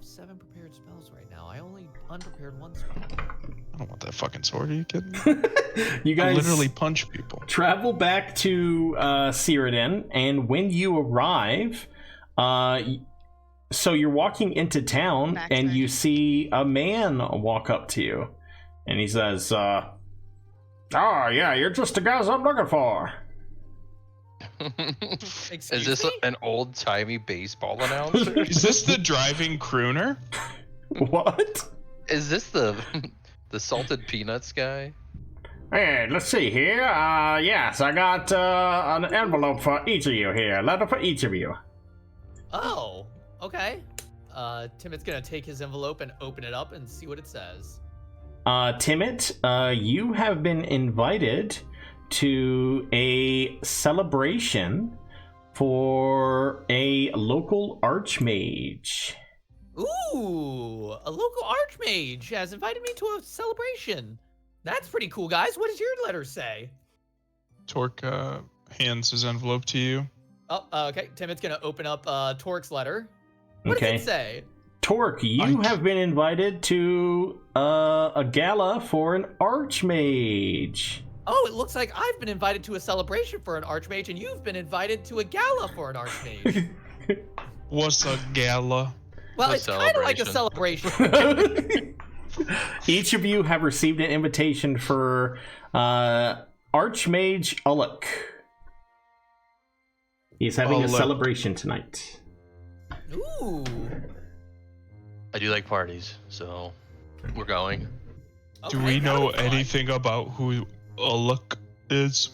have 7 prepared spells right now. I only unprepared 1 spell. I don't want that fucking sword. Are you kidding me? You guys I literally punch people. travel back to Cyrodin, and when you arrive, so you're walking into town, and you see a man walk up to you, and he says, "Oh yeah, you're just the guys I'm looking for." Is this an old-timey baseball announcer? Is this the driving crooner? What? Is this the salted peanuts guy? Hey, let's see here. Yes, I got an envelope for each of you here. A letter for each of you. Oh, okay. Timot's gonna take his envelope and open it up and see what it says. Timot, you have been invited to a celebration for a local archmage. Ooh, a local archmage has invited me to a celebration. That's pretty cool, guys. What does your letter say? Torque hands his envelope to you. Oh, okay. Timot's gonna open up Torque's letter. What Okay. does it say? Torque, you have been invited to a gala for an archmage. Oh, it looks like I've been invited to a celebration for an archmage, and you've been invited to a gala for an archmage. What's a gala? Well, A it's kind of like a celebration. Each of you have received an invitation for Archmage Uluk. He's having a celebration tonight. Ooh. I do like parties, so we're going. Do Okay, we that'll know be fun. anything about who Uluk is?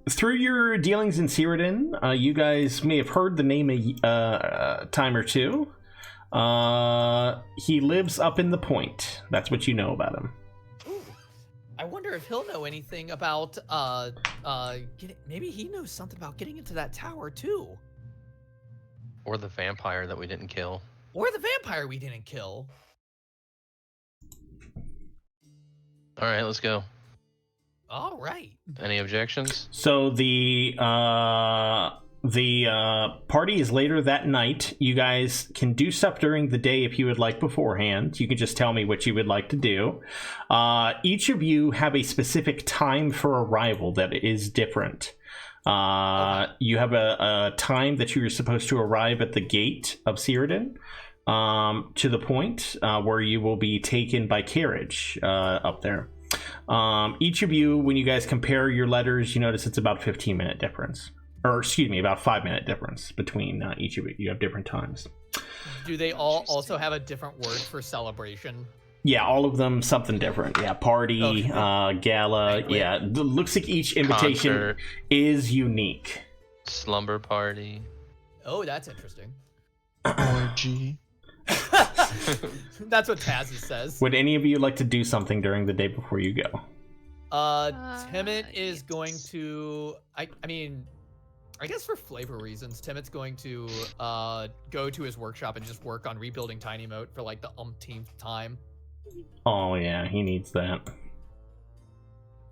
Through your dealings in Cyrodin, you guys may have heard the name a time or two. He lives up in the point. That's what you know about him. Ooh. I wonder if he'll know anything about maybe he knows something about getting into that tower too. Or the vampire that we didn't kill. Or the vampire we didn't kill. All right, let's go. All right. Any objections? So the party is later that night. You guys can do stuff during the day if you would like beforehand. You can just tell me what you would like to do. Each of you have a specific time for arrival that is different. You have a time that you are supposed to arrive at the gate of Cyrodin, to the point where you will be taken by carriage up there. Each of you, when you guys compare your letters, you notice it's about 15-minute difference. Or, excuse me, about 5-minute difference between each of you. You have different times. Do they all also have a different word for celebration? Yeah, all of them something different. Yeah, party, Okay. gala. Banquet. Yeah, looks like each invitation Concert. is unique. Slumber party. Oh, that's interesting. Orgy. That's what Tazzy says. Would any of you like to do something during the day before you go? Timot is going to. I mean, I guess for flavor reasons, Timot's going to go to his workshop and just work on rebuilding Tiny Moat for like the umpteenth time. Oh yeah, he needs that.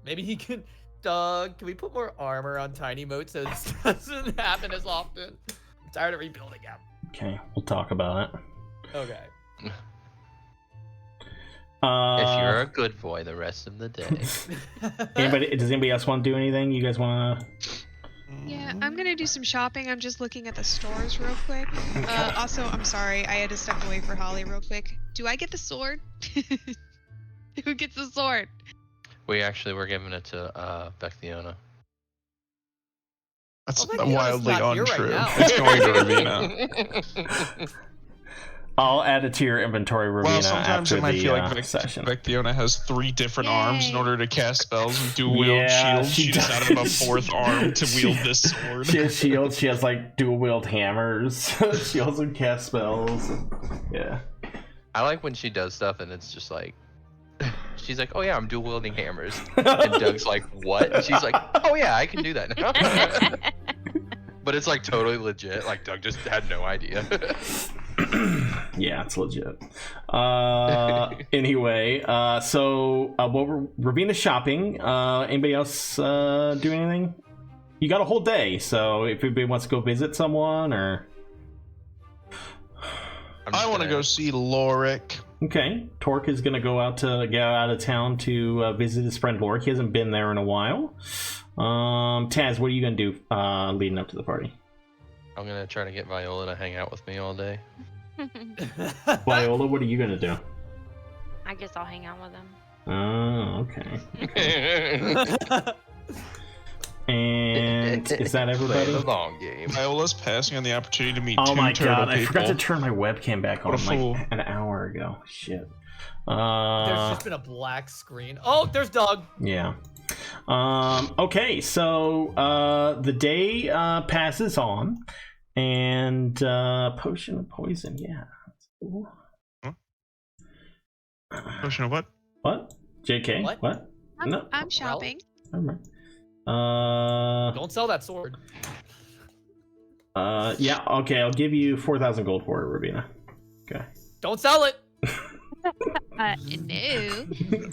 Maybe he can. Can we put more armor on Tiny Moat so this doesn't happen as often? I'm tired of rebuilding him. Okay, we'll talk about it. Okay. If you're a good boy the rest of the day. Does anybody else want to do anything? You guys want to? Yeah, I'm gonna do some shopping. I'm just looking at the stores real quick. Also, I'm sorry, I had to step away for Holly real quick. Do I get the sword? Who gets the sword? We actually were giving it to Becthiona. That's Well, Bectiona's wildly not here right untrue. now. It's going to Ravina. I'll add it to your inventory, Ravina, Well, sometimes after it might the feel like session. Becthiona has 3 different arms in Yay. order to cast spells and dual-wield Yeah, shields. she She just does. out of a 4th arm to wield this sword. She has shields. She has like dual wield hammers. She also casts spells. Yeah. I like when she does stuff and it's just like, she's like, oh yeah, I'm dual wielding hammers. And Doug's like, what? And she's like, oh yeah, I can do that now. But it's like totally legit. Like Doug just had no idea. Yeah, it's legit. Anyway, so Ravina's shopping. Anybody else do anything? You got a whole day, so if anybody wants to go visit someone or I want to go see Lorik. Okay, Torque is going to go out of town to visit his friend Lorik. He hasn't been there in a while. Taz, what are you going to do leading up to the party? I'm gonna try to get Viola to hang out with me all day. Viola, what are you going to do? I guess I'll hang out with him. Oh, okay. And is that everybody? Play the long game. Viola's passing on the opportunity to meet Oh two my turtle god, I people. forgot to turn my webcam back on What a fool. like an hour ago. Shit. There's just been a black screen. Oh, there's Doug. Yeah. Okay, so the day passes on, and potion of poison. Yeah. Ooh. Potion of what? What? JK? What? No. I'm shopping. Never mind. Don't sell that sword. Yeah. Okay, I'll give you 4,000 gold for it, Rabina. Okay. Don't sell it. No.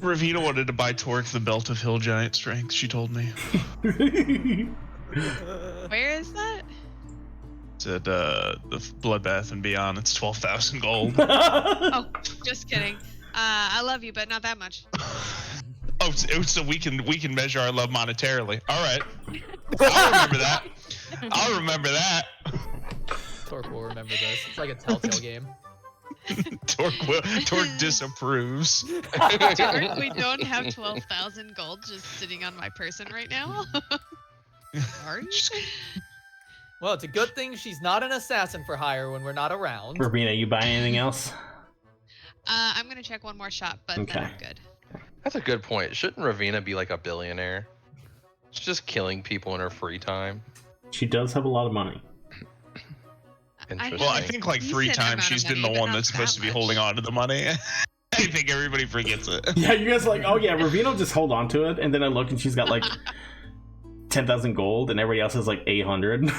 Ravina wanted to buy Torque the belt of hill giant strength. She told me. Where is that? It's at the Bloodbath and Beyond. It's 12,000 gold. Oh, just kidding. I love you, but not that much. Oh, so we can measure our love monetarily. All right, I'll remember that. I'll remember that. Torque will remember this. It's like a telltale game. Torque disapproves. Torque, we don't have 12,000 gold just sitting on my person right now. Sorry. Well, it's a good thing she's not an assassin for hire when we're not around. Rabina, you buy anything else? I'm gonna check one more shop, but Okay. then I'm good. That's a good point. Shouldn't Ravina be like a billionaire? She's just killing people in her free time. She does have a lot of money. Interesting. Well, I think like 3 Decent times amount she's of been money, the but one not that's supposed to that be much. holding on to the money. I think everybody forgets it. Yeah, you guys are like, oh yeah, Ravina will just hold on to it, and then I look and she's got like 10,000 gold, and everybody else has like 800.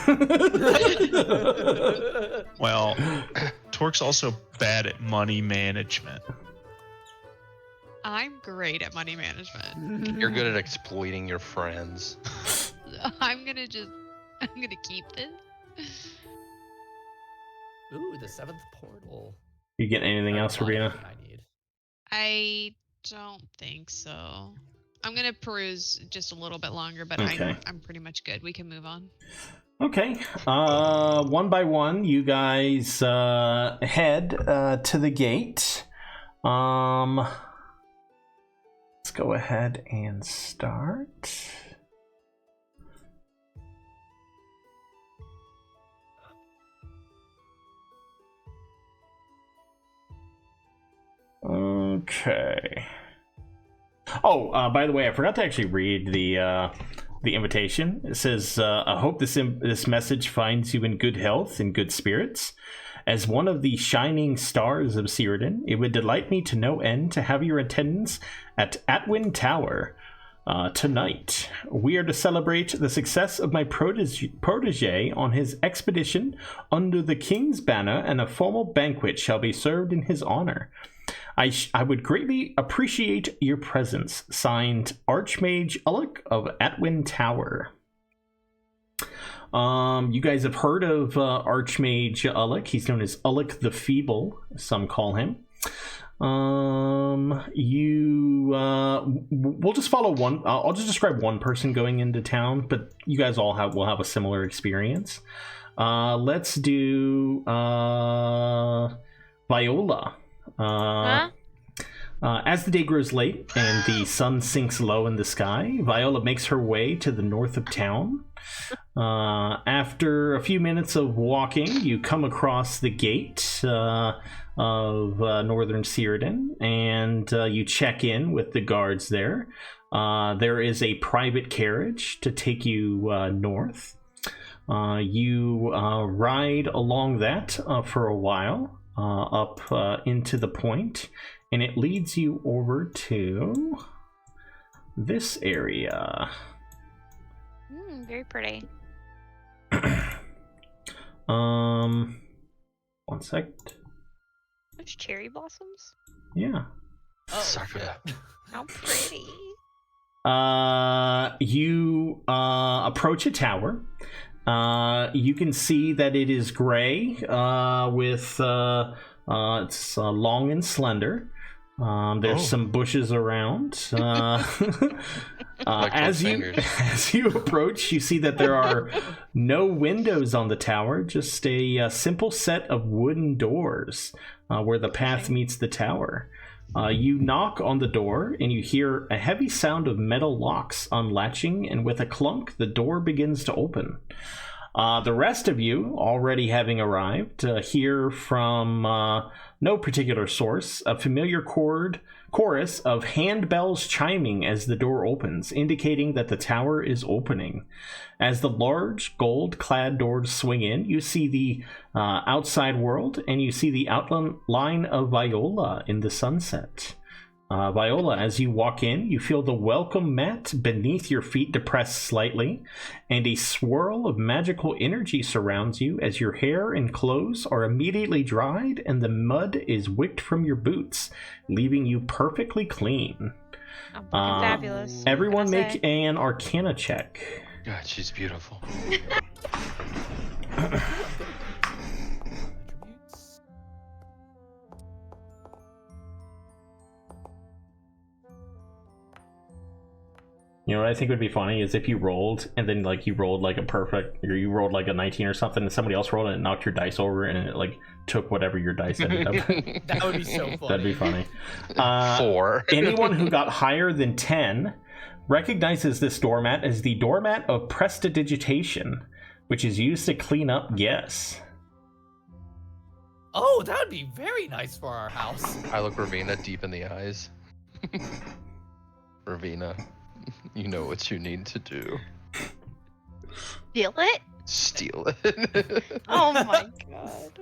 Well, Torque's also bad at money management. I'm great at money management. You're good at exploiting your friends. I'm gonna keep this. Ooh, the 7th portal. You get anything else, That's Rabina? what I need. I don't think so. I'm gonna peruse just a little bit longer, but Okay. I'm pretty much good. We can move on. Okay. One by one, you guys head to the gate. Let's go ahead and start. Okay. Oh, by the way, I forgot to actually read the invitation. It says, "I hope this message finds you in good health and good spirits. As one of the shining stars of Cyrodin, it would delight me to no end to have your attendance at Atwin Tower tonight. We are to celebrate the success of my protege on his expedition under the King's banner, and a formal banquet shall be served in his honor. I would greatly appreciate your presence. Signed, Archmage Ullick of Atwin Tower." You guys have heard of Archmage Ullick. He's known as Ullick the Feeble, some call him. We'll just follow one. I'll just describe one person going into town, but you guys all will have a similar experience. Let's do Viola. As the day grows late and the sun sinks low in the sky, Viola makes her way to the north of town. After a few minutes of walking, you come across the gate of northern Cyrodin, and you check in with the guards there. There is a private carriage to take you north. You ride along that for a while, up into the point, and it leads you over to this area. Very pretty. One second. Those cherry blossoms. Yeah. Oh, Sakura. shit. How pretty. You approach a tower. You can see that it is gray with it's long and slender. There's some bushes around. Like as fingers. you approach, you see that there are no windows on the tower, just a simple set of wooden doors where the path meets the tower. You knock on the door and you hear a heavy sound of metal locks unlatching, and with a clunk, the door begins to open. The rest of you, already having arrived, hear from no particular source a familiar chorus of handbells chiming as the door opens, indicating that the tower is opening. As the large gold-clad doors swing in, you see the outside world, and you see the outline of Viola in the sunset. Viola, as you walk in, you feel the welcome mat beneath your feet depressed slightly, and a swirl of magical energy surrounds you as your hair and clothes are immediately dried and the mud is wicked from your boots, leaving you perfectly clean. I'm fucking fabulous. Everyone What can I make say? an Arcana check. God, she's beautiful. You know what I think would be funny is if you rolled and then like you rolled like a perfect, or you rolled like a 19 or something, and somebody else rolled and it knocked your dice over and it like took whatever your dice ended up. That would be so funny. That'd be funny. 4. Anyone who got higher than 10 recognizes this doormat as the doormat of prestidigitation, which is used to clean up guests. Oh, that would be very nice for our house. I look Ravina deep in the eyes. Ravina, you know what you need to do. Steal it? Steal it. Oh my god.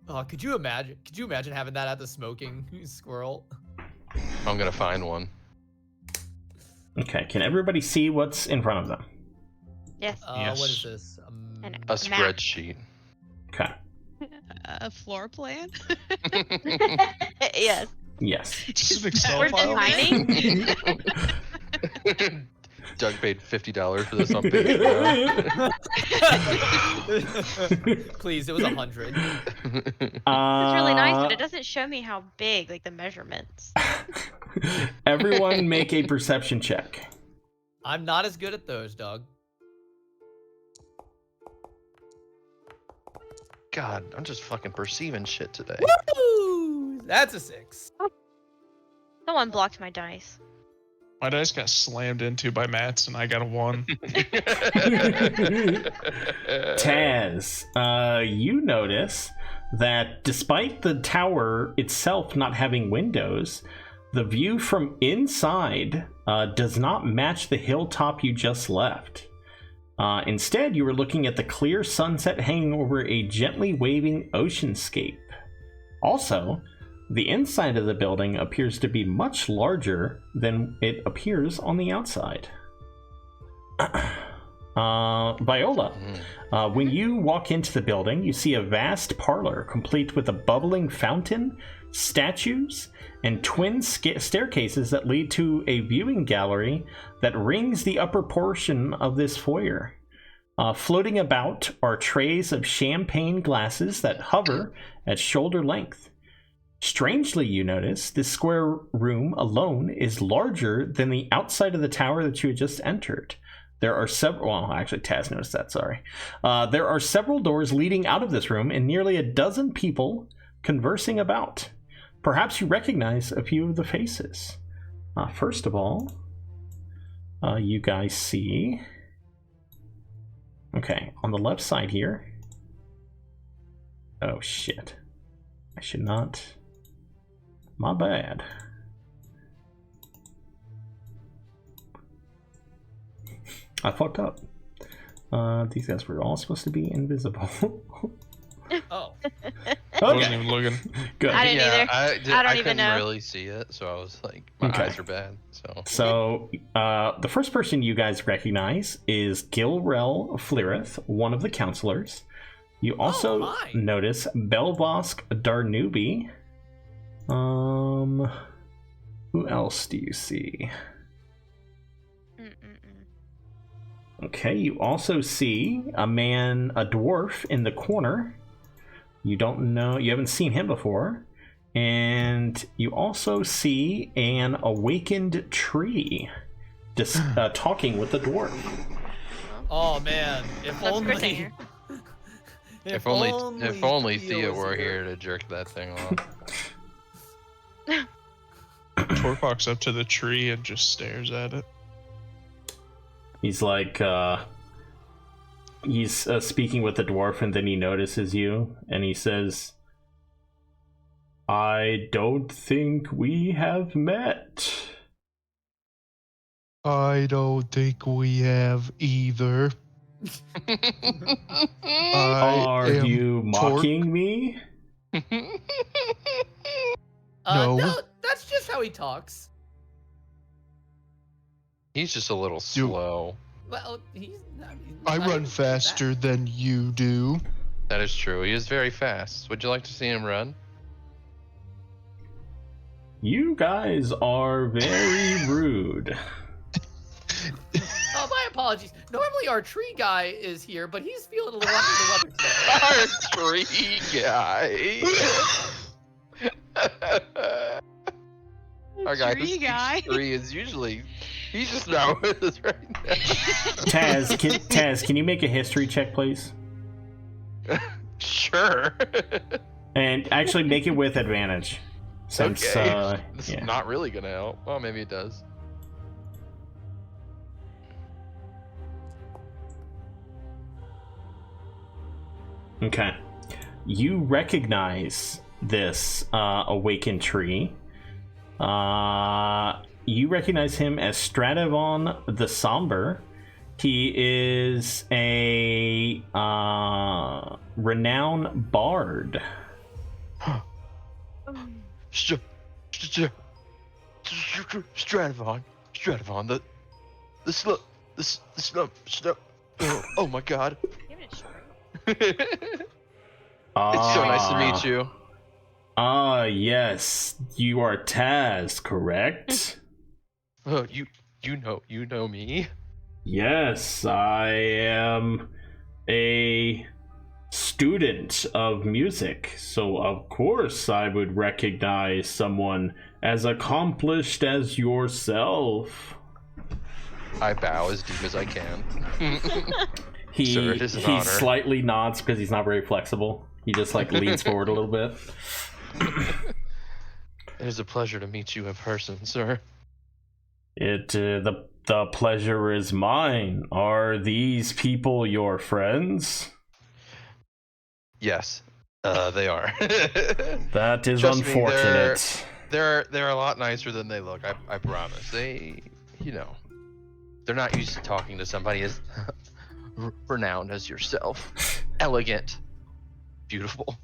Oh, could you imagine? Could you imagine having that at the smoking squirrel? I'm gonna find one. Okay, can everybody see what's in front of them? Yes. Yes. What is this? An- A Map. spreadsheet. Okay. A floor plan? Yes. Yes. Just an Excel We're file. designing. Doug paid $50 for this on Patreon. Please, it was 100. It's really nice, but it doesn't show me how big, like the measurements. Everyone make a perception check. I'm not as good at those, dog. God, I'm just fucking perceiving shit today. Woo! That's a 6. Someone blocked my dice. My dice got slammed into by Matt's, and I got a 1. Taz, you notice that despite the tower itself not having windows, the view from inside does not match the hilltop you just left. Instead, you were looking at the clear sunset hanging over a gently waving oceanscape. Also, the inside of the building appears to be much larger than it appears on the outside. Viola, when you walk into the building, you see a vast parlor complete with a bubbling fountain, statues, and twin staircases that lead to a viewing gallery that rings the upper portion of this foyer. Floating about are trays of champagne glasses that hover at shoulder length. Strangely, you notice, this square room alone is larger than the outside of the tower that you had just entered. There are several, well, actually, Taz noticed that, sorry. There are several doors leading out of this room and nearly a dozen people conversing about. Perhaps you recognize a few of the faces. First of all, you guys see... Okay, on the left side here... Oh, shit. I should not... My bad. I fucked up. These guys were all supposed to be invisible. Oh. Wasn't Okay, even looking. good. I didn't either. I don't even couldn't know. really see it, so I was like, my Okay. eyes are bad. So, the first person you guys recognize is Gilrel Flirith, one of the counselors. You also my. notice Belvosk Darnubi. Who else do you see? Okay, you also see a dwarf in the corner. You haven't seen him before. And you also see an awakened tree just talking with the dwarf. Oh man, if That's only. Griffin. If only Theo Thea was were here to jerk that thing off. Torque walks up to the tree and just stares at it. He's like, he's speaking with the dwarf, and then he notices you, and he says, I don't think we have met. I don't think we have either. Are you mocking me? No. No, that's just how he talks. He's just a little slow. Well, he's not I even run that. faster than you do. That is true. He is very fast. Would you like to see him run? You guys are very rude. Oh, my apologies. Normally our tree guy is here, but he's feeling a little under the weather today. Our tree guy. Our guy Tree guy. Tree is usually. He's just not with us right now. Taz, can you make a history check, please? Sure. And actually make it with advantage. Since, Okay. This yeah. is not really gonna help. Well, maybe it does. Okay. You recognize this awakened tree. You recognize him as Stradivon the Somber. He is a renowned bard. Stradivon, the slump. Oh my god. Give it a shot. It's so nice to meet you. Yes. You are Taz, correct? Oh, you know me. Yes, I am a student of music, so of course I would recognize someone as accomplished as yourself. I bow as deep as I can. He Sir, it is an he honor. slightly nods because he's not very flexible. He just like leans forward a little bit. It is a pleasure to meet you in person, sir. The pleasure is mine. Are these people your friends? Yes, they are. That is Trust me, unfortunate. They're a lot nicer than they look. I promise. They, they're not used to talking to somebody as renowned as yourself. Elegant, beautiful.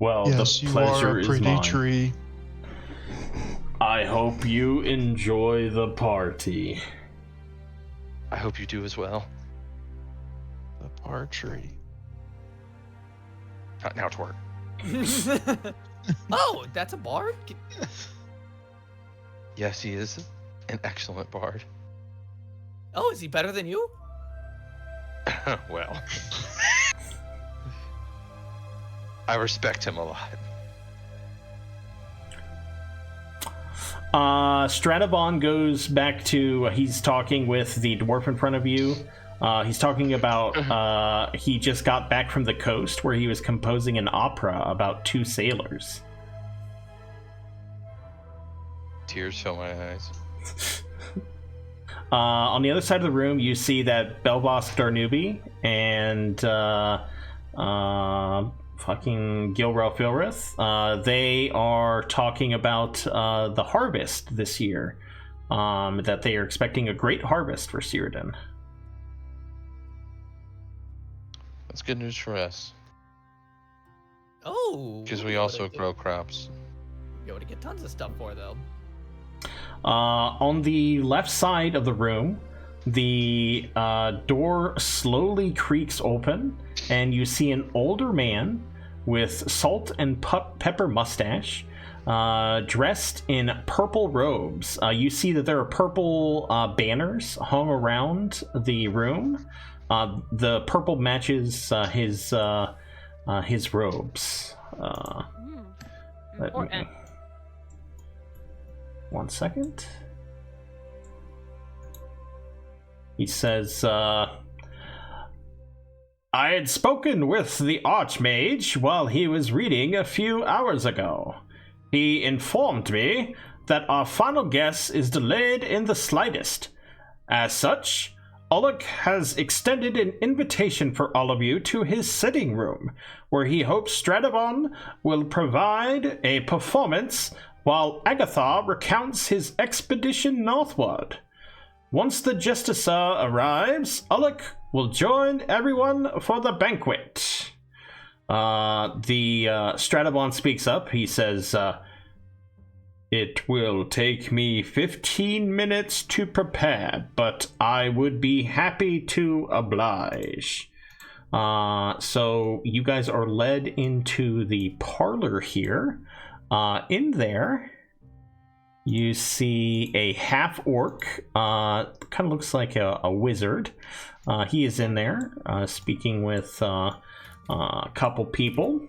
Well, Yes, the you pleasure are a is pretty mine. tree. I hope you enjoy the party. I hope you do as well. The par tree. Now twerk. Oh, that's a bard? Yes, he is an excellent bard. Oh, is he better than you? Well, I respect him a lot. Stradivon goes back to he's talking with the dwarf in front of you. He's talking about he just got back from the coast where he was composing an opera about two sailors. Tears fill my eyes. On the other side of the room, you see that Belbosk Darnubi and fucking Gilrel Filrith, they are talking about the harvest this year. That they are expecting a great harvest for Cyrodin. That's good news for us, Oh. because we also grow crops. Be able to get tons of stuff for them. On the left side of the room, the door slowly creaks open, and you see an older man with salt and pepper mustache dressed in purple robes. You see that there are purple banners hung around the room. The purple matches his robes. Important. One second. He says, I had spoken with the Archmage while he was reading a few hours ago. He informed me that our final guess is delayed in the slightest. As such, Oleg has extended an invitation for all of you to his sitting room, where he hopes Stradivon will provide a performance while recounts his expedition northward. Once the Justicer arrives, Oleg will join everyone for the banquet. The Stradivon speaks up. He says, it will take me 15 minutes to prepare, but I would be happy to oblige. So you guys are led into the parlor here. In there, you see a half-orc, kind of looks like a wizard. He is in there, speaking with a couple people.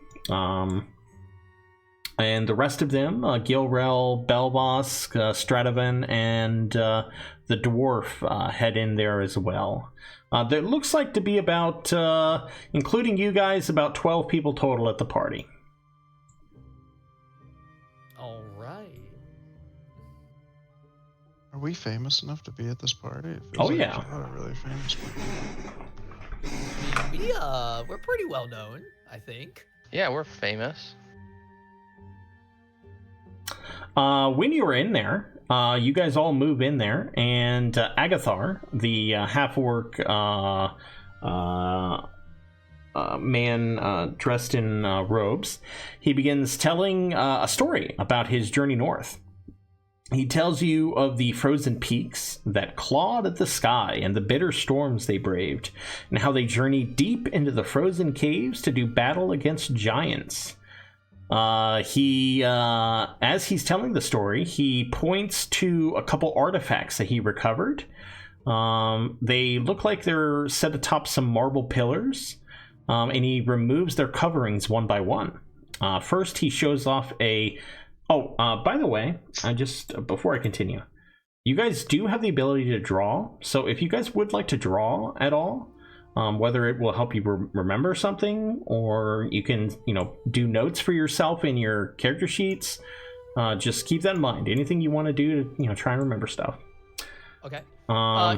And the rest of them, Gilrel, Belbos, Stradivon, and the dwarf head in there as well. There looks like to be about, including you guys, about 12 people total at the party. All right. Are we famous enough to be at this party? It feels Oh, like yeah. a really famous party. We're pretty well known, I think. Yeah, we're famous. When you were in there, you guys all move in there, and Agathar, the half-orc man dressed in robes, he begins telling a story about his journey north. He tells you of the frozen peaks that clawed at the sky and the bitter storms they braved, and how they journeyed deep into the frozen caves to do battle against giants. As he's telling the story, he points to a couple artifacts that he recovered. They look like they're set atop some marble pillars, and he removes their coverings one by one. First, he shows off by the way, before I continue, you guys do have the ability to draw, so if you guys would like to draw at all, whether it will help you remember something, or you can, do notes for yourself in your character sheets, just keep that in mind. Anything you want to do to, try and remember stuff. Okay.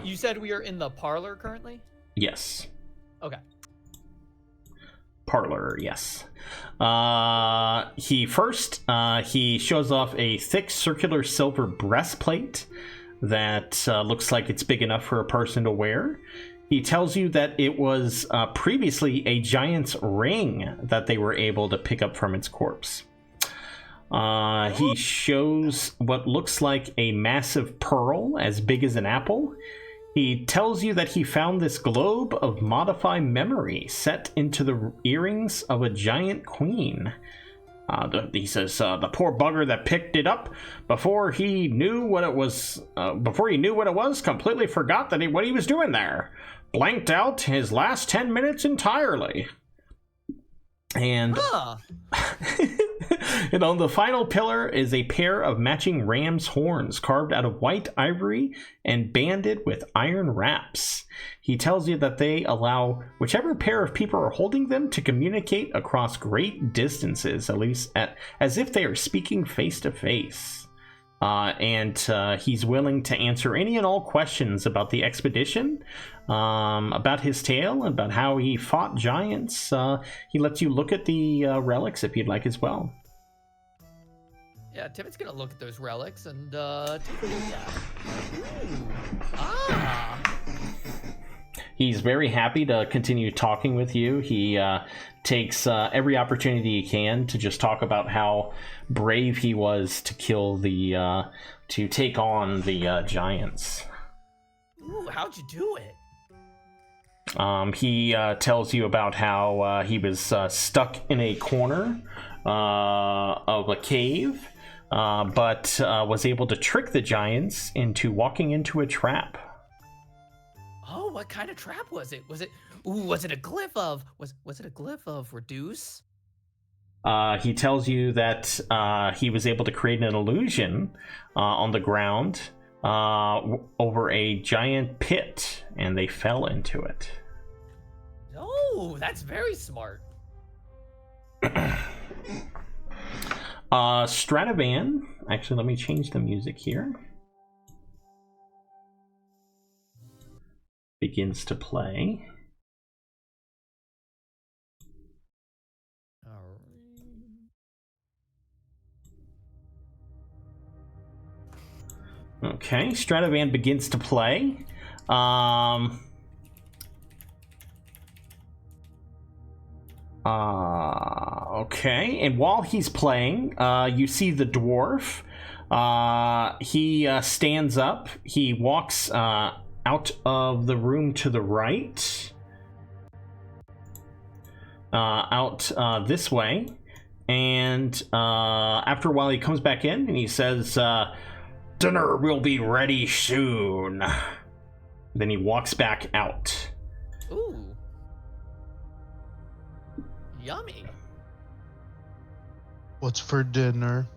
You said we are in the parlor currently? Yes. Okay. Parlor, yes. He shows off a thick circular silver breastplate that looks like it's big enough for a person to wear. He tells you that it was previously a giant's ring that they were able to pick up from its corpse. He shows what looks like a massive pearl as big as an apple. He tells you that he found this globe of Modify memory set into the earrings of a giant queen. He says the poor bugger that picked it up before he knew what it was, completely forgot what he was doing there. Blanked out his last 10 minutes entirely. And and on the final pillar is a pair of matching ram's horns carved out of white ivory and banded with iron wraps. He tells you that they allow whichever pair of people are holding them to communicate across great distances, at least as if they are speaking face to face. And he's willing to answer any and all questions about the expedition, about his tale, about how he fought giants. He lets you look at the relics if you'd like as well. Yeah, Timmot's gonna look at those relics and take a look at them. He's very happy to continue talking with you. He takes every opportunity he can to just talk about how brave he was to kill to take on the giants. Ooh, how'd you do it? He tells you about how he was stuck in a corner of a cave but was able to trick the giants into walking into a trap. Oh, what kind of trap was it? Was it a glyph of was it a glyph of reduce? He tells you that he was able to create an illusion on the ground over a giant pit, and they fell into it. Oh, that's very smart. Stratovan, actually, let me change the music here. Begins to play. Okay, Stratovan begins to play. Okay, and while he's playing, you see the dwarf. He stands up. He walks out of the room to the right. Out this way. And after a while, he comes back in and he says, dinner will be ready soon. Then he walks back out. Ooh. Yummy. What's for dinner?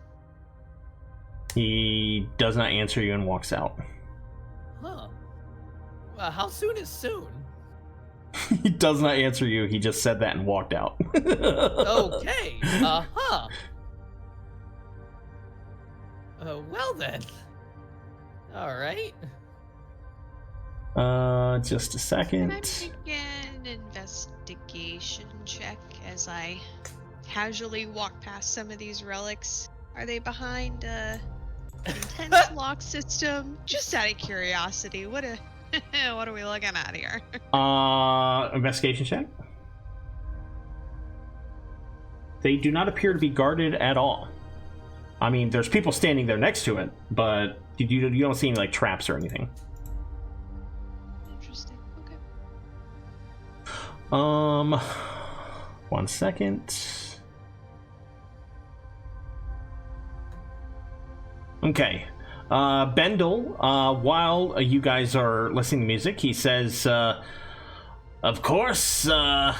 He does not answer you and walks out. Huh. How soon is soon? He does not answer you. He just said that and walked out. Okay. Uh-huh. Well then. All right. Just a Can second. I make an investigation check as I casually walk past some of these relics? Are they behind a intense lock system? Just out of curiosity, what are we looking at here? Investigation check. They do not appear to be guarded at all. I mean, there's people standing there next to it, but you don't see any like traps or anything. Interesting. Okay. 1 second. Okay. Bendel, while you guys are listening to music, he says, of course, I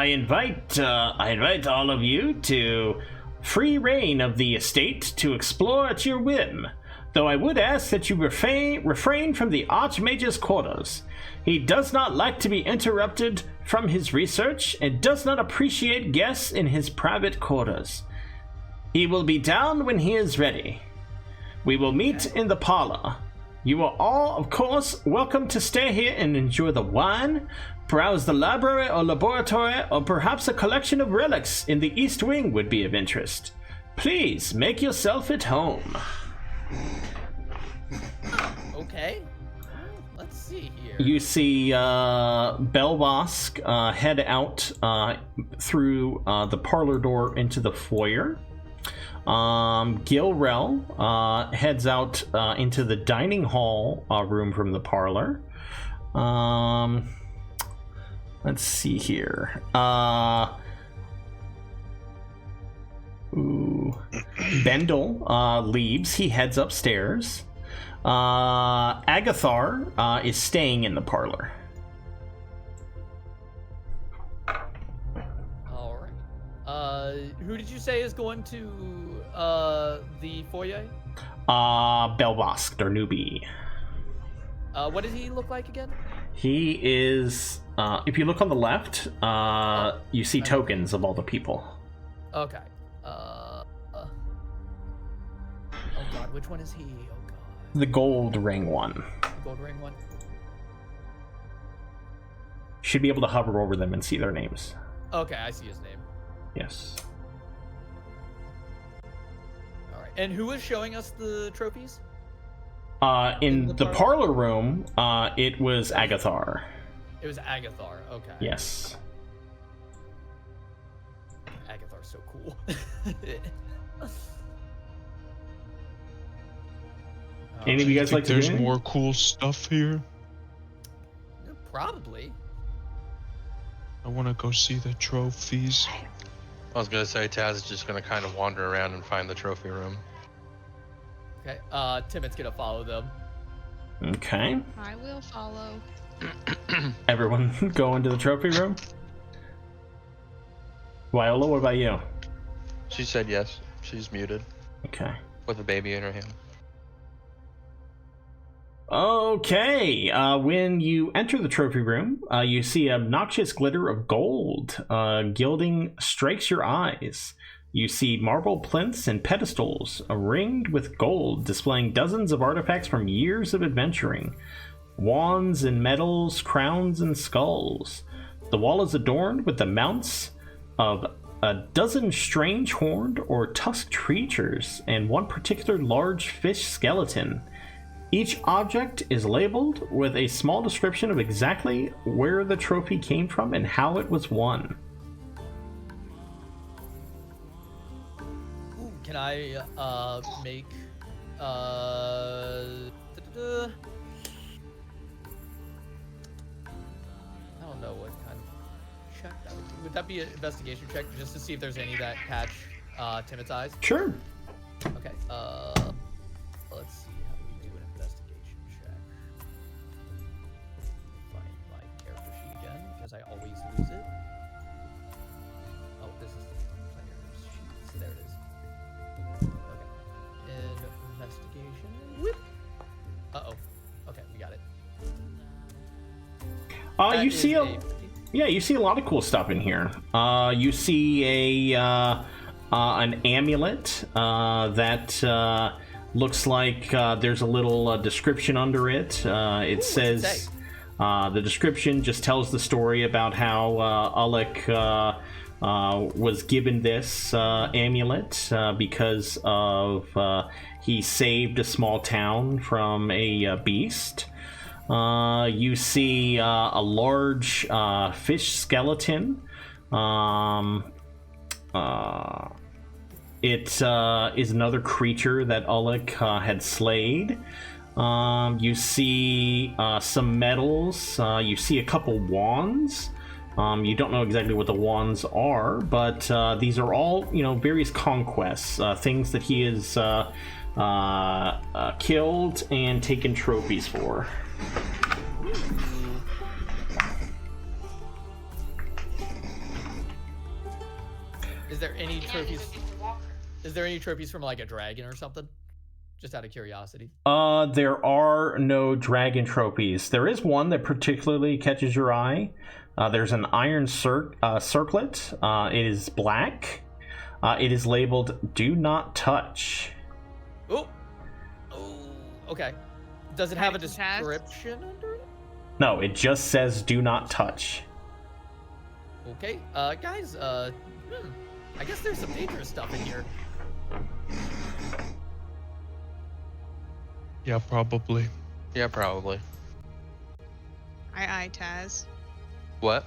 invite all of you to free reign of the estate to explore at your whim, though I would ask that you refrain from the Archmage's quarters. He does not like to be interrupted from his research and does not appreciate guests in his private quarters. He will be down when he is ready. We will meet in the parlor. You are all, of course, welcome to stay here and enjoy the wine, browse the library or laboratory, or perhaps a collection of relics in the East Wing would be of interest. Please make yourself at home. Okay. Let's see here. You see Belvosk head out through the parlor door into the foyer. Gilrel heads out into the dining hall room from the parlor. Let's see here. Bendel leaves. He heads upstairs. Agathar is staying in the parlor. All right. Who did you say is going to the foyer? Belvosk, Darnubi. What does he look like again? He is, if you look on the left, you see tokens of all the people. Okay. Oh god, which one is he? Oh god. The gold ring one. The gold ring one? Should be able to hover over them and see their names. Okay, I see his name. Yes. Alright. And who is showing us the trophies? In the parlor room, it was Agathar. It was Agathar, okay. Yes. Agathar's so cool. Any of you guys like to do There's anything? more cool stuff here. Probably. I want to go see the trophies. I was gonna say Taz is just gonna kind of wander around and find the trophy room. Okay. Timot's gonna follow them. Okay. I will follow. Everyone go into the trophy room. Viola, what about you? She said yes. She's muted Okay. with a baby in her hand. Okay, when you enter the trophy room, you see an obnoxious glitter of gold. Gilding strikes your eyes. You see marble plinths and pedestals ringed with gold, displaying dozens of artifacts from years of adventuring. Wands and medals, crowns and skulls. The wall is adorned with the mounts of a dozen strange horned or tusked creatures and one particular large fish skeleton. Each object is labeled with a small description of exactly where the trophy came from and how it was won. Ooh, can I make I don't know what kind of check that would be. Would that be an investigation check just to see if there's any that catch Timot's eyes? Sure. Okay. Let's see. How do we do an investigation check? Find my character sheet again because I always lose it. Oh, this is the player's sheet. So there it is. Okay. Investigation. Whoop. Uh-oh. Okay, we got it. That You is see you see a lot of cool stuff in here. You see an amulet that looks like there's a little description under it. It says the description just tells the story about how Alec was given this amulet because of he saved a small town from a beast. You see a large fish skeleton. It is another creature that Alec had slayed. You see some medals. You see a couple wands. You don't know exactly what the wands are, but these are all, various conquests, things that he has killed and taken trophies for. Is there any trophies? Is there any trophies from like a dragon or something? Just out of curiosity. There are no dragon trophies. There is one that particularly catches your eye. There's an iron circlet. It is black. It is labeled "Do Not Touch." Oh. Okay. Does it have a description under it? No, it just says "Do Not Touch." Okay. Guys. I guess there's some dangerous stuff in here. Yeah, probably. Yeah, probably. Aye, Taz. What?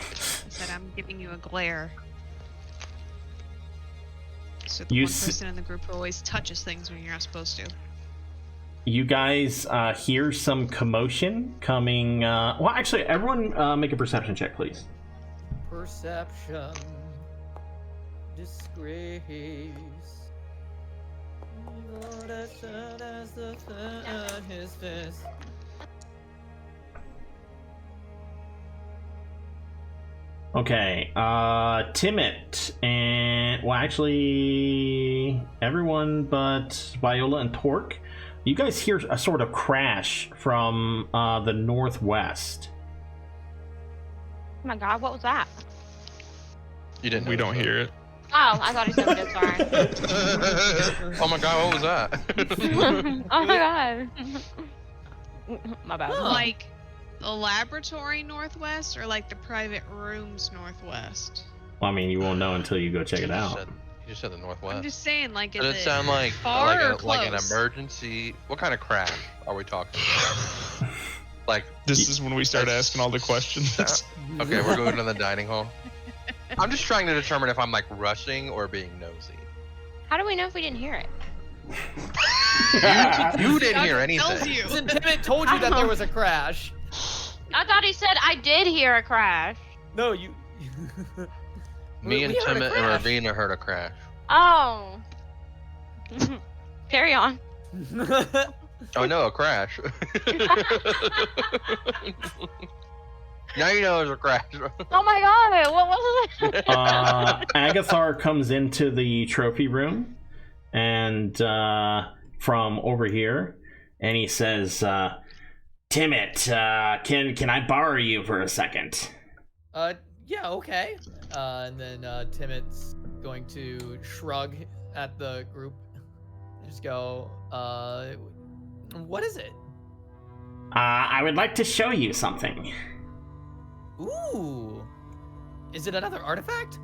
I said I'm giving you a glare. So the You one person in the group who always touches things when you're not supposed to. You guys hear some commotion coming. Well, actually, everyone make a perception check, please. Perception. Disgrace. His fist. Okay, Timit and, well, actually, everyone but Viola and Torque, you guys hear a sort of crash from the northwest. Oh my god, what was that? You didn't. We don't hear it. Oh, I thought he said we did, sorry. Oh my god, what was that? Oh my god. My bad. Like the laboratory northwest or like the private rooms northwest? Well, I mean, you won't know until you go check it out. You just said the northwest. I'm just saying, like, Does is it sound like far or like an close? emergency? What kind of crash are we talking about? Like, This is when we start asking all the questions. okay, we're going to the dining hall. I'm just trying to determine if I'm like rushing or being nosy. How do we know if we didn't hear it? You didn't hear Doug tells anything. you. Timid told you that there was a crash. I thought he said I did hear a crash. No, you. Me and we heard a Timmy and crash. Ravina heard a crash. Oh. Carry on. Oh no, a crash. Now you know it was a crash. Oh my god, what was it? Agathar comes into the trophy room, and from over here, and he says, "Timit, can I borrow you for a second?" Yeah, okay. And then Timit's going to shrug at the group. Just go, what is it? I would like to show you something. Ooh. Is it another artifact?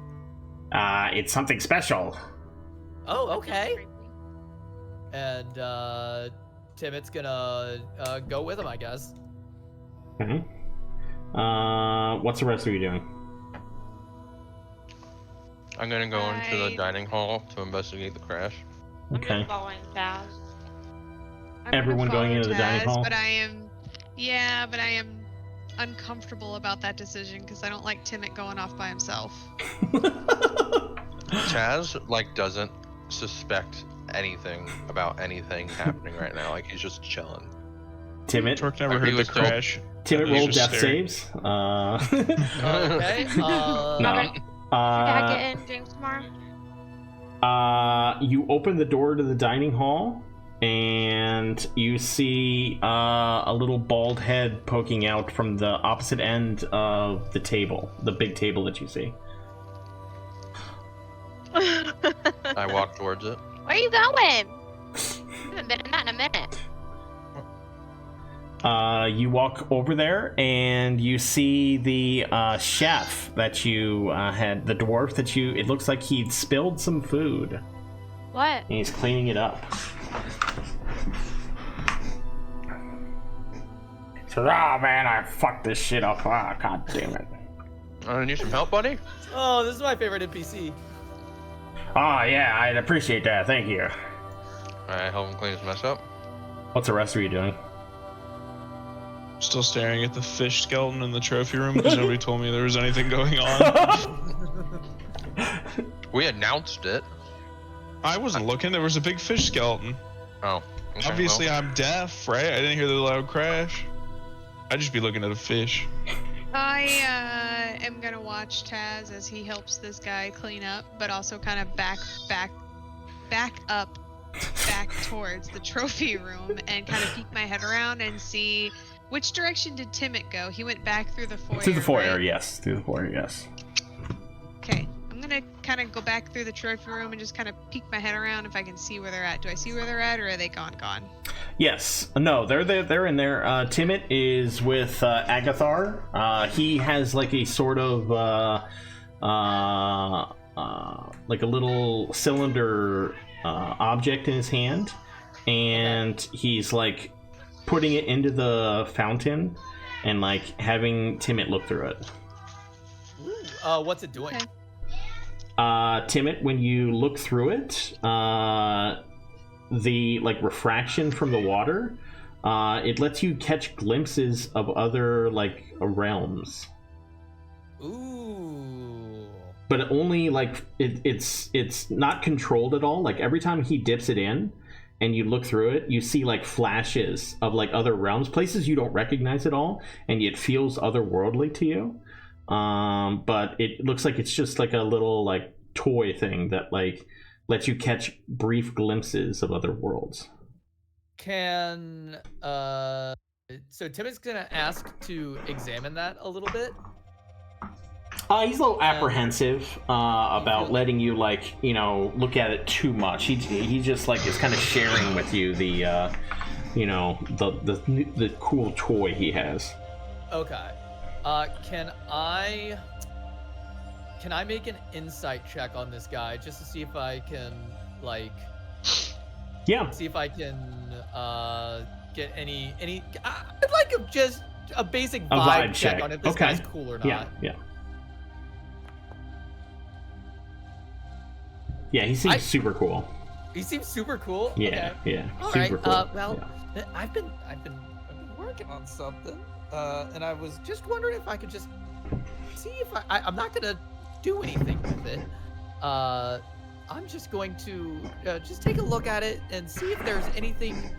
It's something special. Oh, okay. And Timit's gonna go with him, I guess. Okay. What's the rest of you doing? I'm gonna go into the dining hall to investigate the crash. Okay. I'm just following Taz. I'm Everyone gonna going follow into the dining Taz, hall? But I am uncomfortable about that decision because I don't like Timit going off by himself. Chaz doesn't suspect anything about anything happening right now. Like he's just chilling. Timid. Torque never He heard the was told- crash. Timid He's rolled just death staring. saves. Okay. No. Get in, James tomorrow. You open the door to the dining hall, and you see a little bald head poking out from the opposite end of the table, the big table that you see. I walk towards it. Where are you going? Haven't been in that in a minute. You walk over there, and you see the chef that you had, the dwarf that you. It looks like he'd spilled some food, What? and he's cleaning it up. So, man, I fucked this shit up. Ah, god damn it. Need some help, buddy? Oh, this is my favorite NPC. Oh, yeah, I'd appreciate that. Thank you. I help him clean his mess up. What's the rest of you doing? Still staring at the fish skeleton in the trophy room because nobody told me there was anything going on. We announced it. I wasn't looking. There was a big fish skeleton. Oh. Okay, Obviously, well, I'm deaf, right? I didn't hear the loud crash. I'd just be looking at a fish. I am gonna watch Taz as he helps this guy clean up, but also kind of back towards the trophy room and kind of peek my head around and see which direction did Timit go. He went back through the foyer. Through the foyer, right? yes. Through the foyer, yes. Okay, I'm gonna kind of go back through the trophy room and just kind of peek my head around if I can see where they're at. Do I see where they're at, or are they gone? Yes. No, they're in there. Timit is with Agathar. He has like a sort of like a little cylinder object in his hand, and he's like putting it into the fountain and like having Timit look through it. Ooh, what's it doing? Okay. Timit, when you look through it, the like refraction from the water, it lets you catch glimpses of other like realms. Ooh. But only like it's not controlled at all. Like every time he dips it in and you look through it, you see like flashes of like other realms, places you don't recognize at all, and it feels otherworldly to you. But it looks like it's just like a little like toy thing that like lets you catch brief glimpses of other worlds. Can so Timit's gonna ask to examine that a little bit. He's a little apprehensive about letting you like, you know, look at it too much. He just like is kind of sharing with you the you know, the cool toy he has. Okay. Can I make an insight check on this guy just to see if I can like see if I can get any I'd like just a basic vibe check on if this guy's cool or not. Yeah, he seems super cool. He seems super cool. Yeah, okay. yeah. All Super right. cool. I've been working on something, and I was just wondering if I could just see if I'm not gonna do anything with it. I'm just going to just take a look at it and see if there's anything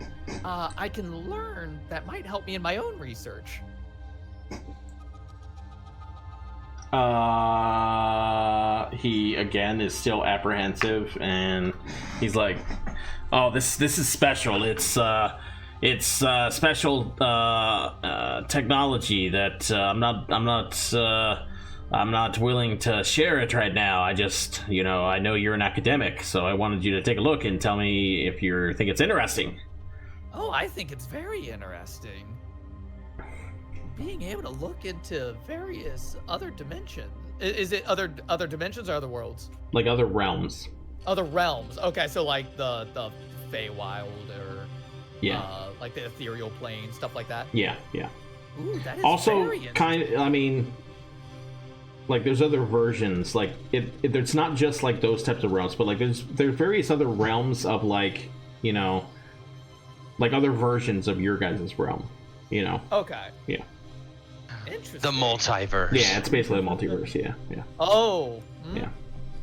I can learn that might help me in my own research. He again is still apprehensive, and he's like, "Oh, this is special. It's special technology that I'm not willing to share it right now. I just, I know you're an academic, so I wanted you to take a look and tell me if you think it's interesting." Oh, I think it's very interesting. Being able to look into various other dimensions. Is it other dimensions or other worlds? Like other realms. Other realms. Okay, so like the Feywild or like the ethereal plane, stuff like that. Yeah. Ooh, that is also very kind of. I mean, like there's other versions. Like it's not just like those types of realms, but like there's various other realms of like like other versions of your guys' realm. Okay. Yeah. Interesting. The multiverse. Yeah, it's basically a multiverse. Yeah. Oh. Yeah.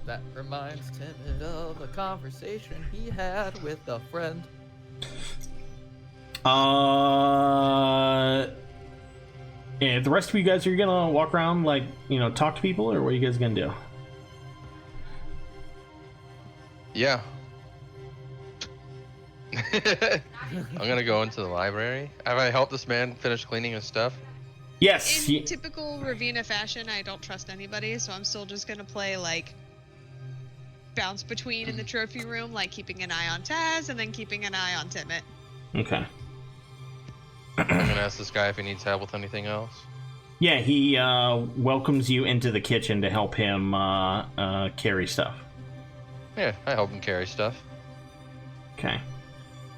That reminds Timid of a conversation he had with a friend. And the rest of you guys, are you gonna walk around like talk to people, or what are you guys gonna do? Yeah. I'm gonna go into the library. Have I helped this man finish cleaning his stuff? Yes. In typical Ravina fashion, I don't trust anybody, so I'm still just gonna play like bounce between in the trophy room, like keeping an eye on Taz and then keeping an eye on Timit. Okay. I'm gonna ask this guy if he needs help with anything else. Yeah, he welcomes you into the kitchen to help him carry stuff. Yeah, I help him carry stuff. Okay.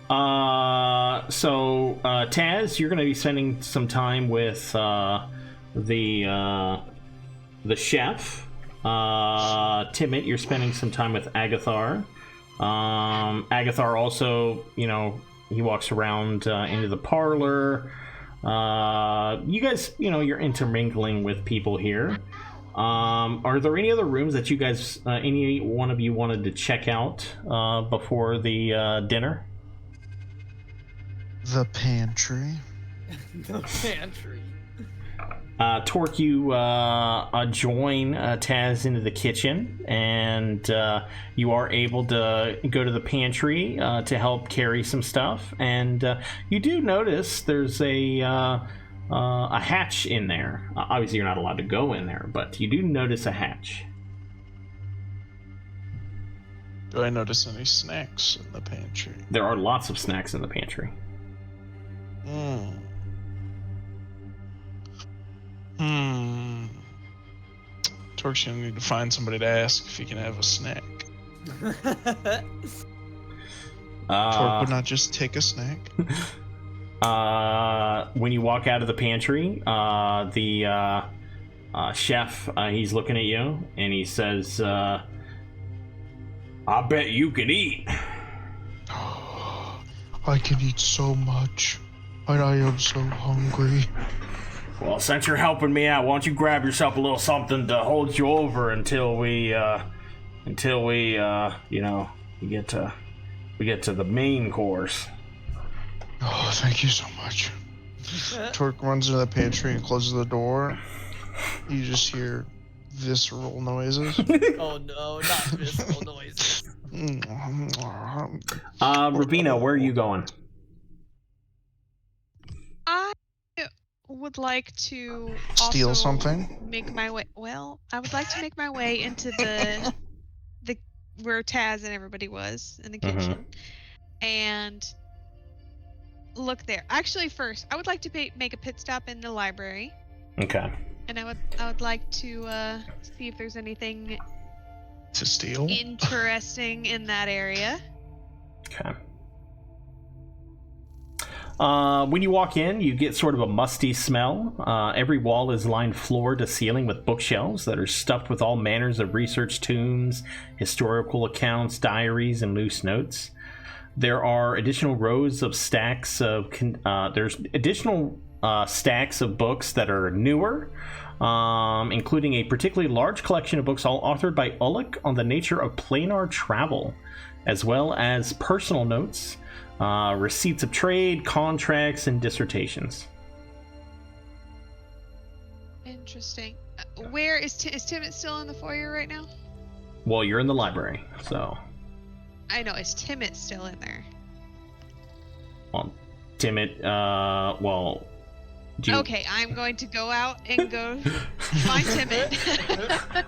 So Taz, you're going to be spending some time with the chef. Timit, you're spending some time with Agathar. Agathar also, he walks around into the parlor. You guys, you're intermingling with people here. Are there any other rooms that you guys, any one of you wanted to check out before the dinner? The pantry. The pantry. Torque, you join Taz into the kitchen, and you are able to go to the pantry to help carry some stuff. And you do notice there's a hatch in there. Obviously, you're not allowed to go in there, but you do notice a hatch. Do I notice any snacks in the pantry? There are lots of snacks in the pantry. Torque's gonna need to find somebody to ask if he can have a snack. Torque would not just take a snack. When you walk out of the pantry, the chef, he's looking at you, and he says, I bet you can eat. I can eat so much, and I am so hungry. Well, since you're helping me out, why don't you grab yourself a little something to hold you over until we get to the main course. Oh, thank you so much. Torque runs into the pantry and closes the door. You just hear visceral noises. Oh no, not visceral noises. Ravina, where are you going? I would like to Steal also something? Make my way. Well, I would like to make my way into the where Taz and everybody was in the kitchen, and look there. Actually, first, I would like to make a pit stop in the library. Okay. And I would like to see if there's anything To steal? interesting in that area. Okay. When you walk in, you get sort of a musty smell. Every wall is lined floor to ceiling with bookshelves that are stuffed with all manners of research tomes, historical accounts, diaries, and loose notes. There are additional rows of stacks of stacks of books that are newer, including a particularly large collection of books all authored by Ulick on the nature of planar travel, as well as personal notes, receipts of trade, contracts, and dissertations. Interesting. Where is Timmett still in the foyer right now? Well, you're in the library, so... I know. Is Timmett still in there? Well, Timmett, well... Okay, I'm going to go out and go find Timmett.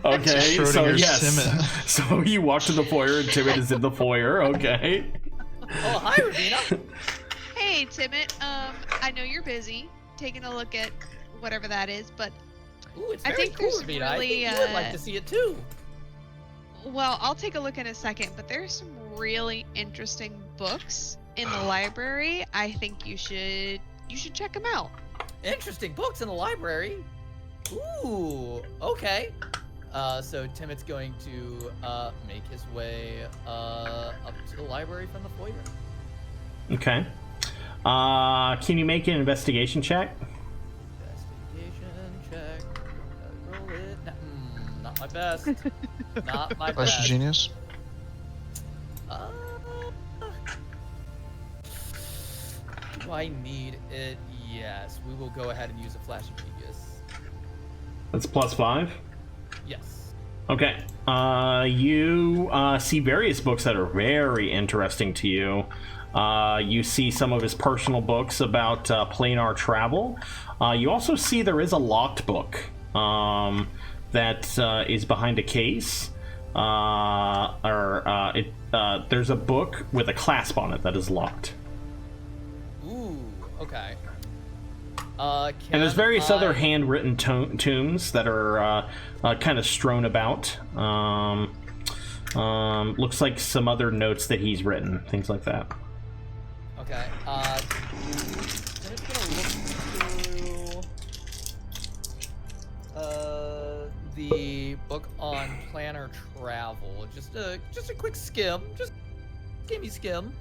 Okay, so Schrodinger's yes. Timmett. So you walk to the foyer and Timmett is in the foyer, okay. Oh, hi, Ravina. Hey, Timmett. I know you're busy taking a look at whatever that is, but Ooh, it's I very think cool, there's Ravina. I think really, you would like to see it too. well, I'll take a look in a second, but there's some really interesting books in the library. I think you should check them out. Interesting books in the library. Ooh, okay. So Timmett's going to make his way up to the library from the foyer. Okay. Can you make an investigation check? Investigation check. Roll it. Not my best. Not my Flash of best. Genius. Do I need it? Yes. We will go ahead and use a flash of genius. That's +5. Yes. Okay. You see various books that are very interesting to you. You see some of his personal books about planar travel. You also see there is a locked book that is behind a case. There's a book with a clasp on it that is locked. Ooh, okay. And there's various other handwritten tomes that are kind of strewn about. Looks like some other notes that he's written, things like that. Okay. I'm just gonna look through the book on planar travel. Just a quick skim. Just give me skim.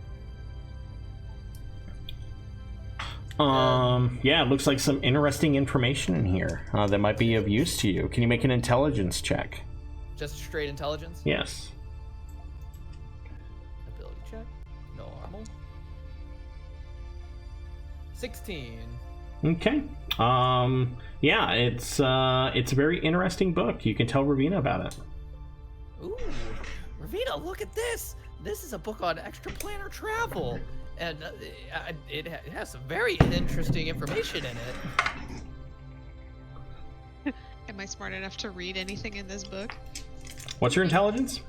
Yeah, it looks like some interesting information in here that might be of use to you. Can you make an intelligence check? Just straight intelligence. Yes. Ability check. Normal. 16. Okay. Yeah, it's a very interesting book. You can tell Ravina about it. Ooh, Ravina, look at this. This is a book on extraplanar travel. And it has some very interesting information in it. Am I smart enough to read anything in this book? What's your intelligence?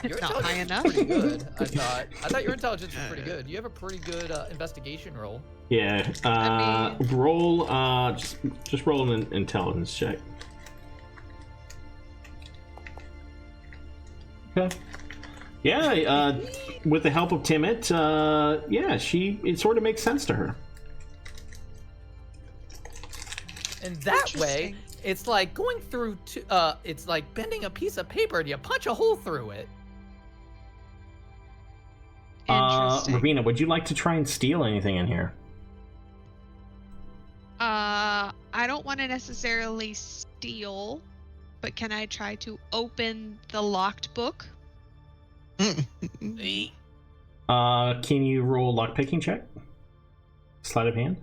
Your Not high intelligence is enough. pretty good, I thought. I thought your intelligence was pretty good. You have a pretty good investigation roll. Yeah. I Roll. Just roll an intelligence check. Okay. Yeah. With the help of Timmett, yeah, it sort of makes sense to her. And that way, Interesting. it's like going through. It's like bending a piece of paper and you punch a hole through it. Interesting. Ravina, would you like to try and steal anything in here? I don't want to necessarily steal, but can I try to open the locked book? Can you roll a lockpicking check? Sleight of hand.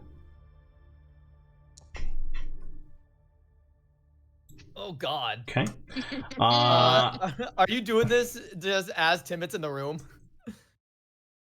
Oh God. Okay. Are you doing this just as Timmett's in the room?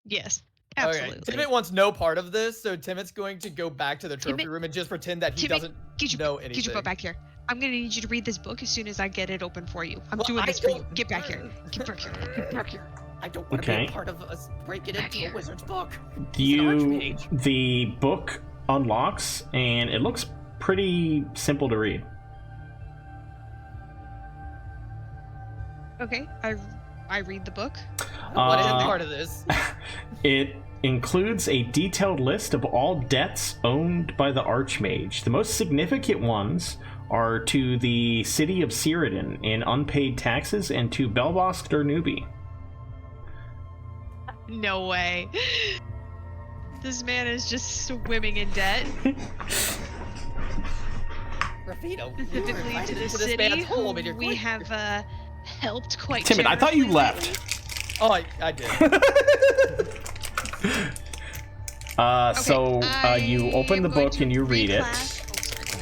Yes, absolutely. Okay. Timmett wants no part of this, so Timmett's going to go back to the trophy Timmett- room and just pretend that he Timmett, doesn't know anything. Get your butt back here. I'm gonna need you to read this book as soon as I get it open for you. I'm Well, doing I this for you. don't- Get back here. Get back here. Get back here. I don't want to Okay. be a part of us breaking into a wizard's book. The book unlocks, and it looks pretty simple to read. Okay, I read the book. What is Uh, part of this? It includes a detailed list of all debts owned by the Archmage. The most significant ones are to the city of Cyrodin in unpaid taxes and to Belbosk Dernubi. No way. This man is just swimming in debt. Rafino, specifically to the this city, man's who home, and you're we going- have helped quite Timid, I thought you generously left. Oh, I did. lately. So you open the I'm going book to and you read it. reclass- Oh, sorry, go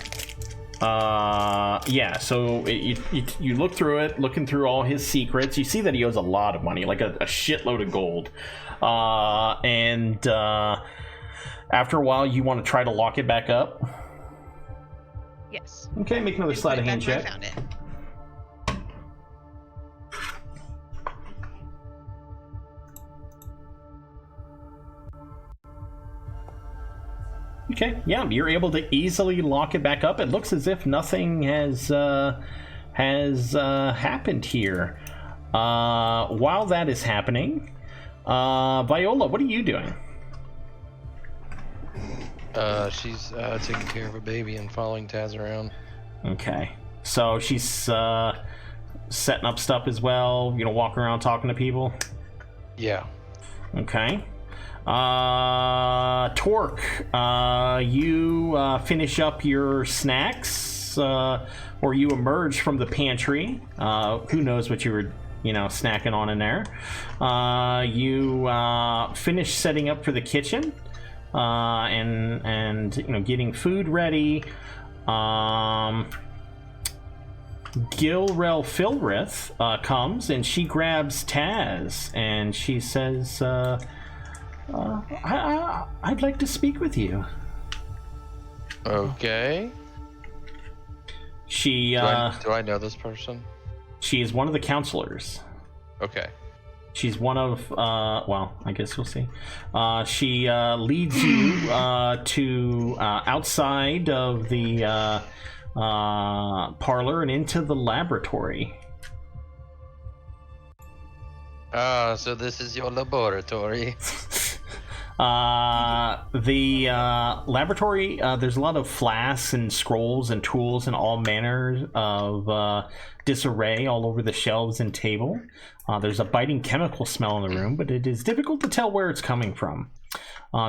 ahead. Yeah, so you look through it, looking through all his secrets. You see that he owes a lot of money, like a shitload of gold. And after a while, you want to try to lock it back up. Yes. Okay, make another And sleight put of it hand back where I check. found it. Okay, yeah, you're able to easily lock it back up. It looks as if nothing has happened here. While that is happening, Viola, what are you doing? She's taking care of a baby and following Taz around. Okay, so she's setting up stuff as well. You know, walking around talking to people. Yeah. Okay. Torque, you finish up your snacks, or you emerge from the pantry. Who knows what you were, snacking on in there. You finish setting up for the kitchen, and getting food ready. Gilrel Filrith comes and she grabs Taz and she says, I'd like to speak with you. Okay. She Do I know this person? she is one of the counselors. Okay. She's one of well, I guess we'll see. She leads you to outside of the parlor and into the laboratory. So this is your laboratory. The laboratory, there's a lot of flasks and scrolls and tools and all manner of disarray all over the shelves and table. There's a biting chemical smell in the room, but it is difficult to tell where it's coming from.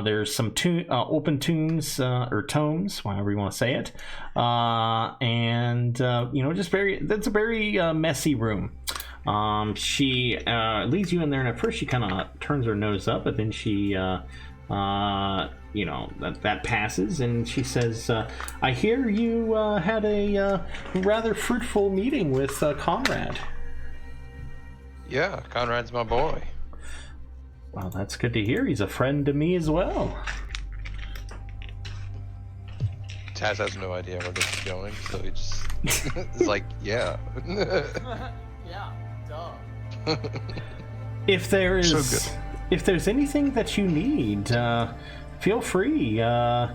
There's some open tombs or tomes, however you want to say it, and that's a very messy room. She leads you in there, and at first she kind of turns her nose up, but then she, that passes, and she says, "I hear you had a rather fruitful meeting with Conrad." Yeah, Conrad's my boy. Well, that's good to hear. He's a friend to me as well. Taz has no idea where this is going, so he just is like, yeah. Yeah, duh. If there's So good. if there's anything that you need, feel free. I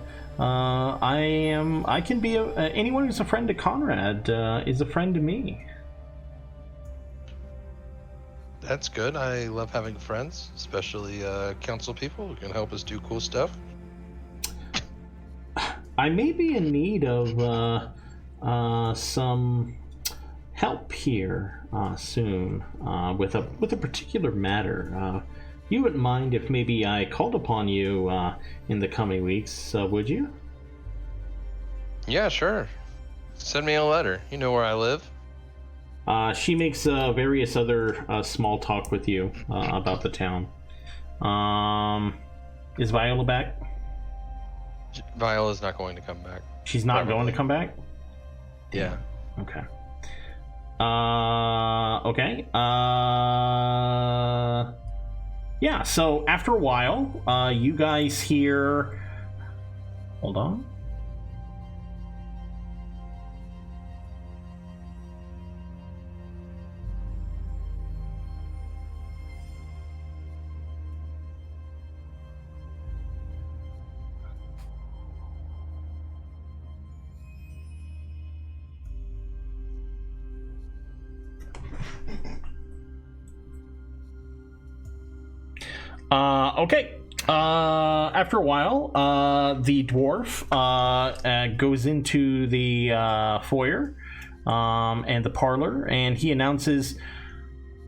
can be anyone who's a friend to Conrad is a friend to me. That's good. I love having friends, especially council people who can help us do cool stuff. I may be in need of some help here soon with a particular matter. You wouldn't mind if maybe I called upon you in the coming weeks, would you? Yeah, sure. Send me a letter. You know where I live. She makes various other small talk with you about the town. Is Viola back? Viola's not going to come back. She's not going to come back? Yeah. Okay. Okay. Yeah, so after a while, you guys hear... Hold on. Okay. After a while, the dwarf goes into the foyer and the parlor, and he announces,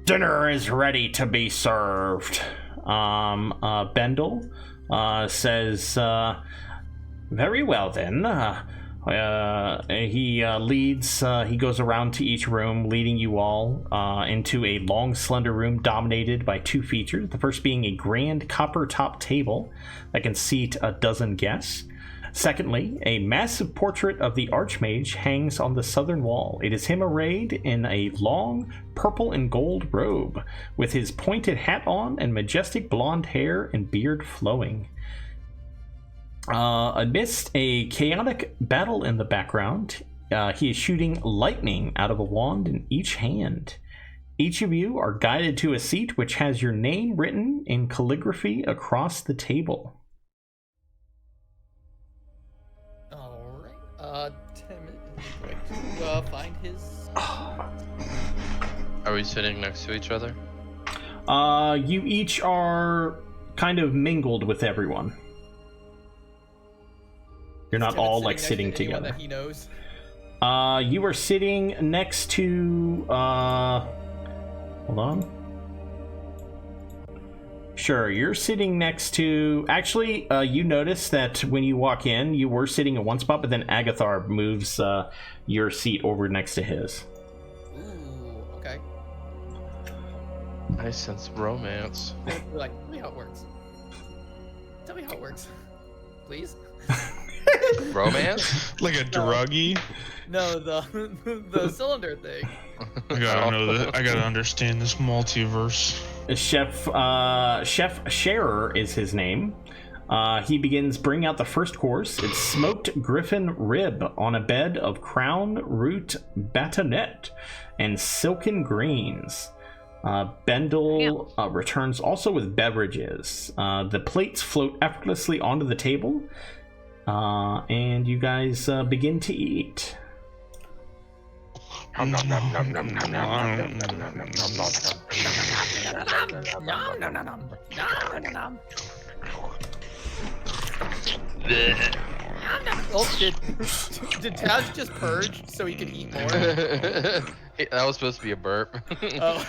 "Dinner is ready to be served." Bendel says, "Very well then. He leads, he goes around to each room, leading you all into a long, slender room dominated by 2 features. The first being a grand copper-top table that can seat a dozen guests. Secondly, a massive portrait of the Archmage hangs on the southern wall. It is him arrayed in a long purple and gold robe, with his pointed hat on and majestic blonde hair and beard flowing. Amidst a chaotic battle in the background, he is shooting lightning out of a wand in each hand. Each of you are guided to a seat which has your name written in calligraphy across the table. Tim is going to find his. Are we sitting next to each other? You each are kind of mingled with everyone. You're not all like sitting together. That he knows. You are sitting next to. Hold on. Sure, you're sitting next to... Actually, you notice that when you walk in, you were sitting in one spot, but then Agathar moves your seat over next to his. Ooh, okay. I sense romance. You're like, tell me how it works. Tell me how it works. Please? Romance? Like a druggie? No, the cylinder thing. I gotta know that. I gotta understand this multiverse. Chef Scherer is his name. He begins bringing out the first course. It's smoked griffin rib on a bed of crown root batanet and silken greens. Bendel returns also with beverages. The plates float effortlessly onto the table, and you guys begin to eat. Oh, did Taz just purge so he could eat more? That was supposed to be a burp. Oh.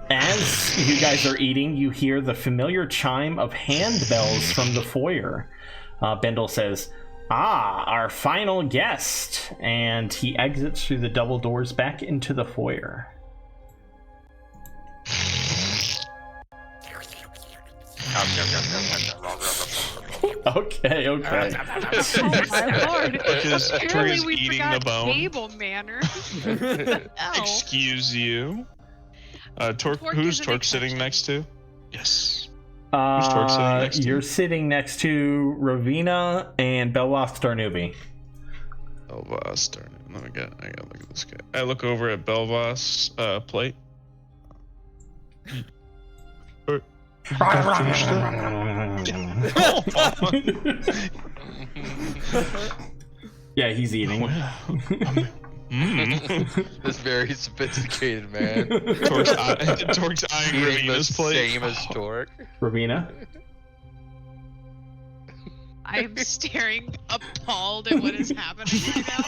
As you guys are eating, you hear the familiar chime of handbells from the foyer. Bendel says, "Ah, our final guest," and he exits through the double doors back into the foyer. Okay. Oh my lord! Because Apparently Tori's we eating forgot the bone. table manner. Oh. Excuse you. Torque, Torque who's is an Torque sitting exception. next to? Yes. Torque sitting next to? You're sitting next to Ravina and Belloth Darnubi. Belvas, darn it. I gotta look at this guy. I look over at Belvas' plate. Yeah, he's eating. This very sophisticated man. Torque's eyeing Eating the Ravina's plate. same as Torque. Ravina? I am staring appalled at what is happening right now.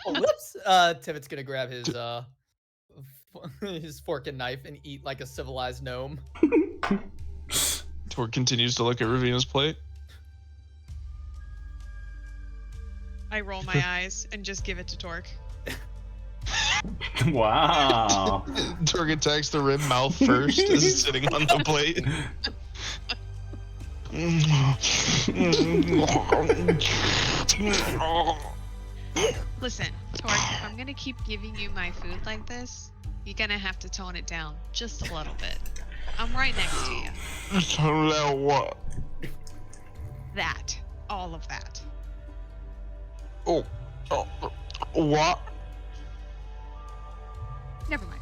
Oh, whoops. Tibbet's gonna grab his fork and knife and eat like a civilized gnome. Torque continues to look at Ravina's plate. I roll my eyes and just give it to Torque. Wow. Torque attacks the rib mouth first as it's sitting on the plate. Listen, Torque, if I'm gonna keep giving you my food like this, you're gonna have to tone it down just a little bit. I'm right next to you. Tone down what? That. All of that. Oh, what? Never mind.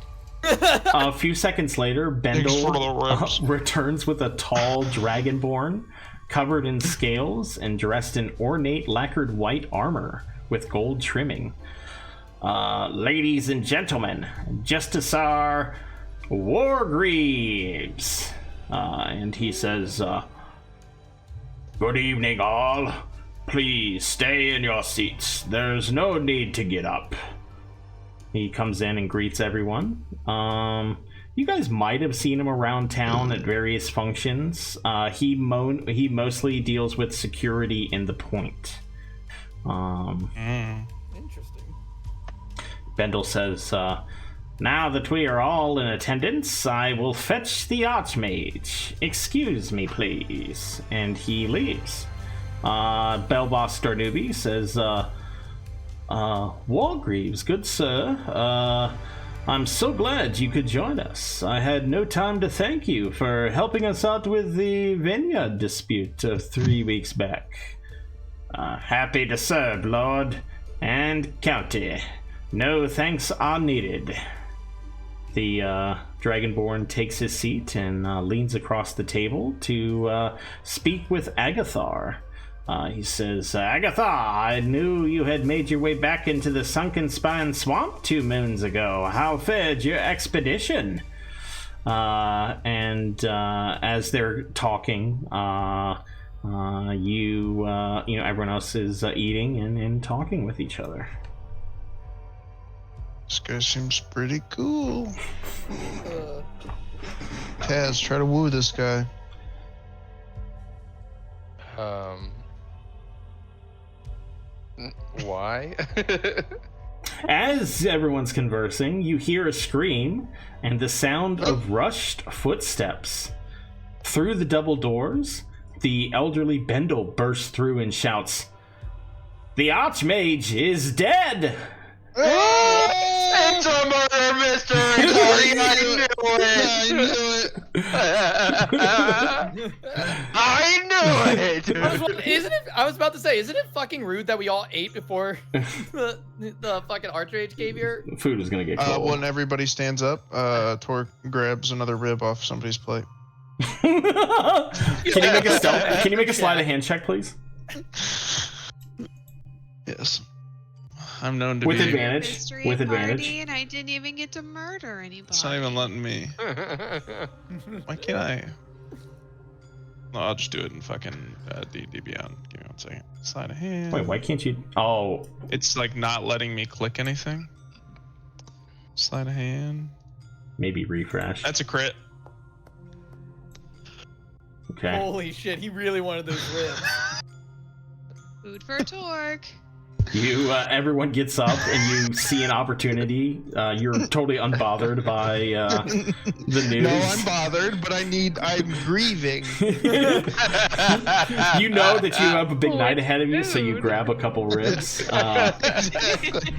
A few seconds later, Thanks for Bendel the ribs. returns with a tall dragonborn covered in scales and dressed in ornate lacquered white armor with gold trimming. Ladies and gentlemen, Justicar Wargreaves. And he says, "Good evening, all. Please stay in your seats. There's no need to get up. He comes in and greets everyone. You guys might have seen him around town at various functions. He mostly deals with security in the point. Interesting. Bendel says, now that we are all in attendance, I will fetch the Archmage. Excuse me, please. And he leaves. Bellboss Darnubi says, Wargreaves, good sir. I'm so glad you could join us. I had no time to thank you for helping us out with the vineyard dispute of 3 weeks back. Happy to serve, Lord and County. No thanks are needed. The Dragonborn takes his seat and leans across the table to speak with Agathar. He says, Agathar, I knew you had made your way back into the Sunken Spine Swamp 2 moons ago. How fared your expedition? As they're talking, everyone else is eating and talking with each other. This guy seems pretty cool. Kaz, try to woo this guy. Why? As everyone's conversing, you hear a scream and the sound of rushed footsteps. Through the double doors, the elderly Bendel bursts through and shouts, "The Archmage is dead!" It's a murder mystery, Marty! I knew it! I knew it! I was about to say, isn't it fucking rude that we all ate before the fucking Archmage came here? Food is gonna get cold. When everybody stands up, Torque grabs another rib off somebody's plate. Can you make a sleight of hand check, please? Yes. I'm known to With be advantage. Mystery With party, advantage. and I didn't even get to murder anybody. It's not even letting me. Why can't I? No, I'll just do it in fucking D&D Beyond. Give me 1 second. Sleight of hand. Wait, why can't you? Oh, It's like not letting me click anything. Sleight of hand. maybe refresh. That's a crit. Okay. Holy shit, he really wanted those ribs. Food for Torque. You, everyone gets up and you see an opportunity. You're totally unbothered by the news. No, I'm bothered, but I'm grieving. You know that you have a big night ahead of you, so you grab a couple ribs. Exactly.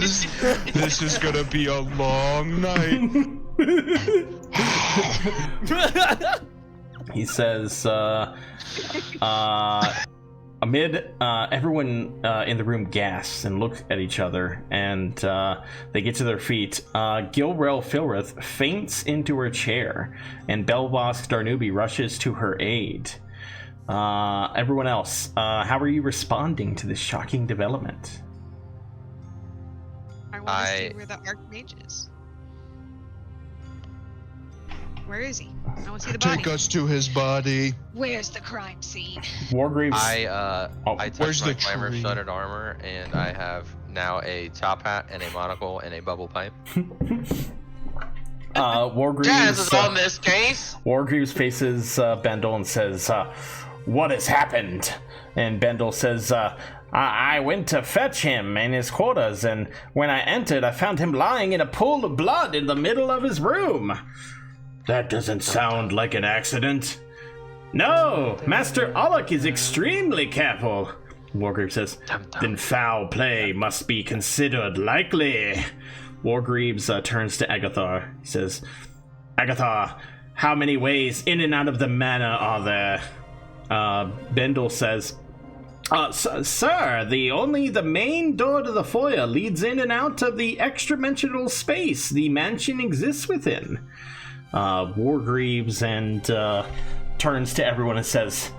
This is gonna be a long night. He says, amid everyone in the room gasps and look at each other, and they get to their feet. Gilrel Filrith faints into her chair, and Belvosk Darnubi rushes to her aid. Everyone else, how are you responding to this shocking development? I want to see where the Archmage is. Where is he? I want to see the body. Take us to his body. Where's the crime scene? Wargreaves. I where's touched my the climber tree? studded armor, and I have now a top hat and a monocle and a bubble pipe. Wargreaves. Jazz is on this case. Wargreaves faces Bendel and says, "What has happened?" And Bendel says, I went to fetch him in his quarters, and when I entered, I found him lying in a pool of blood in the middle of his room." "That doesn't sound like an accident." "No, Master Alec is extremely careful." Wargreaves says, "Then foul play must be considered likely." Wargreaves turns to Agathar. He says, "Agathar, how many ways in and out of the manor are there?" Bendel says, Sir, the main door to the foyer leads in and out of the extra-dimensional space the mansion exists within." Wargreaves and turns to everyone and says,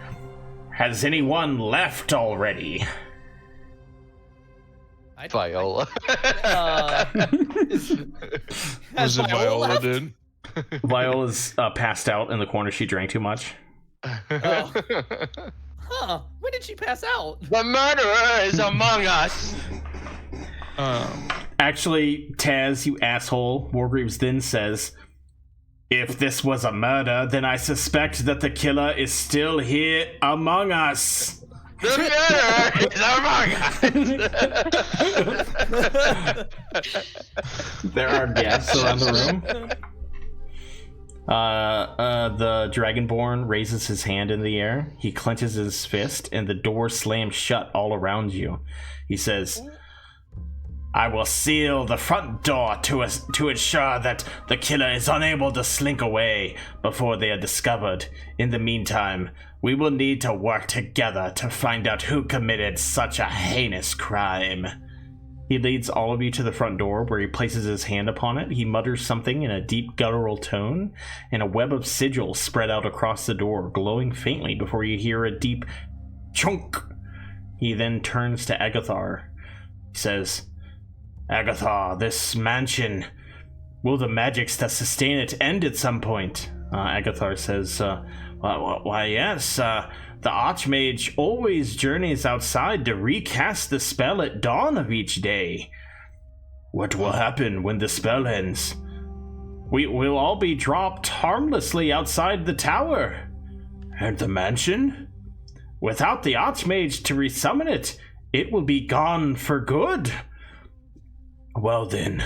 "Has anyone left already?" Viola. Was it Viola, left? dude? Viola's passed out in the corner. She drank too much. Huh? When did she pass out? The murderer is among us. Actually, Taz, you asshole, Wargreaves then says, if this was a murder, then I suspect that the killer is still here among us. The murderer is among us. There are guests around the room. The Dragonborn raises his hand in the air. He clenches his fist, and the door slams shut all around you. He says, I will seal the front door to ensure that the killer is unable to slink away before they are discovered. In the meantime, we will need to work together to find out who committed such a heinous crime. He leads all of you to the front door, where he places his hand upon it. He mutters something in a deep guttural tone, and a web of sigils spread out across the door, glowing faintly before you hear a deep chunk. He then turns to Agathar. He says, Agathar, this mansion, will the magics that sustain it end at some point? Agathar says, why yes, the Archmage always journeys outside to recast the spell at dawn of each day. What will happen when the spell ends? We'll all be dropped harmlessly outside the tower. And the mansion? Without the Archmage to resummon it, it will be gone for good. Well then,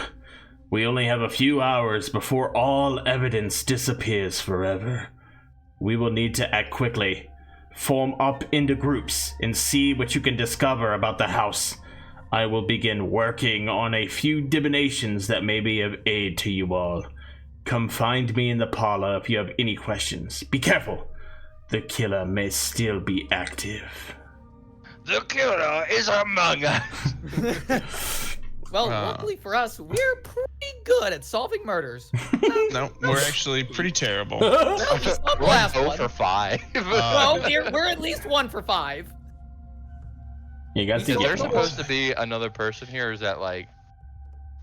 we only have a few hours before all evidence disappears forever. We will need to act quickly. Form up into groups and see what you can discover about the house. I will begin working on a few divinations that may be of aid to you all. Come find me in the parlor if you have any questions. Be careful. The killer may still be active. The killer is among us. Well, luckily for us, we're pretty good at solving murders. No, we're actually pretty terrible. Well, just not the last We're one. 0 for 5. Well, we're at least 1 for 5. You guys Is do Is there there get supposed to be another person here, or is that like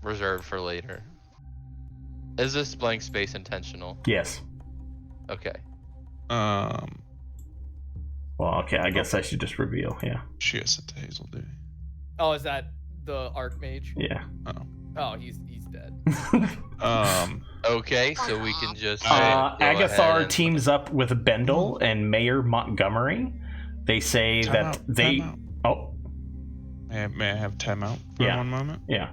reserved for later? Is this blank space intentional? Yes. Okay. Well, okay, I guess I should just reveal, yeah. She got sent to Hazel duty. Oh, is that the Archmage? Yeah. Oh, he's dead. Okay, so we can just. go Agathar ahead and- teams up with Bendel and Mayor Montgomery. They say that they... Oh, May I have time out for Yeah. one moment? yeah.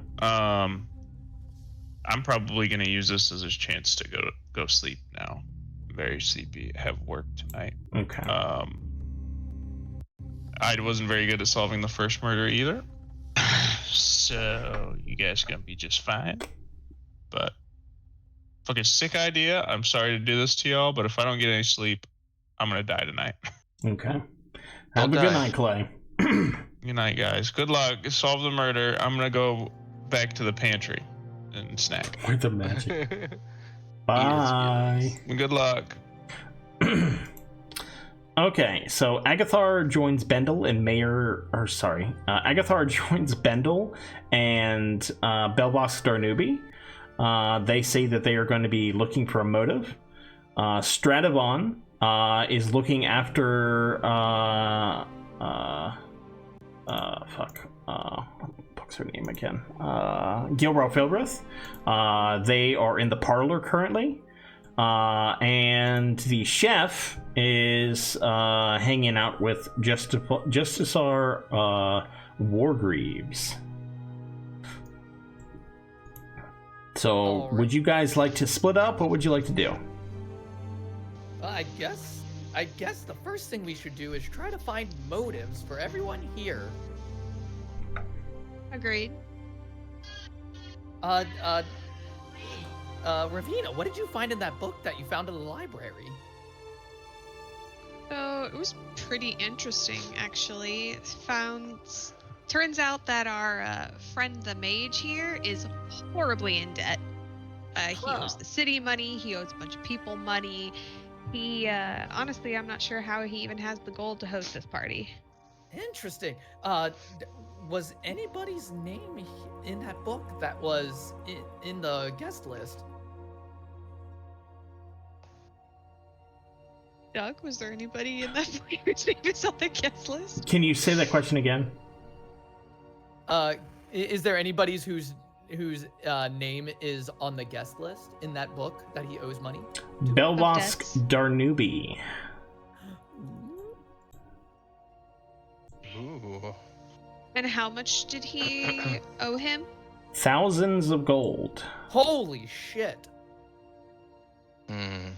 I'm probably gonna use this as a chance to go sleep now. I'm very sleepy. I have work tonight. Okay. I wasn't very good at solving the first murder either. So you guys are gonna be just fine. But fucking sick idea. I'm sorry to do this to y'all, but if I don't get any sleep, I'm gonna die tonight. Okay. Have a good night, Clay. Good night, guys. Good luck. Solve the murder. I'm gonna go back to the pantry and snack. With the magic. Bye. Good luck. Okay, so Agathar joins Bendel and Agathar joins Bendel and Belvox Darnubi. They say that they are going to be looking for a motive. Stradivon is looking after what's her name again? Gilroy Filbreth. They are in the parlor currently. And the chef is hanging out with Justicar Wargreaves. So, Alright. would you guys like to split up? What would you like to do? I guess the first thing we should do is try to find motives for everyone here. Agreed. Ravina, what did you find in that book that you found in the library? So it was pretty interesting, actually. Turns out that our friend the mage here is horribly in debt. He owes the city money. He owes a bunch of people money. He, honestly, I'm not sure how he even has the gold to host this party. Interesting. Was anybody's name in that book that was in the guest list? Doug, was there anybody in that book whose name is on the guest list? Can you say that question again? Is there anybody's whose whose name is on the guest list in that book that he owes money? Belvosk debts. Darnubi. Ooh. And how much did he owe him? Thousands of gold. Holy shit! Hmm.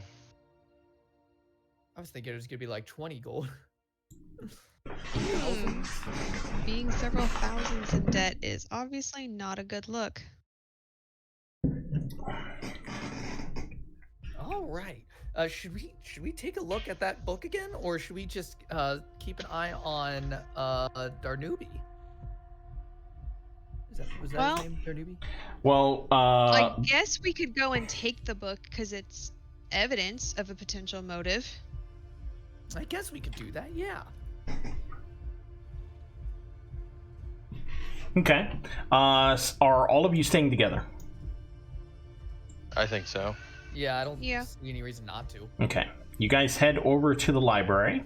I was thinking it was gonna be like 20 gold. Being several thousands in debt is obviously not a good look. All right. Should we take a look at that book again, or should we just keep an eye on Darnubi? Was that Well- his name, Darnubi? Well, I guess we could go and take the book because it's evidence of a potential motive. I guess we could do that. Yeah. okay. Are all of you staying together? I think so. Yeah, I don't Yeah. see any reason not to. Okay. You guys head over to the library.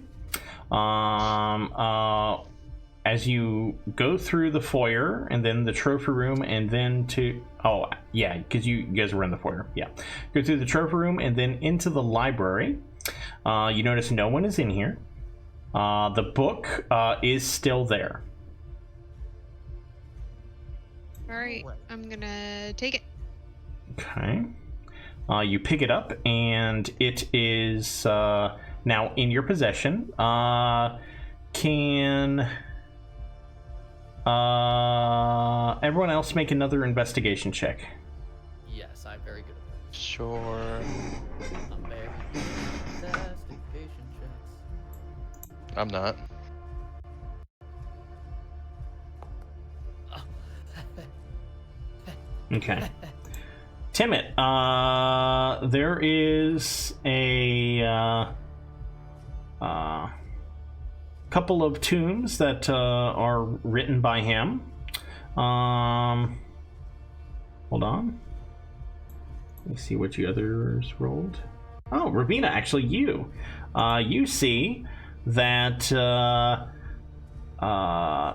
As you go through the foyer and then the trophy room and then to... Oh, yeah, because you guys were in the foyer. Yeah. Go through the trophy room and then into the library. You notice no one is in here. The book is still there. All right, Alright. I'm gonna take it. Okay. You pick it up and it is now in your possession. Can everyone else make another investigation check? Yes, I'm very good at that. Sure. I'm very good at investigation checks. I'm not. Okay. Timid, there is a couple of tombs that are written by him. Hold on. Let me see what you others rolled. Oh, Ravina, actually you. You see that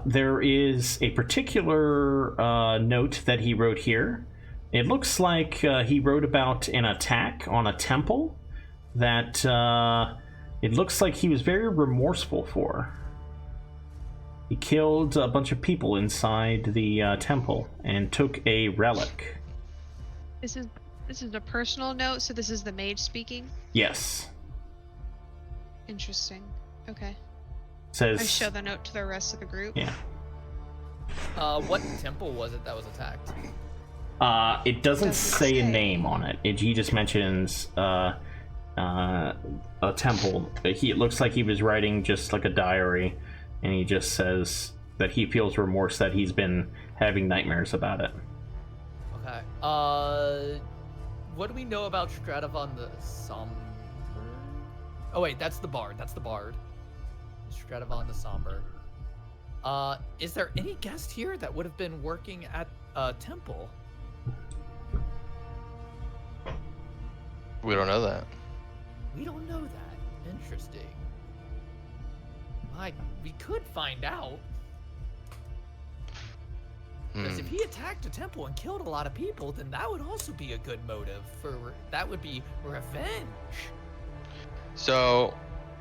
there is a particular note that he wrote here. It looks like he wrote about an attack on a temple that it looks like he was very remorseful for. He killed a bunch of people inside the temple and took a relic. This is a personal note, so this is the mage speaking. Yes. Interesting. Okay. Says I show the note to the rest of the group. yeah. What temple was it that was attacked? It doesn't Doesn't say a say. name on it. He just mentions a temple. It looks like he was writing just like a diary, and he just says that he feels remorse that he's been having nightmares about it. Okay. What do we know about Stradavan the Somber? Oh wait, that's the Bard. That's the Bard. Stradavan the Somber. Is there any guest here that would have been working at a temple? We don't know that. We don't know that. Interesting. We could find out. Because if he attacked a temple and killed a lot of people, then that would also be a good motive that would be revenge. So,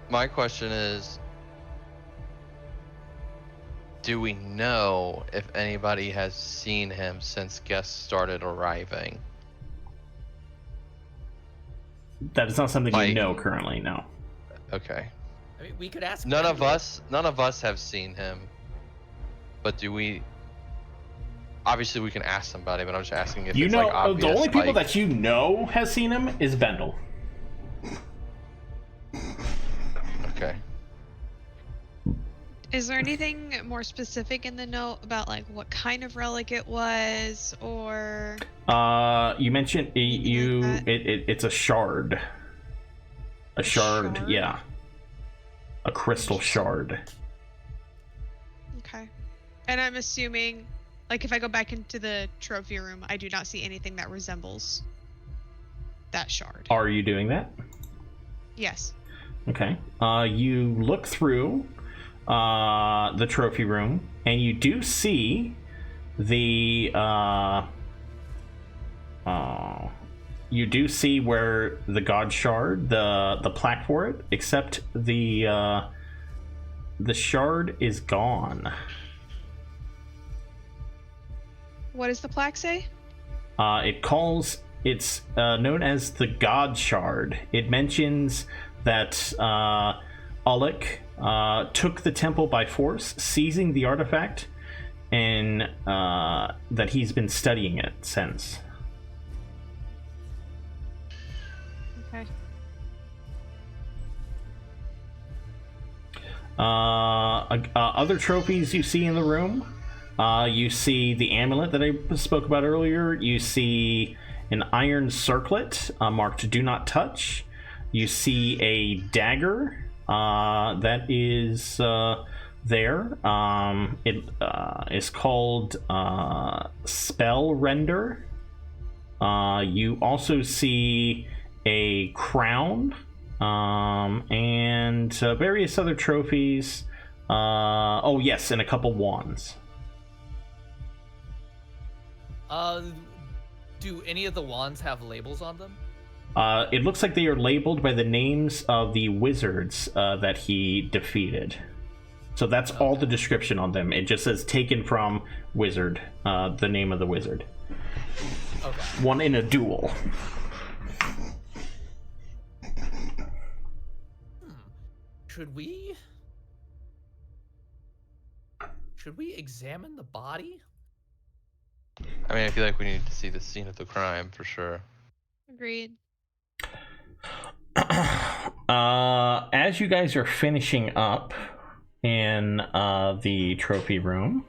my question is, do we know if anybody has seen him since guests started arriving? That is not something you Like- know currently, no. Okay. I mean, we could ask. None of Benedict. us have seen him. But do we? Obviously, we can ask somebody, but I'm just asking if You it's know, like obvious. the only people like- that you know has seen him is Bendel. Okay. Is there anything more specific in the note about like what kind of relic it was, or You mentioned Anything like that? it's a shard. A shard, shard? yeah. A crystal shard. okay? And I'm assuming, like, if I go back into the trophy room, I do not see anything that resembles that shard. Are you doing that? Yes. Okay. You look through the trophy room, and you do see the You do see where the God Shard, the plaque for it, except the shard is gone. What does the plaque say? It's known as the God Shard. It mentions that Ulik took the temple by force, seizing the artifact, and that he's been studying it since. Okay. Other trophies you see in the room. You see the amulet that I spoke about earlier. You see an iron circlet marked "Do Not Touch." You see a dagger that is there. It is called Spell Render. You also see a crown and various other trophies. Oh yes, and a couple wands. Do any of the wands have labels on them? It looks like they are labeled by the names of the wizards that he defeated. So that's all the description on them. It just says taken from wizard, the name of the wizard. Okay. One in a duel. Should we examine the body? I mean, I feel like we need to see the scene of the crime for sure. Agreed. As you guys are finishing up in the trophy room,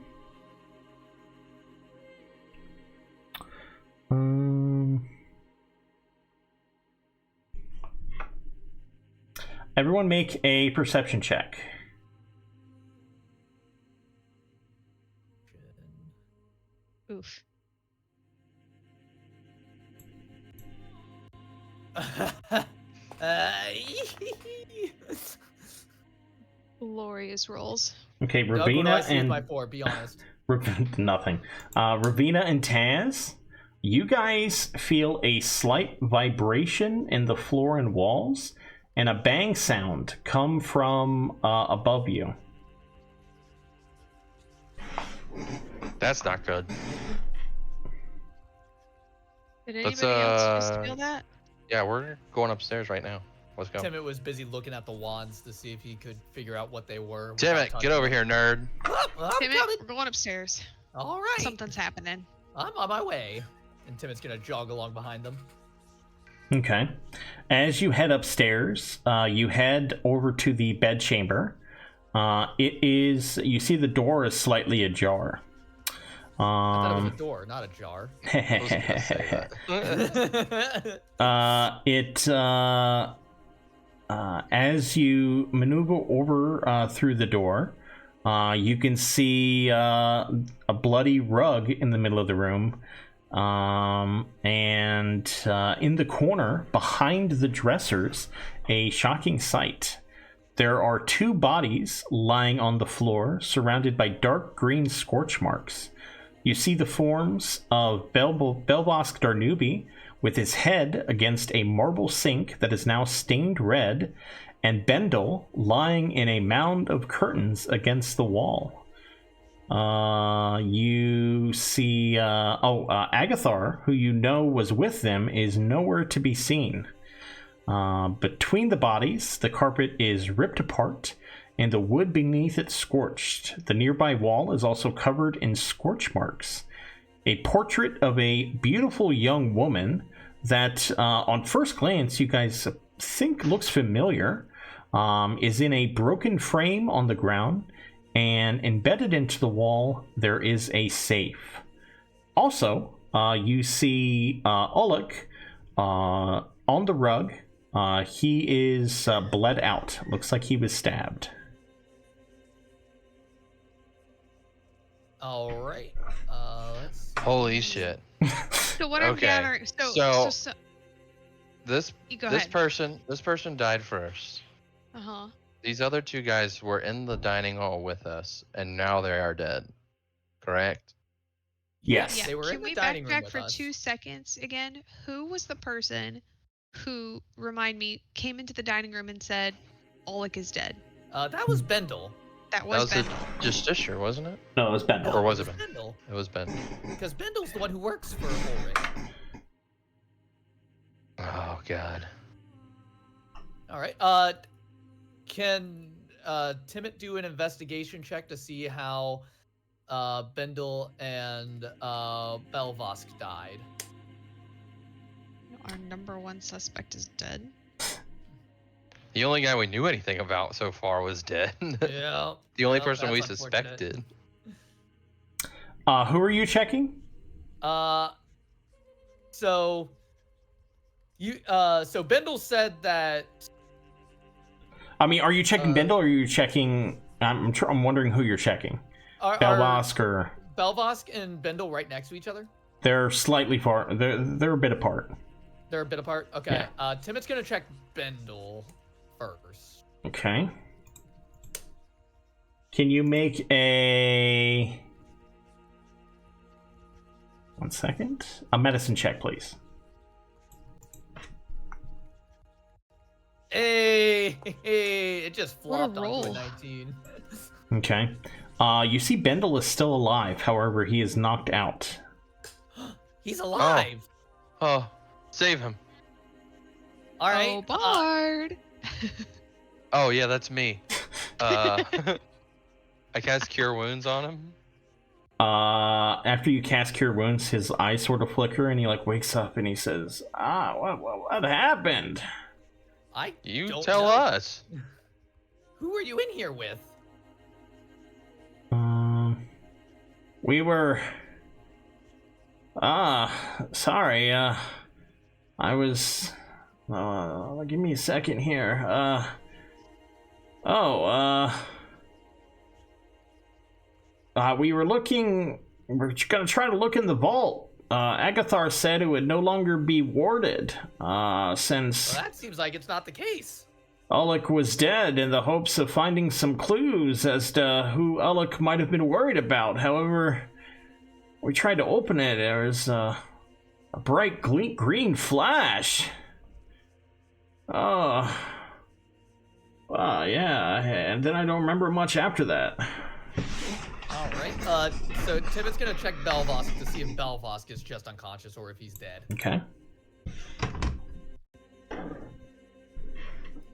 everyone make a perception check. Oof. Glorious rolls. Okay, Doug, what do I Ravina see with and my 4? Be honest. nothing. Ravina and Taz, you guys feel a slight vibration in the floor and walls, and a bang sound come from above you. That's not good. Did Let's, anybody else just feel that? Yeah, we're going upstairs right now. Let's go. Timmy was busy looking at the wands to see if he could figure out what they were. Timmy, get over here, nerd. I'm Timmy, coming. we're going upstairs. All right. Something's happening. I'm on my way. And Timot's gonna jog along behind them. Okay. As you head upstairs, you head over to the bedchamber. You see the door is slightly ajar. I thought it was a door, not a jar. I was gonna say that. As you maneuver over through the door, you can see a bloody rug in the middle of the room. And in the corner, behind the dressers, a shocking sight. There are 2 bodies lying on the floor, surrounded by dark green scorch marks. You see the forms of Belbosk Darnubi, with his head against a marble sink that is now stained red, and Bendel lying in a mound of curtains against the wall. You see Agathar, who you know was with them, is nowhere to be seen. Between the bodies, the carpet is ripped apart and the wood beneath it scorched. The nearby wall is also covered in scorch marks. A portrait of a beautiful young woman that, on first glance, you guys think looks familiar, is in a broken frame on the ground, and embedded into the wall, there is a safe. Also, you see Ulik on the rug. He is bled out. Looks like he was stabbed. All right. Let's see. Holy shit. So what I'm Okay, gathering, so- This you go this ahead. person died first. Uh-huh. These other 2 guys were in the dining hall with us, and now they are dead. Correct? Yes. Yeah. They were Can in the we dining room backtrack with for us. 2 seconds again? Who was the person who, remind me, came into the dining room and said, Oleg is dead? That was Bendel. That That was was the Bendel. Justiciar, wasn't it? No, it was Bendel. Or was it Bendel? It was Ben. Because Bendel's the one who works for Ulrich. Oh god. All right. Can Timmit do an investigation check to see how Bendel and Belvosk died? Our number 1 suspect is dead. The only guy we knew anything about so far was dead. Yeah. The only Yep, person we that's unfortunate. suspected. Who are you checking? So Bendel said that. I mean, are you checking Bendel or are you checking? I'm wondering who you're checking. Are Belvosk or Belvosk and Bendel right next to each other? they're slightly far. They're a bit apart. They're a bit apart. Okay. Yeah. Timmit's gonna check Bendel first. Okay. Can you make a 1 second? A medicine check, please. Hey, it just What a flopped onto a roll. 19. Okay. You see Bendel is still alive, however, he is knocked out. He's alive. Oh, save him. All right. Oh, Bard! Oh yeah, that's me. I cast Cure Wounds on him. After you cast Cure Wounds, his eyes sort of flicker and he like wakes up and he says, what happened? You don't tell know. us. Who are you in here with? We were... sorry, I was... give me a second here. We were looking... We're gonna try to look in the vault. Agathar said it would no longer be warded, since Well, that seems like it's not the case. Ulrich was dead, in the hopes of finding some clues as to who Ulrich might have been worried about. However, we tried to open it. There was a bright green flash. Yeah, and then I don't remember much after that. All right. So Timot's gonna check Belvosk to see if Belvosk is just unconscious or if he's dead. Okay.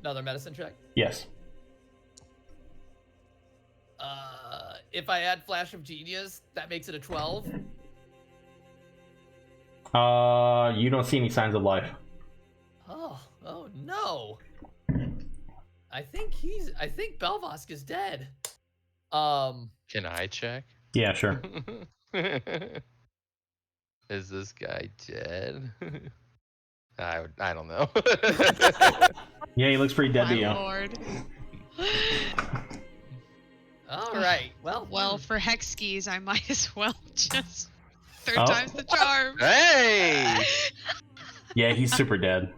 Another medicine check. Yes. If I add Flash of Genius, that makes it a 12. You don't see any signs of life. Oh no. I think Belvosk is dead. Can I check? Yeah, sure. Is this guy dead? I don't know. Yeah, he looks pretty dead to My you. lord. All right. Well, for hex skis, I might as well just third Oh. time's the charm. Hey! Yeah, he's super dead.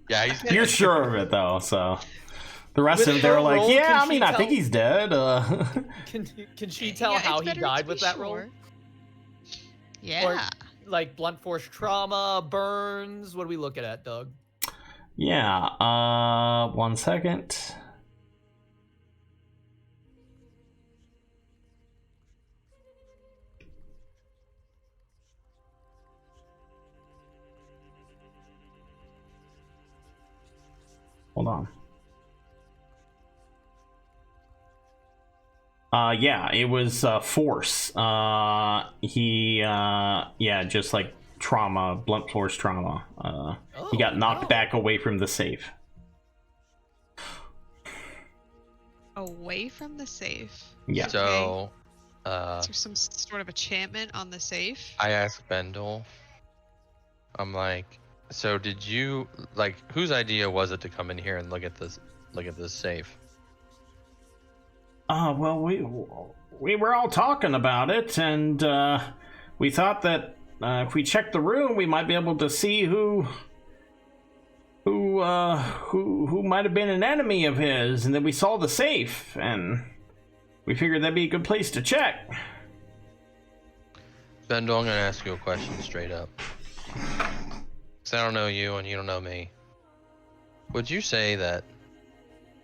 Yeah, he's You're sure of it though, so the rest With of them they're her like, roll, yeah, can I mean, she I think tell- he's dead. Can she tell Yeah, how it's he better died to with be that roll? sure. Yeah. Like blunt force trauma, burns. What are we looking at, Doug? Yeah. 1 second. Hold on. Yeah, it was force. Just like trauma, blunt force trauma. He got knocked back away from the safe. Away from the safe. Yeah. So, Is there some sort of enchantment on the safe? I asked Bendel. I'm like, so did you whose idea was it to come in here and look at this safe? Well, we were all talking about it, and we thought that if we checked the room, we might be able to see who might have been an enemy of his. And then we saw the safe, and we figured that'd be a good place to check. Bendel, I'm gonna ask you a question straight up. Cause I don't know you and you don't know me. Would you say that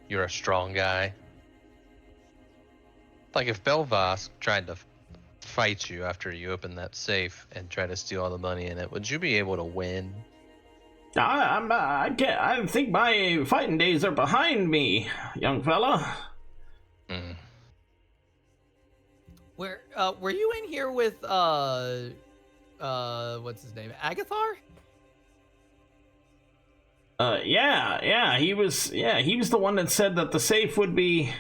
you're a strong guy? Like if Belvosk tried to fight you after you opened that safe and try to steal all the money in it, would you be able to win? I think my fighting days are behind me, young fella. Mm. Were you in here with what's his name? Agathar? Yeah, he was the one that said that the safe would be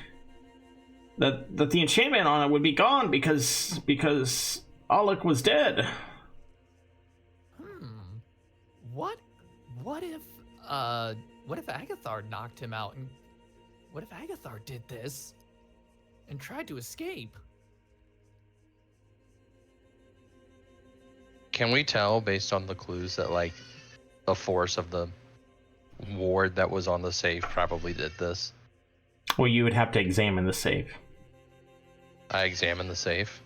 that the enchantment on it would be gone because Alec was dead. What if Agathar knocked him out, and what if Agathar did this and tried to escape? Can we tell based on the clues that like the force of the ward that was on the safe probably did this? Well, you would have to examine the safe. I examined the safe.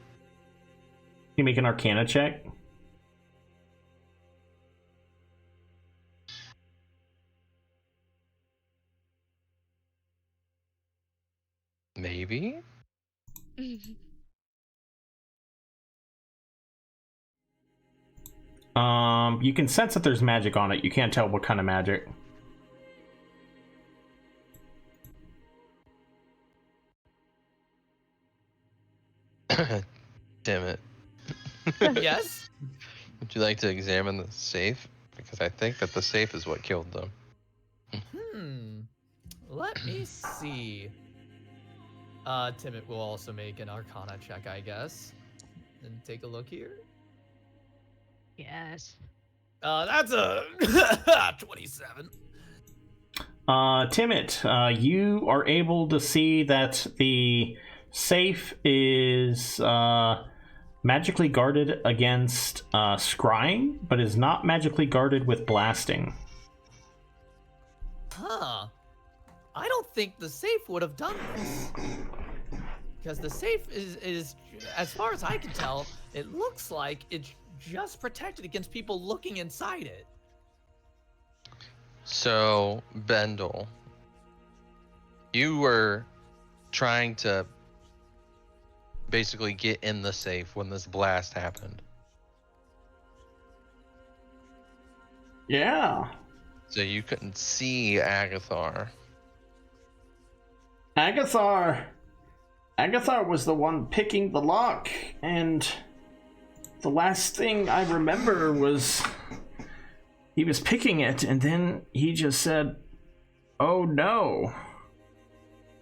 You make an Arcana check. Maybe? You can sense that there's magic on it. You can't tell what kind of magic. Damn it. Yes? Would you like to examine the safe? Because I think that the safe is what killed them. Let me see. Timit will also make an Arcana check, I guess. And take a look here. Yes. That's a 27. Timit, you are able to see that the safe is magically guarded against scrying, but is not magically guarded with blasting. Huh. I don't think the safe would have done this. Because the safe is, as far as I can tell, it looks like it's just protected against people looking inside it. So, Bendel, you were trying to basically get in the safe when this blast happened. Yeah. So you couldn't see Agathar. Agathar was the one picking the lock, and the last thing I remember was he was picking it, and then he just said, "Oh no."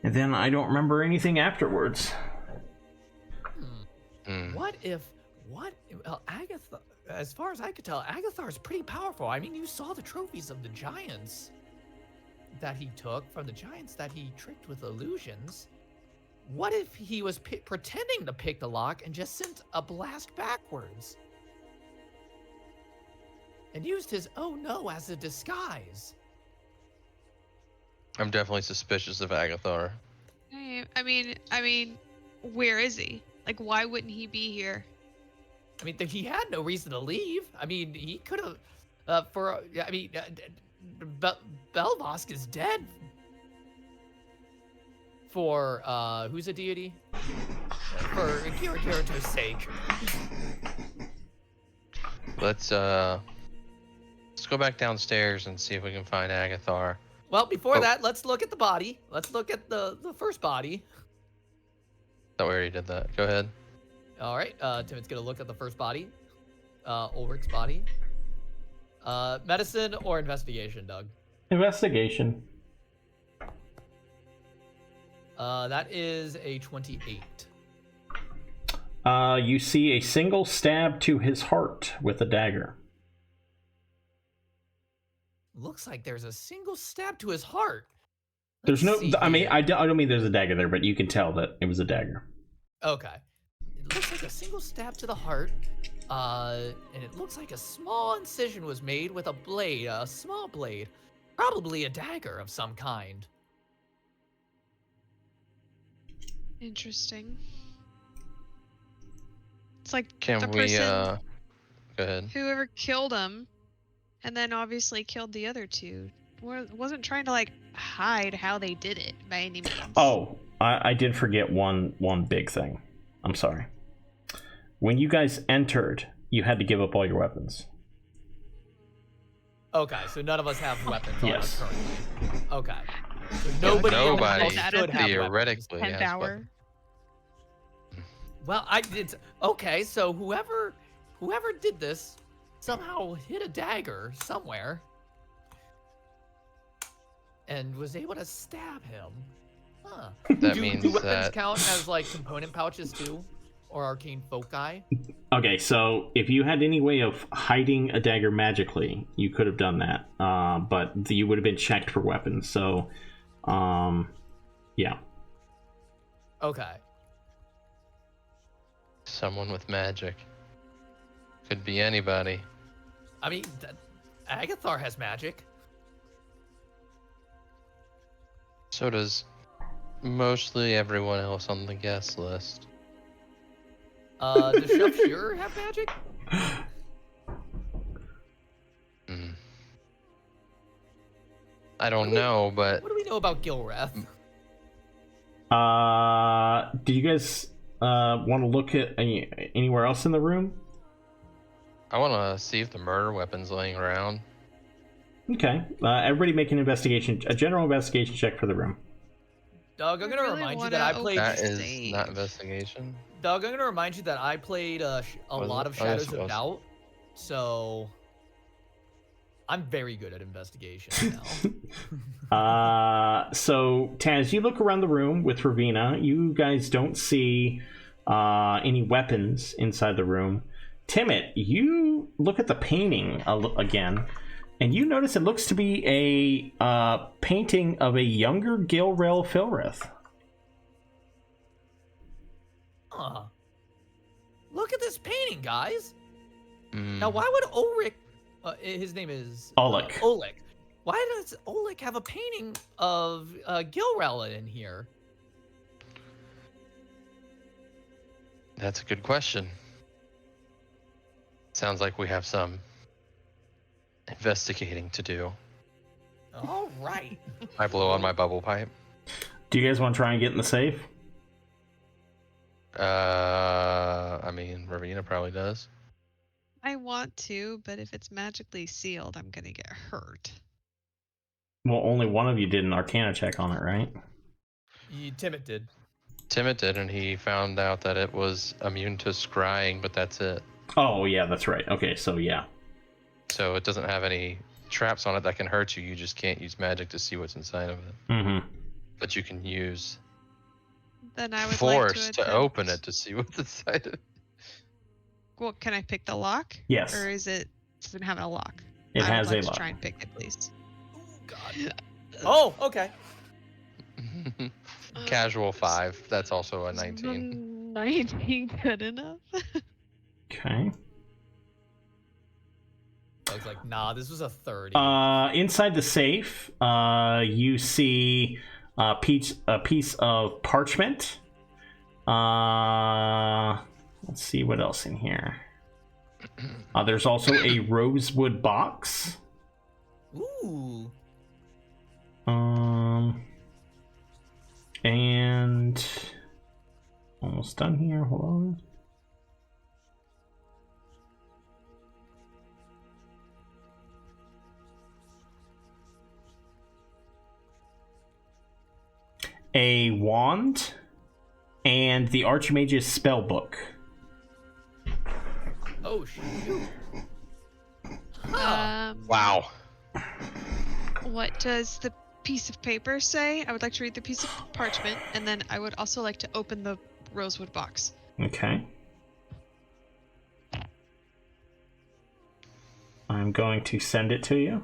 And then I don't remember anything afterwards. What if Agathar, as far as I could tell, Agathar's pretty powerful. I mean, you saw the trophies of the giants that he took from the giants that he tricked with illusions. What if he was pretending to pick the lock and just sent a blast backwards? And used his "oh no" as a disguise. I'm definitely suspicious of Agathar. I mean, where is he? Like, why wouldn't he be here? I mean, he had no reason to leave. I mean, he could have, Belvosk is dead. For, who's a deity? For Kirito's sake. Let's go back downstairs and see if we can find Agathar. Well, before that, let's look at the body. Let's look at the first body. Thought we already did that. Go ahead. All right, Timot's gonna look at the first body. Ulrich's body. Medicine or investigation, Doug? Investigation. That is a 28. You see a single stab to his heart with a dagger. Looks like there's a single stab to his heart. There's no, see I mean, here. I don't mean there's a dagger there, but you can tell that it was a dagger. Okay. It looks like a single stab to the heart. And it looks like a small incision was made with a blade, a small blade. Probably a dagger of some kind. Interesting. It's like Can the we? person, Go ahead. whoever killed him, and then obviously killed the other two, wasn't trying to like hide how they did it by any means. Oh, I did forget one big thing. I'm sorry. When you guys entered, you had to give up all your weapons. Okay, so none of us have weapons on Yes. us currently. Okay. So nobody in the Nobody house should have weapons. theoretically 10th has hour. weapons. Well, it's okay. So whoever did this somehow hit a dagger somewhere and was able to stab him. Huh. That do means weapons that- count as like component pouches too, or arcane foci? Okay, so if you had any way of hiding a dagger magically, you could have done that, but you would have been checked for weapons. So, yeah. Okay. Someone with magic. Could be anybody. I mean, Agathar has magic. So does mostly everyone else on the guest list. Does Chef Shearer have magic? Hmm. I don't know, but What do we know about Gilreth? Do you guys want to look at anywhere else in the room? I want to see if the murder weapon's laying around. Okay. Everybody make a general investigation check for the room. Doug, I'm I gonna really remind you wanna that I open played. That is Save. not investigation. Doug, I'm gonna remind you that I played a Was lot it? of Oh, yes, Shadows it of was. Doubt, so I'm very good at investigation now. So Taz, you look around the room with Ravina. You guys don't see any weapons inside the room. Timid, you look at the painting again, and you notice it looks to be a painting of a younger Gilrel Filrith. Huh. Look at this painting, guys. Hmm. Now, why would Ulrich? His name is Oleg. Oleg. Why does Oleg have a painting of Gilrel in here? That's a good question. Sounds like we have some investigating to do. All right. I blow on my bubble pipe. Do you guys want to try and get in the safe? I mean, Ravina probably does. I want to, but if it's magically sealed, I'm gonna get hurt. Well, only one of you did an Arcana check on it, right? Timid did. Timid did, and he found out that it was immune to scrying, but that's it. Oh, yeah, that's right. Okay, so yeah. So it doesn't have any traps on it that can hurt you. You just can't use magic to see what's inside of it. Mm-hmm. But you can use Then I would force like to to open it to see what's inside of it. Well, can I pick the lock? Yes. Or does it have a lock? It I has would like a to lock. try and pick it, please. God. Oh, okay. Casual 5. That's also a 19. 19 good enough? Okay. Doug's like, nah, this was a 30. Inside the safe, you see a piece of parchment. Let's see what else in here. There's also a rosewood box. Ooh. And almost done here. Hold on. A wand and the Archmage's spell book. Oh, shoot. Huh. Wow. What does the piece of paper say? I would like to read the piece of parchment, and then I would also like to open the rosewood box. Okay. I'm going to send it to you.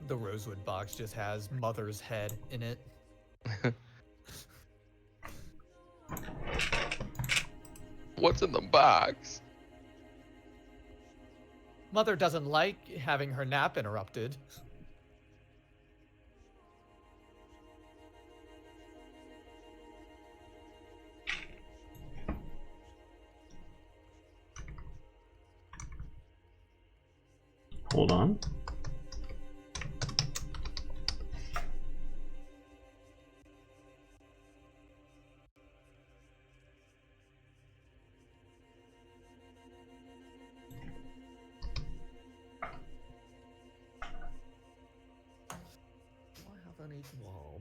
The rosewood box just has Mother's head in it. What's in the box? Mother doesn't like having her nap interrupted. Hold on. Do I have any globs?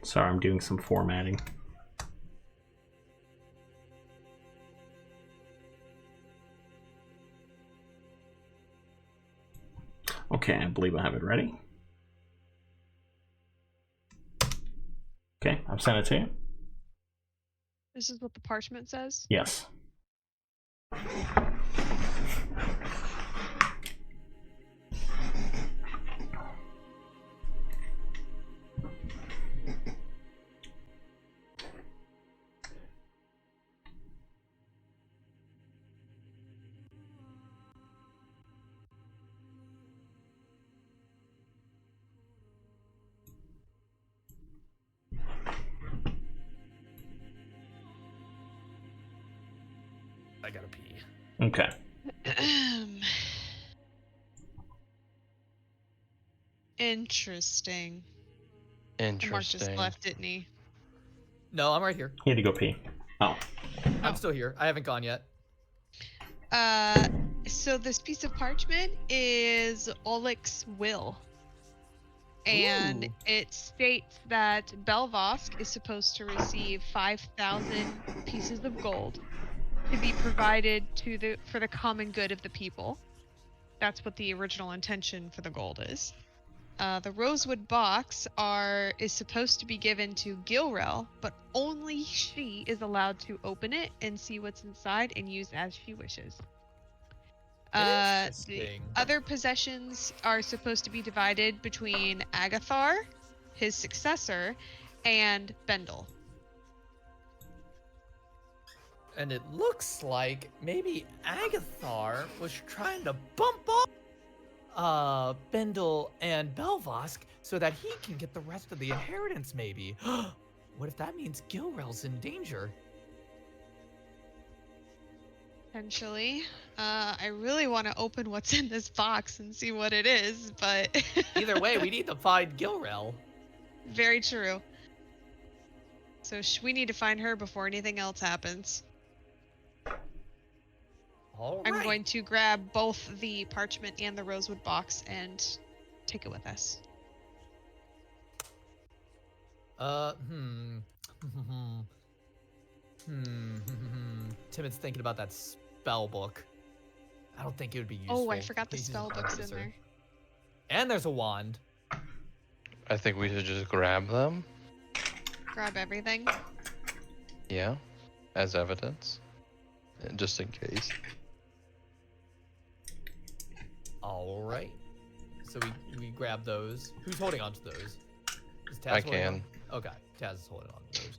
Sorry, I'm doing some formatting. Okay, I believe I have it ready. Okay, I've sent it to you. This is what the parchment says. Yes. I gotta pee. Okay. Interesting. And Mark just Interesting. left, didn't he? No, I'm right here. He had to go pee. Oh. I'm still here. I haven't gone yet. So this piece of parchment is Oleg's will. And Ooh. it states that Belvosk is supposed to receive 5,000 pieces of gold to be provided for the common good of the people. That's what the original intention for the gold is. The rosewood box is supposed to be given to Gilrel, but only she is allowed to open it and see what's inside and use as she wishes. The Interesting. other possessions are supposed to be divided between Agathar, his successor, and Bendel. And it looks like maybe Agathar was trying to bump off Bendel and Belvosk so that he can get the rest of the inheritance, maybe. What if that means Gilrel's in danger? Potentially. I really want to open what's in this box and see what it is, but... Either way, we need to find Gilrel. Very true. So we need to find her before anything else happens. All I'm right. going to grab both the parchment and the rosewood box and take it with us. Timot's thinking about that spell book. I don't think it would be useful. Oh, I forgot the He's spell an book's in artificer. there. And there's a wand. I think we should just grab them. Grab everything. Yeah, as evidence, just in case. All right. So we grab those. Who's holding on to those? Is Taz I holding can. on? Okay, Taz is holding on to those.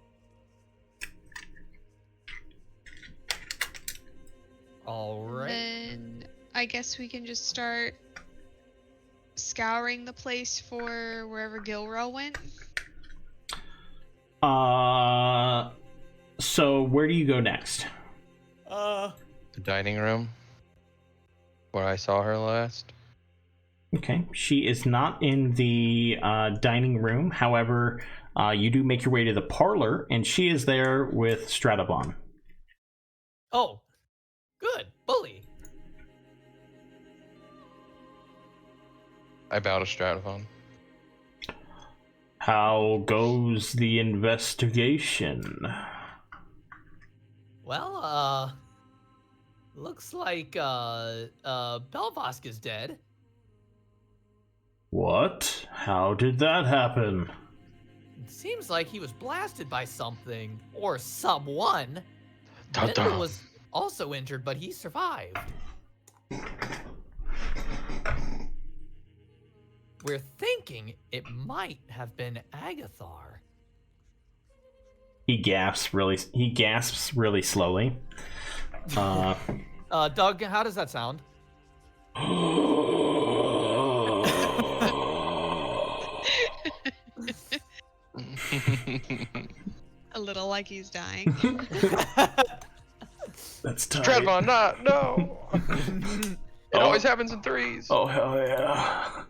All right. Then I guess we can just start scouring the place for wherever Gilrel went. So where do you go next? The dining room, where I saw her last. Okay, she is not in the dining room. However, you do make your way to the parlor, and she is there with Stratabon. Oh, good. Bully. I bow to Stratovon. How goes the investigation? Well, looks like Belvosk is dead. What? How did that happen? It seems like he was blasted by something or someone. Dun, Bendel dun. was also injured, but he survived. We're thinking it might have been Agathar. He gasps really slowly. Doug, how does that sound? A little like he's dying. That's tight. Treadmon, not no. It always happens in threes. Oh hell yeah!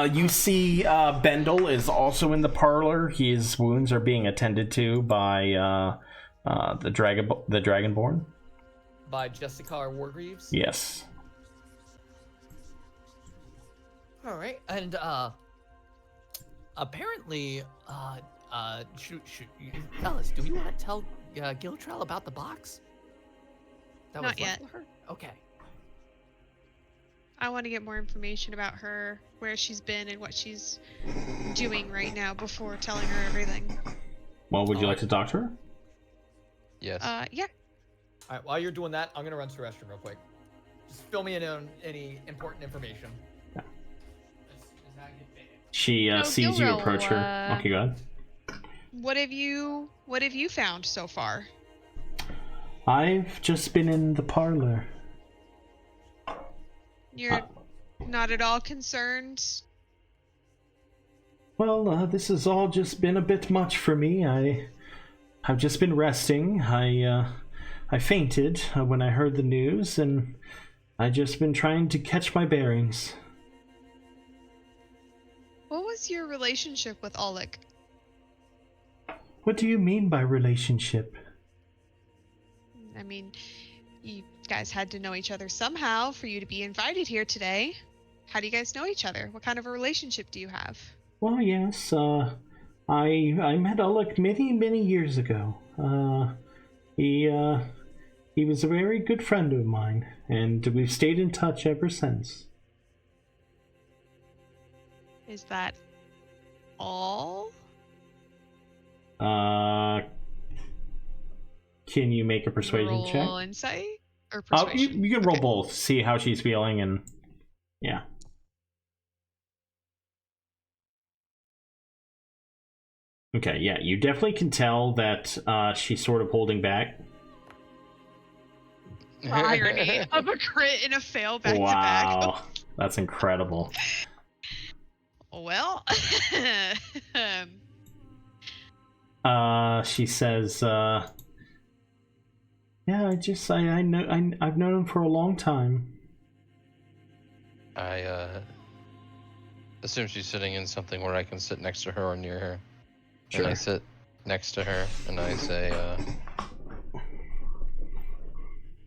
You see, Bendel is also in the parlor. His wounds are being attended to by the Dragonborn. By Jessica Wargreaves? Yes. Alright, and apparently, fellas, do we want to tell Giltrell about the box? That Not was left yet. for her? Okay. I want to get more information about her, where she's been, and what she's doing right now before telling her everything. Well, would you like to talk to her? Yes. Yeah. Alright, while you're doing that, I'm gonna run to the restroom real quick. Just fill me in on any important information. Yeah. As I get big. She No, sees you Gilrel, approach her. Okay, go ahead. What have you found so far? I've just been in the parlor. You're not at all concerned? Well, this has all just been a bit much for me. I've just been resting. I fainted when I heard the news, and I've just been trying to catch my bearings. What was your relationship with Oleg? What do you mean by relationship? I mean, you guys had to know each other somehow for you to be invited here today. How do you guys know each other? What kind of a relationship do you have? Well, yes, I met Oleg many years ago. He was a very good friend of mine, and we've stayed in touch ever since. Is that all? Can you make a persuasion check? Roll insight or persuasion? You can roll Okay. both. See how she's feeling, and yeah. Okay, yeah, you definitely can tell that she's sort of holding back. Irony of a crit and a fail back to Wow, that's incredible. back. Well, She says, "Yeah, I know, I've known him for a long time." I assume she's sitting in something where I can sit next to her or near her. Sure. And I sit next to her and I say,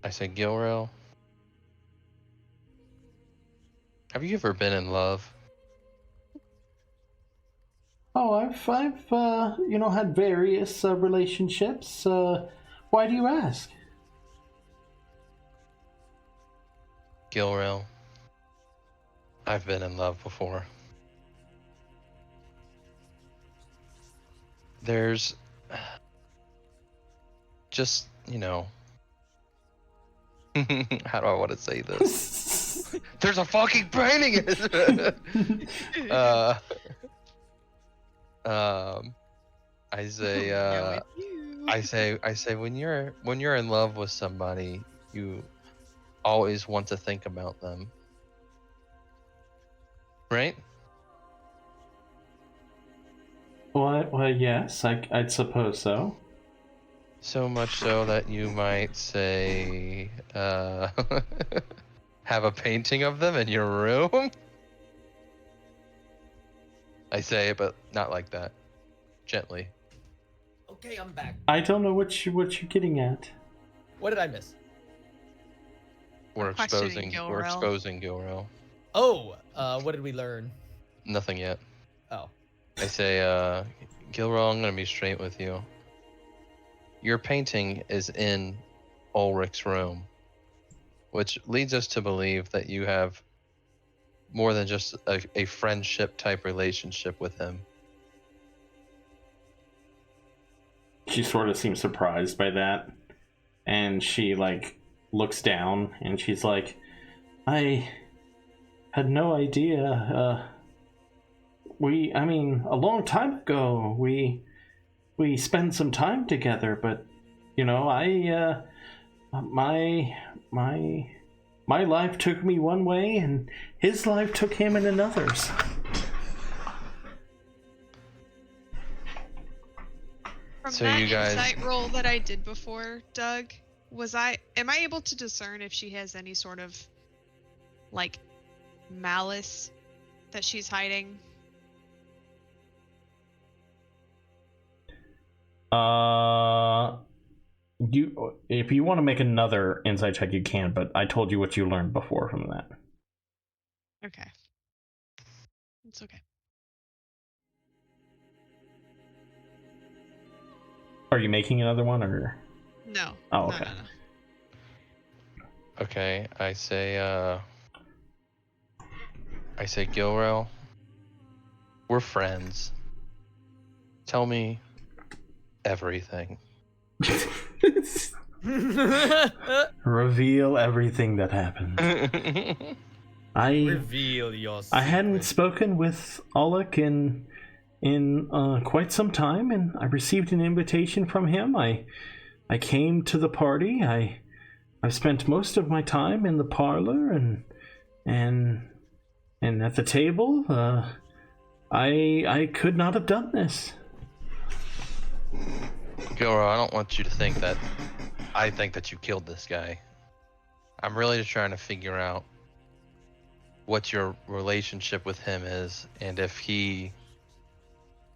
Gilrel, have you ever been in love? Oh, I've had various relationships. Why do you ask? Gilrel, I've been in love before. There's just, how do I want to say this? There's a fucking painting. I say when you're in love with somebody, you always want to think about them, right? Well, yes, I'd suppose so. So much so that you might say, have a painting of them in your room? I say it, but not like that. Gently. Okay, I'm back. I don't know what you're getting at. What did I miss? We're Questioning exposing Gilrel. Gilrel. Oh, what did we learn? Nothing yet. Oh. I say, Gilrel, I'm gonna be straight with you. Your painting is in Ulrich's room, which leads us to believe that you have more than just a friendship type relationship with him. She sort of seems surprised by that, and she looks down and she's like, I had no idea. A long time ago we spent some time together, but You know, my life took me one way, and his life took him in another's. From So that you guys- insight roll that I did before, Doug, am I able to discern if she has any sort of like malice that she's hiding? If you want to make another insight check, you can, but I told you what you learned before from that. Okay. It's okay. Are you making another one, or? No. Oh, no, okay. no. Okay, I say Gilrel, we're friends. Tell me everything. Reveal everything that happened. Reveal your secret. I hadn't spoken with Oleg in quite some time, and I received an invitation from him. I came to the party. I've spent most of my time in the parlor and at the table. I could not have done this. Gilro, I don't want you to think that I think that you killed this guy. I'm really just trying to figure out what your relationship with him is, and if he...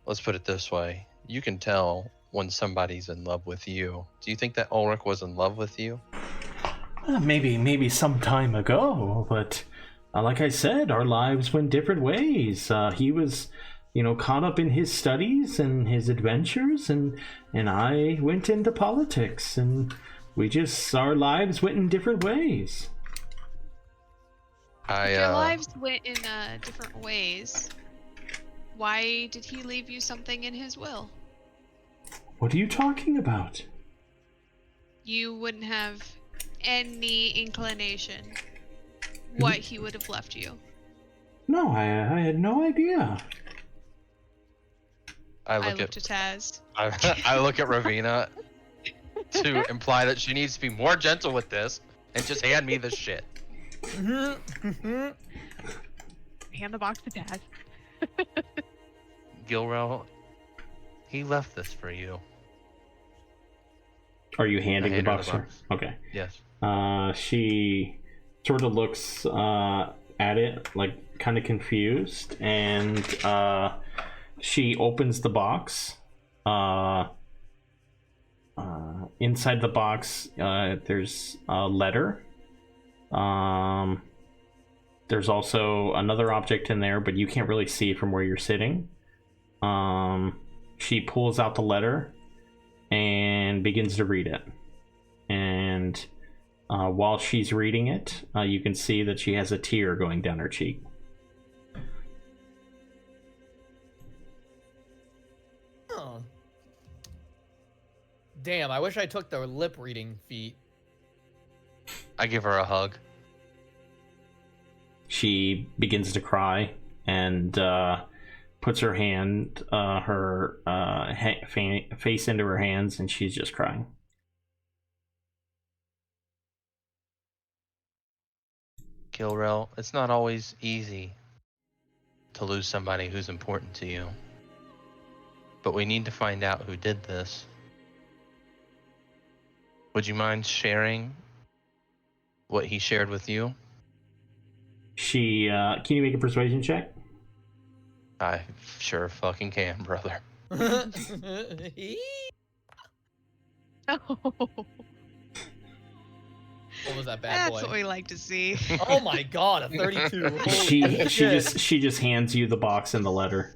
Let's put it this way. You can tell when somebody's in love with you. Do you think that Ulrich was in love with you? Maybe some time ago, but like I said, our lives went different ways. He was, caught up in his studies and his adventures, and I went into politics, and our lives went in different ways. Your lives went in different ways. Why did he leave you something in his will? What are you talking about? You wouldn't have any inclination what he would have left you. No, I had no idea. I look at Taz. I look at Ravina to imply that she needs to be more gentle with this and just hand me the shit. Hand the box to Taz. Gilrel, he left this for you. Are you handing the hand her box? the box. Okay. Yes. She sort of looks at it, like kind of confused, and she opens the box. Inside the box, there's a letter. There's also another object in there, but you can't really see it from where you're sitting. She pulls out the letter and begins to read it. And while she's reading it, you can see that she has a tear going down her cheek. Oh. Damn, I wish I took the lip reading feat. I give her a hug. She begins to cry and puts her face into her hands, and she's just crying. Gilrel, it's not always easy to lose somebody who's important to you. But we need to find out who did this. Would you mind sharing what he shared with you? Can you make a persuasion check? I sure fucking can, brother. Oh. What was that bad boy? That's what we like to see. Oh my god, a 32. Holy She just hands you the box and the letter.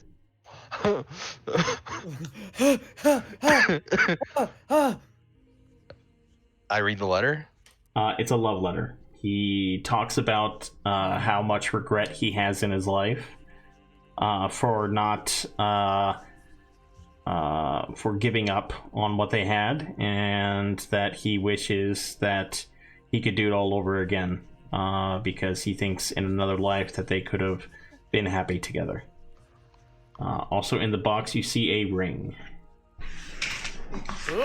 I read the letter? It's a love letter. He talks about how much regret he has in his life for not for giving up on what they had, and that he wishes that he could do it all over again because he thinks in another life that they could have been happy together. Also in the box you see a ring. Ooh.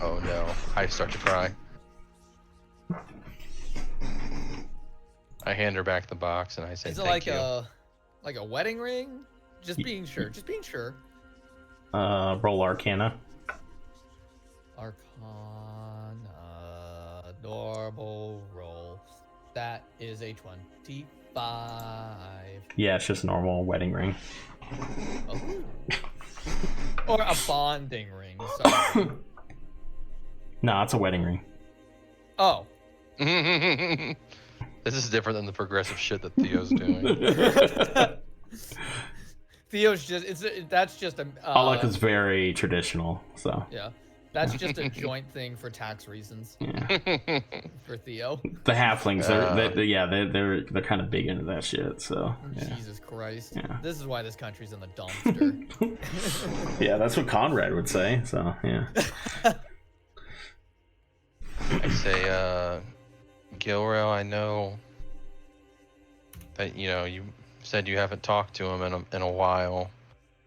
Oh no. I start to cry. I hand her back the box and I say Is it thank like you. a wedding ring? Just being sure. Just being sure. Roll Arcana. Arcana. Normal roll. That is a 25. Yeah, it's just a normal wedding ring. Oh. Or a bonding ring. Sorry. No, it's a wedding ring. Oh. This is different than the progressive shit that Theo's doing. Theo's just that's just a Alec is very traditional, so yeah. That's just a joint thing for tax reasons yeah. for Theo. The halflings, they're kind of big into that shit. So yeah. Jesus Christ. Yeah. This is why this country's in the dumpster. Yeah, that's what Conrad would say. So yeah. I say, Gilrael, I know that you said you haven't talked to him in a while,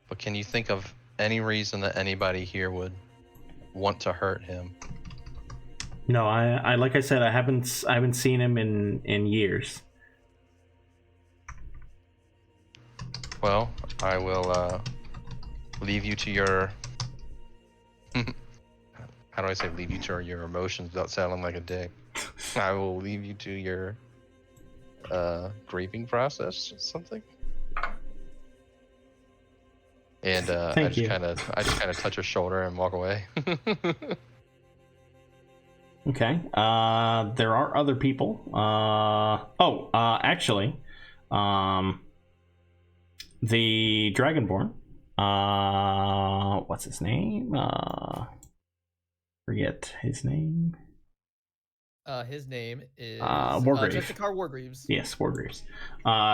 but can you think of any reason that anybody here would want to hurt him? No, I like I said, I haven't seen him in years. Well, I will leave you to your how do I say leave you to your emotions without sounding like a dick? I will leave you to your grieving process or something. And I just kind of touch her shoulder and walk away. Okay. There are other people. Actually, the Dragonborn. What's his name? Forget his name. His name is Wargrave. Justicar Wargreaves. Yes, Wargreaves.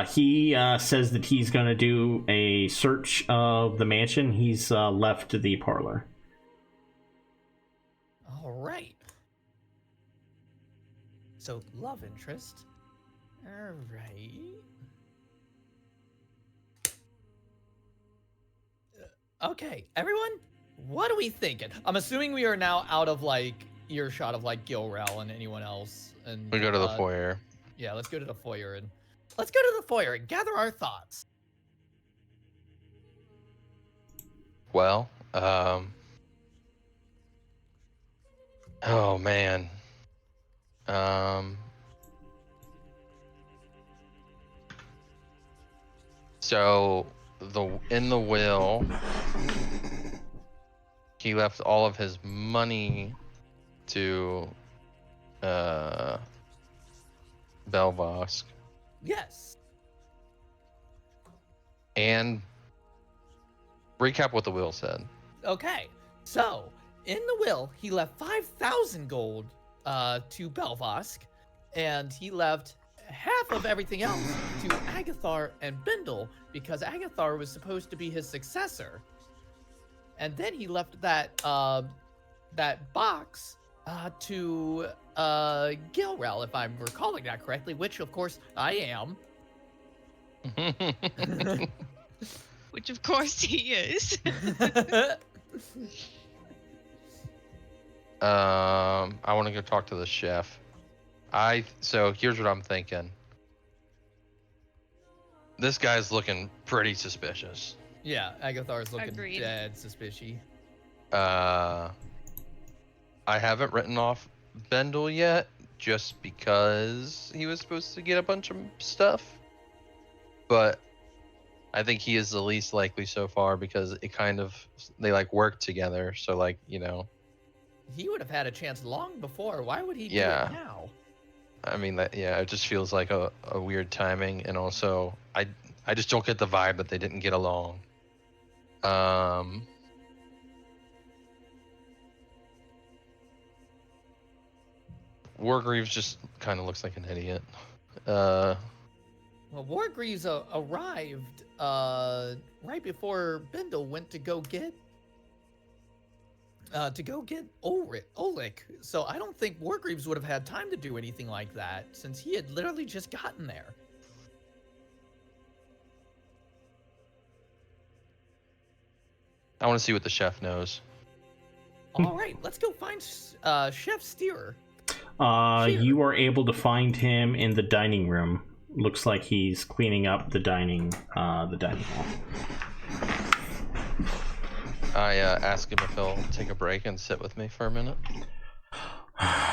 He says that he's going to do a search of the mansion. He's left the parlor. All right. So, love interest. All right. Okay, everyone, what are we thinking? I'm assuming we are now out of earshot of Gilrael and anyone else. And We go to the foyer. Yeah, let's go to the foyer and gather our thoughts. Well, oh man. So in the will, he left all of his money to Belvosk. Yes. And recap what the will said. Okay, so in the will, he left 5,000 gold to Belvosk, and he left half of everything else to Agathar and Bindle because Agathar was supposed to be his successor. And then he left that box to Gilrael, if I'm recalling that correctly, which of course I am. Which of course he is. I want to go talk to the chef. So here's what I'm thinking. This guy's looking pretty suspicious. Yeah, Agathar's looking Agreed. dead suspicious. I haven't written off Bendel yet, just because he was supposed to get a bunch of stuff. But I think he is the least likely so far because they work together. So He would have had a chance long before. Why would he do Yeah. it now? I mean it just feels like a weird timing, and also I just don't get the vibe that they didn't get along. Wargreaves just kind of looks like an idiot. Well, Wargreaves arrived right before Bindle went to go get Oleg. So I don't think Wargreaves would have had time to do anything like that since he had literally just gotten there. I want to see what the chef knows. All right, let's go find Chef Steer. You are able to find him in the dining room. Looks like he's cleaning up the dining hall. I ask him if he'll take a break and sit with me for a minute.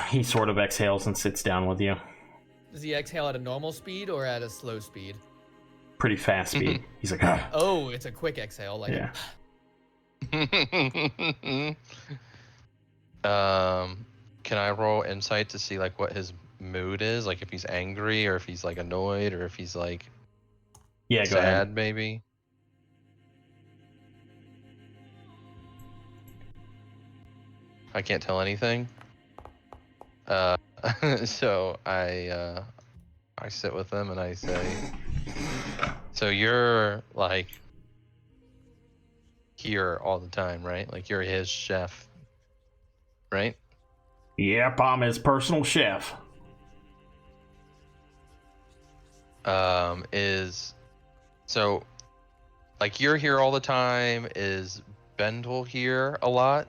He sort of exhales and sits down with you. Does he exhale at a normal speed or at a slow speed? Pretty fast speed. He's like, ah. Oh, it's a quick exhale. Like, Yeah. Can I roll insight to see like what his mood is? Like if he's angry or if he's like annoyed or if he's like Yeah, go sad, ahead. maybe? I can't tell anything. So I sit with him and I say, so you're like here all the time, right? Like you're his chef, right? Yep, I'm his personal chef. So like you're here all the time. Is Bendel here a lot?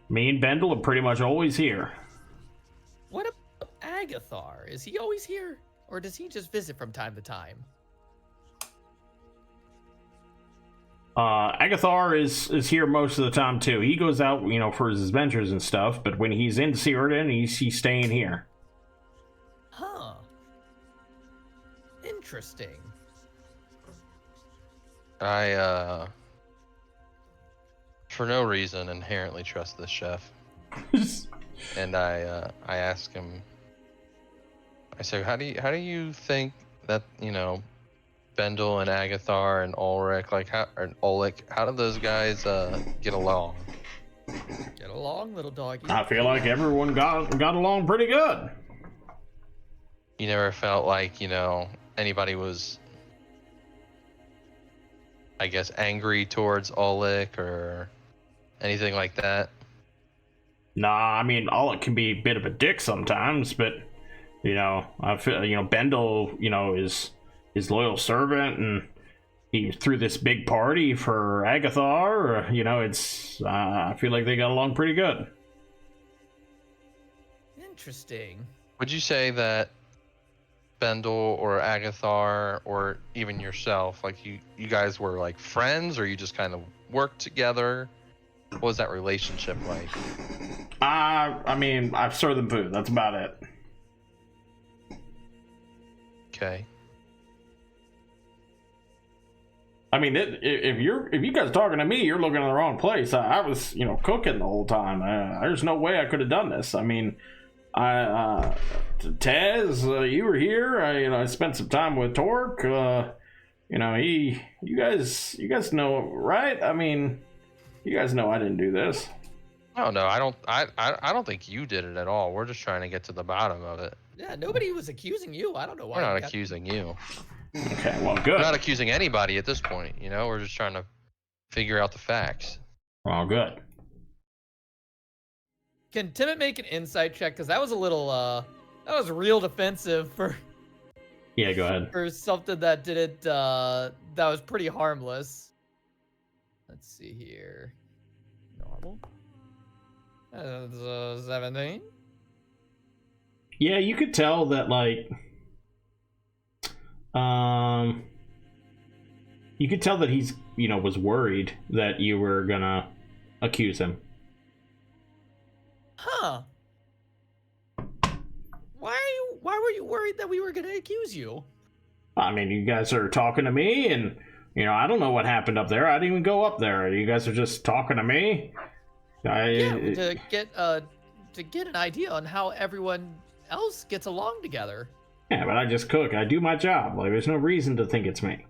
Me and Bendel are pretty much always here. what about Agathar? Is he always here? Or does he just visit from time to time? Agathar is here most of the time too. He goes out, for his adventures and stuff, but when he's in Cyrodin, he's staying here. Huh. Interesting. I for no reason inherently trust this chef. And I ask him, I say, how do you think that, Bendel and Agathar and Ulrich, how do those guys get along? Get along, little doggy. I feel like everyone got along pretty good. You never felt like, anybody was, I guess, angry towards Ulrich or anything like that? Nah, I mean, Ulrich can be a bit of a dick sometimes, but, I feel, Bendel, is his loyal servant, and he threw this big party for Agathar. I feel like they got along pretty good. Interesting. Would you say that Bendel or Agathar or even yourself, like you guys were like friends, or you just kind of worked together? What was that relationship like? I mean, I've served them food. That's about it. Okay. I mean, if you guys are talking to me, you're looking in the wrong place. I was, cooking the whole time. There's no way I could have done this. I mean, Tez, you were here. I spent some time with Torque. You guys know, right? I mean, you guys know I didn't do this. Oh no, I don't think you did it at all. We're just trying to get to the bottom of it. Yeah, nobody was accusing you. I don't know why. We're not accusing you. Okay, well, good. We're not accusing anybody at this point. We're just trying to figure out the facts. Well, good. Can Timot make an insight check? Because that was a little, that was real defensive for. Yeah, go ahead. For something that didn't, that was pretty harmless. Let's see here. Normal. That's 17. Yeah, you could tell that, you could tell that he's, was worried that you were gonna accuse him. Huh. Why were you worried that we were gonna accuse you? I mean, you guys are talking to me, and, I don't know what happened up there. I didn't even go up there. You guys are just talking to me. To get an idea on how everyone else gets along together. Yeah, but I just cook. I do my job. There's no reason to think it's me.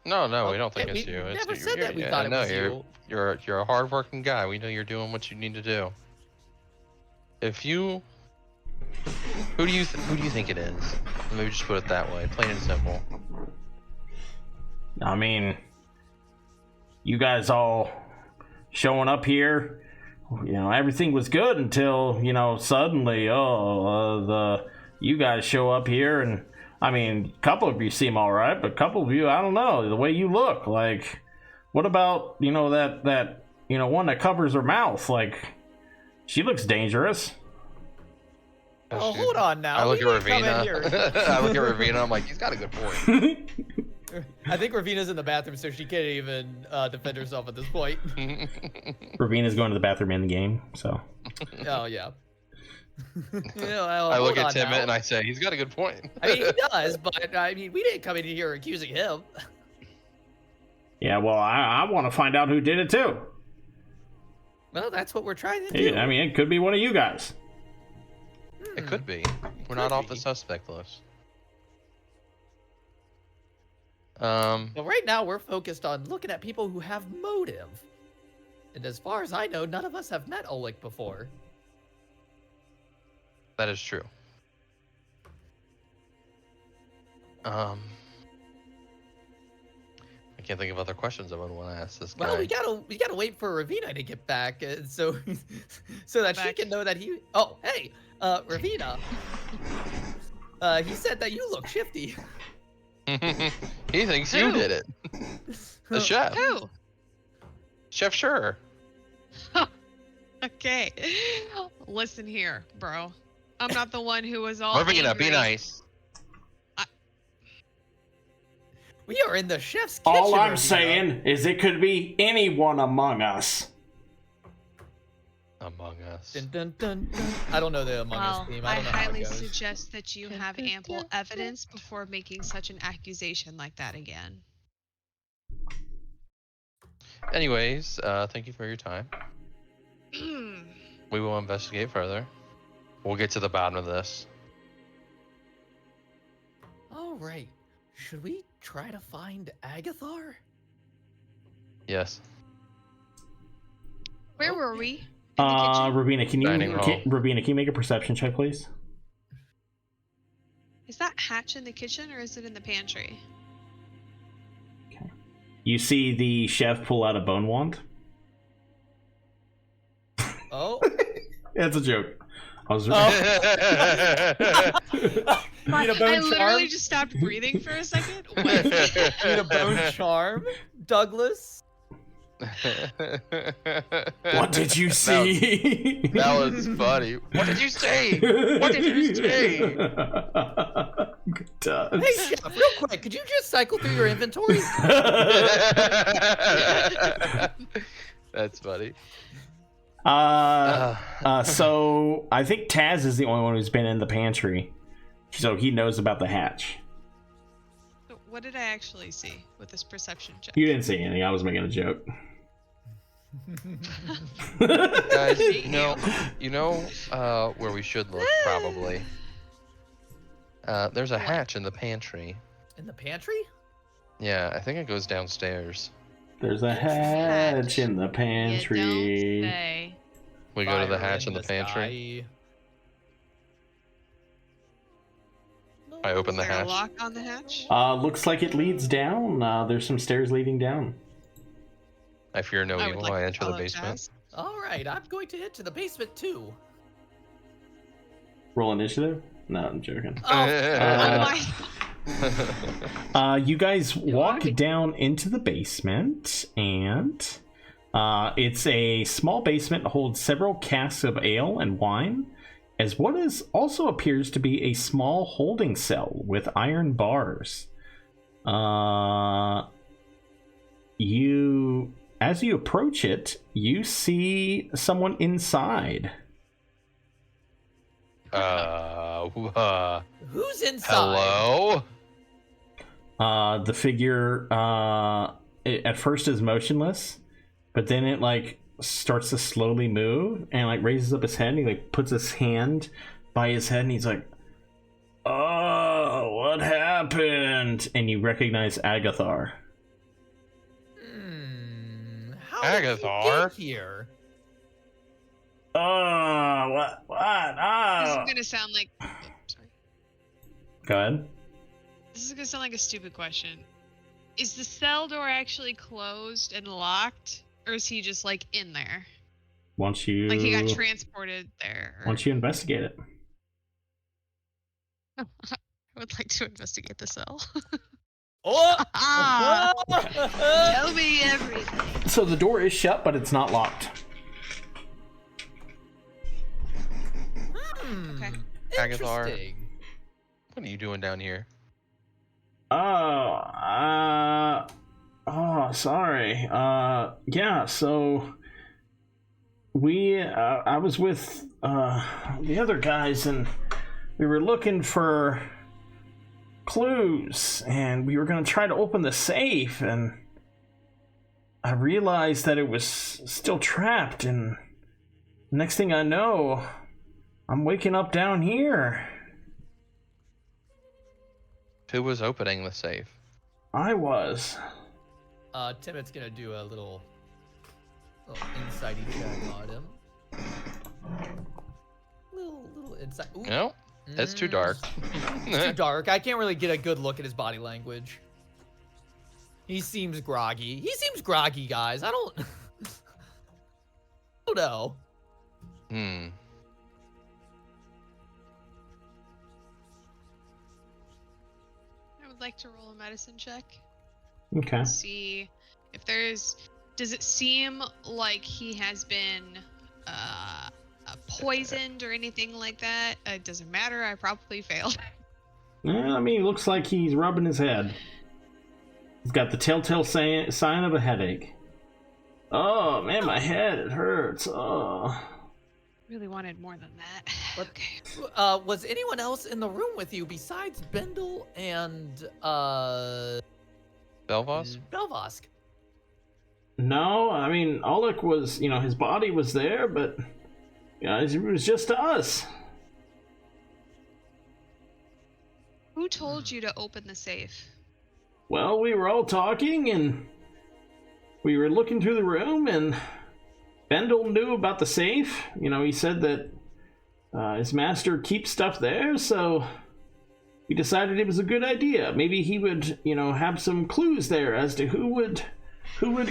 No, we don't think it's you. We It's never you. said that we thought it was you. You're a hardworking guy. We know you're doing what you need to do. Who do you think it is? Let me just put it that way, plain and simple. I mean, you guys all showing up here, everything was good until, suddenly, you guys show up here, and, I mean, a couple of you seem all right, but a couple of you, I don't know, the way you look, what about, that one that covers her mouth, She looks dangerous. Oh, hold on now. I look at We didn't come in Ravina. here. I look at Ravina. I'm like, he's got a good point. I think Ravina's in the bathroom, so she can't even defend herself at this point. Ravina's going to the bathroom in the game, so. Oh, yeah. Well, I look hold at on Timmit now. and I say, he's got a good point. I mean, he does, but I mean, we didn't come in here accusing him. Yeah, well, I want to find out who did it too. Well, that's what we're trying to do. Yeah, I mean, it could be one of you guys. It could be. We're not Could off the be. suspect list. But right now, we're focused on looking at people who have motive. And as far as I know, none of us have met Oleg before. That is true. I can't think of other questions I would want to ask this guy. Well, we gotta wait for Ravina to get back, so that she can know that he. Oh, hey, Ravina. He said that you look shifty. He thinks you Who? did it. The chef. Who? Chef Sure. Okay. Listen here, bro. I'm not the one who was all Ravina, angry. be nice. We are in the chef's kitchen. All I'm Ravina. saying is it could be anyone among us. Among Us. Dun, dun, dun, dun. I don't know the Among Us Well, theme. I I don't know how it highly goes. suggest that you have ample evidence before making such an accusation like that again. Anyways, thank you for your time. We will investigate further. We'll get to the bottom of this. All right. Should we try to find Agathar? Yes. Where were we? In the kitchen? Ravina, Dining hall. Ravina, can you make a perception check, please? Is that hatch in the kitchen or is it in the pantry? You see the chef pull out a bone wand. Oh. That's a joke. I was. Need a bone I literally charm? just stopped breathing for a second. What? Need a bone charm? Douglas? What did you see? That was funny. What did you say? What did you say? Good times. Hey, chef, real quick, could you just cycle through your inventory? That's funny. So I think Taz is the only one who's been in the pantry, so he knows about the hatch. So what did I actually see with this perception check? You didn't see anything. I was making a joke. Guys, you know where we should look probably. There's a hatch in the pantry. In the pantry? Yeah, I think it goes downstairs. There's a hatch in the pantry. You don't say. We go to the Fire hatch in the pantry. sky. I open the Is there a hatch. lock on the hatch? Looks like it leads down. There's some stairs leading down. I fear no I would evil. like I to enter the follow basement. Taz. All right, I'm going to head to the basement too. Roll initiative? No, I'm joking. You guys walk down into the basement, and it's a small basement that holds several casks of ale and wine, as what is also appears to be a small holding cell with iron bars. As you approach it, you see someone inside. Who's inside? Hello? The figure at first is motionless, but then it like starts to slowly move and like raises up his head and he like puts his hand by his head and he's like, "Oh, what happened?" And you recognize Agathar. How did you Agathar? get here? Oh, what? This is Oh. gonna sound like. Oh, sorry. Go ahead. This is gonna sound like a stupid question. Is the cell door actually closed and locked, or is he just like in there? Once you Like he got transported there? Or... once you investigate it. I would like to investigate the cell. Oh! Tell me everything. So the door is shut, but it's not locked. Agathar, Interesting. what are you doing down here? Sorry. Yeah, so I was with the other guys, and we were looking for clues, and we were going to try to open the safe, and I realized that it was still trapped, and next thing I know, I'm waking up down here. Who was opening the safe? I was. Timot's gonna do a little insighty check on him. Little insight. Ooh. No, that's too dark. It's too dark. I can't really get a good look at his body language. He seems groggy. He seems groggy, guys. I don't know. Hmm. I would like to roll a medicine check. Okay. See if there's. Does it seem like he has been poisoned or anything like that? It doesn't matter. I probably failed. I mean, it looks like he's rubbing his head. He's got the telltale sign of a headache. Oh, man, my head, it hurts. Oh. Really wanted more than that. But, Okay. was anyone else in the room with you besides Bendel and Belvosk? Belvosk? No, I mean, Oleg was, his body was there, but it was just us. Who told you to open the safe? Well, we were all talking, and we were looking through the room, and Bendel knew about the safe. He said that his master keeps stuff there, so we decided it was a good idea. Maybe he would, have some clues there as to who would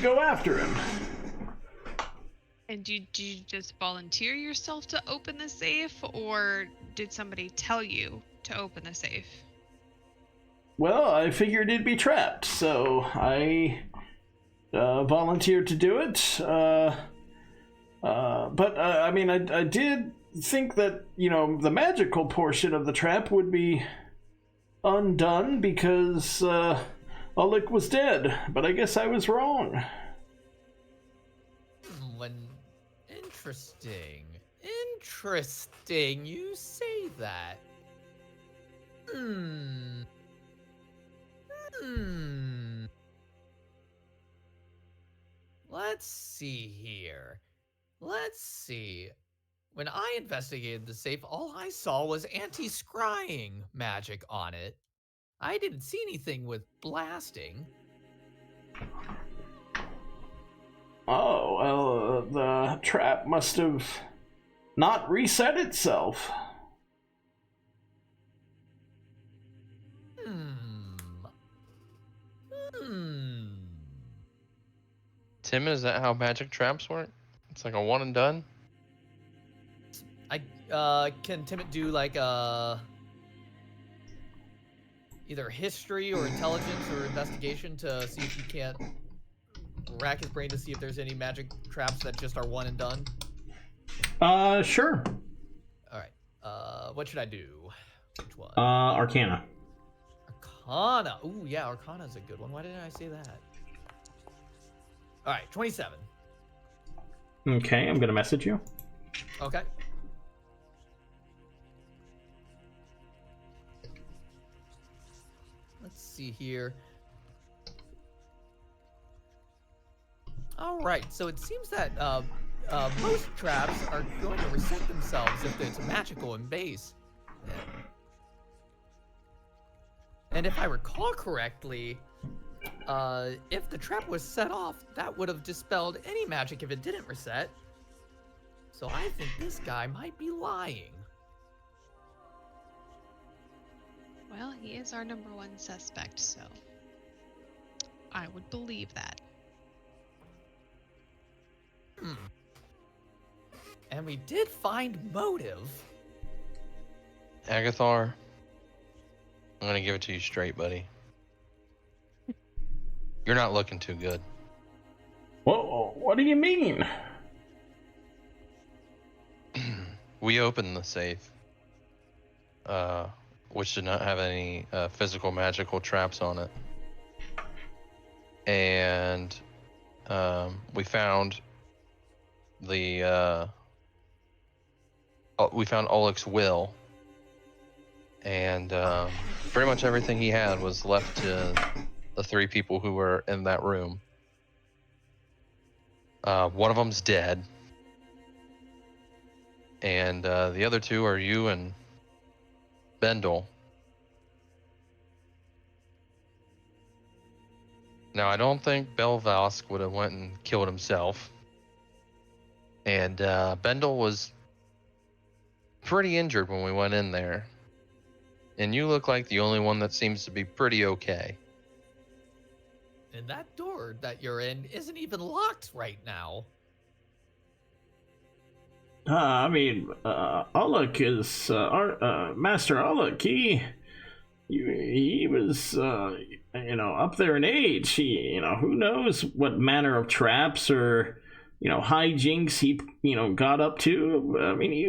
go after him. And did you just volunteer yourself to open the safe, or did somebody tell you to open the safe? Well, I figured it'd be trapped, so I volunteered to do it. But I did think that, the magical portion of the trap would be undone because Oleg was dead, but I guess I was wrong. Interesting you say that. Let's see here. Let's see. When I investigated the safe, all I saw was anti-scrying magic on it. I didn't see anything with blasting. Oh, well, the trap must have not reset itself. Tim, is that how magic traps work? It's like a one and done? Can Timot do like either history or intelligence or investigation to see if he can't rack his brain to see if there's any magic traps that just are one and done? Sure. Alright. What should I do? Which one? Arcana. Arcana. Ooh, yeah, Arcana's a good one. Why didn't I say that? Alright, 27. Okay, I'm gonna message you. Okay. Let's see here. Alright, so it seems that most traps are going to reset themselves if it's magical in base. And if I recall correctly, if the trap was set off, that would have dispelled any magic if it didn't reset. So I think this guy might be lying. Well, he is our number one suspect, so I would believe that. And we did find motive. Agathar, I'm gonna give it to you straight, buddy. You're not looking too good. Whoa, what do you mean? We opened the safe. which did not have any physical magical traps on it. And we found Oleg's will, and pretty much everything he had was left to the 3 people who were in that room. One of them's dead, and the other 2 are you and Bendel. Now, I don't think Belvask would have went and killed himself. And Bendel was pretty injured when we went in there. And you look like the only one that seems to be pretty okay. And that door that you're in isn't even locked right now. I mean, Alec is Master Alec. He was, up there in age. He, who knows what manner of traps or, hijinks he, got up to. I mean, he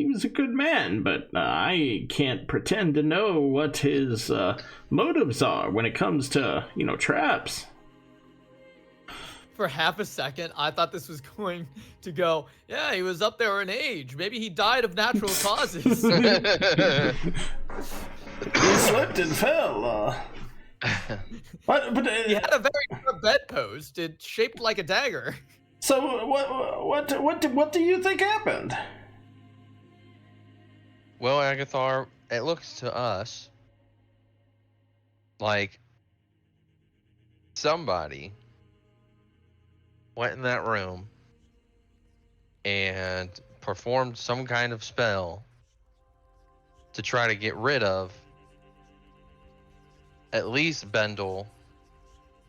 was a good man, but I can't pretend to know what his motives are when it comes to, traps. For half a second, I thought this was going to go, yeah, he was up there in age. Maybe he died of natural causes. He slipped and fell. But he had a very sharp bedpost. It's shaped like a dagger. So what do you think happened? Well, Agathar, it looks to us like somebody went in that room and performed some kind of spell to try to get rid of at least Bendel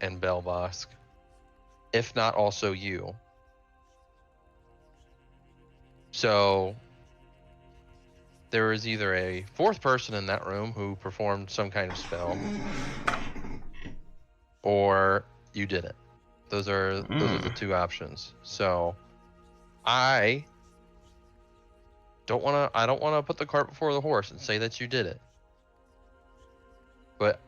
and Belvask, if not also you. So there is either a 4th person in that room who performed some kind of spell, or you did it. Those are the 2 options. So I don't want to put the cart before the horse and say that you did it. But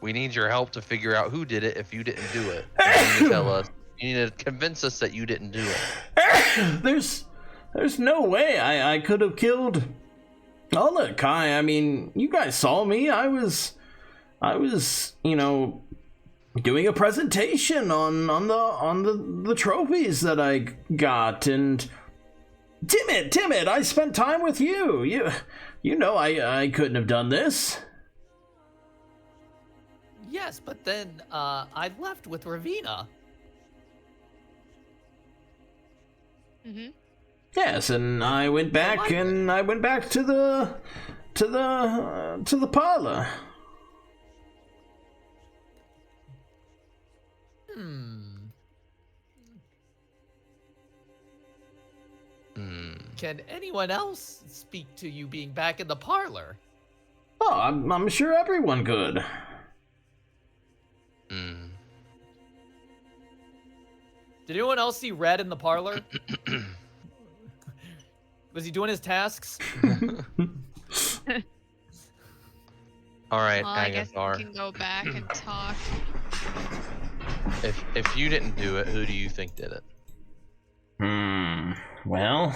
we need your help to figure out who did it if you didn't do it. You need to tell us. You need to convince us that you didn't do it. There's no way I could have killed Alec. I mean, you guys saw me. I was, doing a presentation on the trophies that I got, and Timid, I spent time with you. I couldn't have done this. Yes, but then I left with Ravina. Mm-hmm. Yes, and I went back to the parlor. Can anyone else speak to you being back in the parlor? Oh, I'm sure everyone could. Did anyone else see Red in the parlor? Was he doing his tasks? All right, Well, I guess Agathar. we can go back and talk. If you didn't do it, who do you think did it? Well,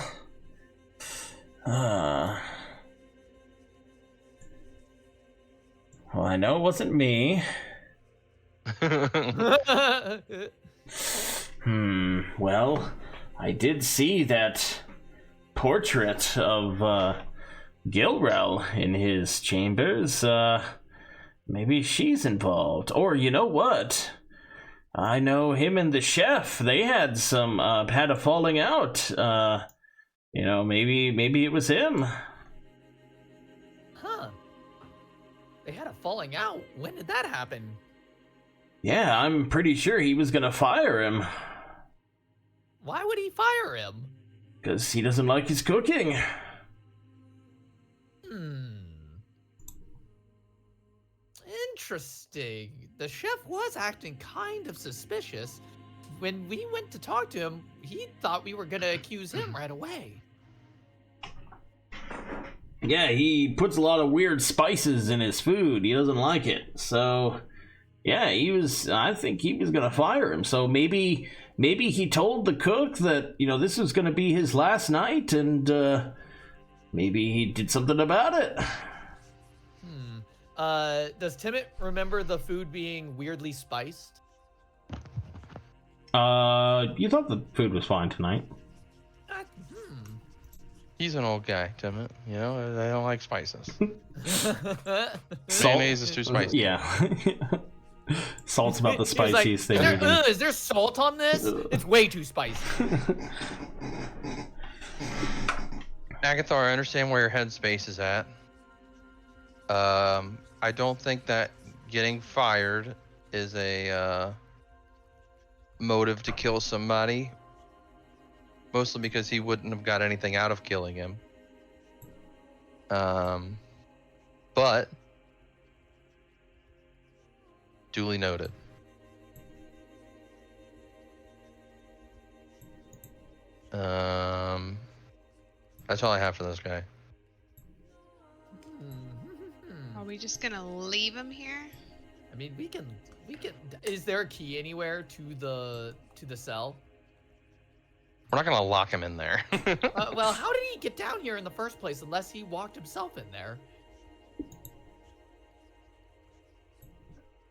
I know it wasn't me. Well, I did see that portrait of Gilrel in his chambers. Maybe she's involved. Or you know what? I know him and the chef. They had a falling out. Maybe it was him. Huh. They had a falling out. When did that happen? Yeah, I'm pretty sure he was gonna fire him. Why would he fire him? Because he doesn't like his cooking. Interesting. The chef was acting kind of suspicious. When we went to talk to him, he thought we were gonna accuse him right away. Yeah, he puts a lot of weird spices in his food. He doesn't like it. So, yeah, I think he was going to fire him. So maybe he told the cook that, this was going to be his last night, and maybe he did something about it. Does Timmit remember the food being weirdly spiced? You thought the food was fine tonight. He's an old guy, Timmit. I don't like spices. Salt Mayonnaise is too spicy. Yeah. Salt's about the He was like, spiciest thing you can. Is there salt on this? It's way too spicy. Agathar, I understand where your headspace is at. I don't think that getting fired is a motive to kill somebody. Mostly because he wouldn't have got anything out of killing him. But duly noted. That's all I have for this guy. Are we just gonna leave him here? I mean, we can. Is there a key anywhere to the cell? We're not gonna lock him in there. Well, how did he get down here in the first place unless he walked himself in there?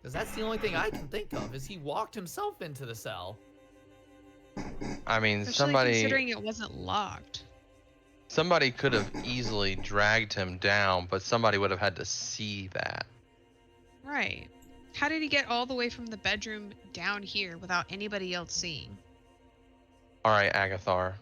Because that's the only thing I can think of, is he walked himself into the cell. I mean, Especially considering it wasn't locked. Somebody could have easily dragged him down, but somebody would have had to see that. Right. How did he get all the way from the bedroom down here without anybody else seeing? All right, Agathar.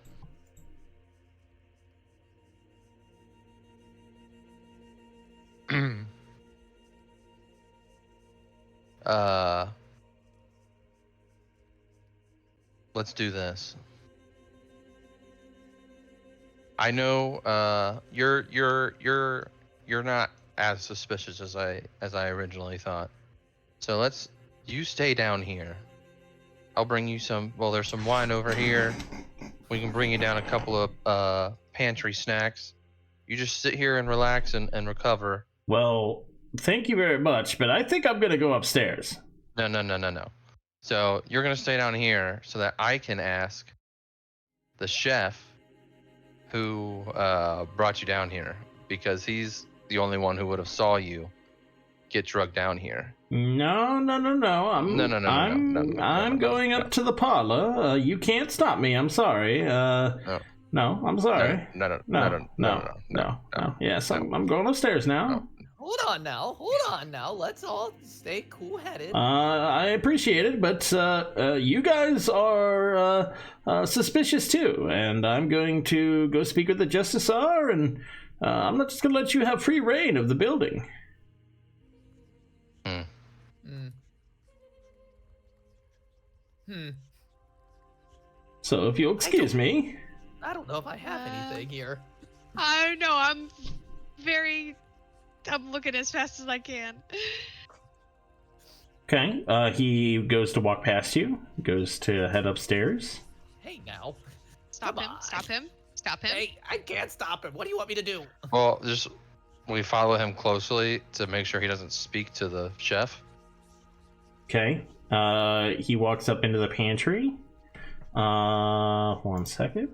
Let's do this. I know you're not as suspicious as I originally thought. So you stay down here. I'll bring you some. Well, there's some wine over here. We can bring you down a couple of pantry snacks. You just sit here and relax and recover. Well, thank you very much, but I think I'm gonna go upstairs. No. So you're gonna stay down here so that I can ask the chef who brought you down here, because he's the only one who would have saw you get drugged down here. No. I'm going up to the parlor. You can't stop me. I'm sorry. No, I'm sorry. No. Yes, I'm going upstairs now. No. Hold on now. Let's all stay cool-headed. I appreciate it, but you guys are suspicious too, and I'm going to go speak with the Justicar, and I'm not just going to let you have free reign of the building. So if you'll excuse me. I don't know if I have anything here. I don't know. I'm looking as fast as I can. Okay. He goes to walk past you. Goes to head upstairs. Hey, now. Stop him. Hey, I can't stop him. What do you want me to do? Well, we follow him closely to make sure he doesn't speak to the chef. Okay. He walks up into the pantry. 1 second.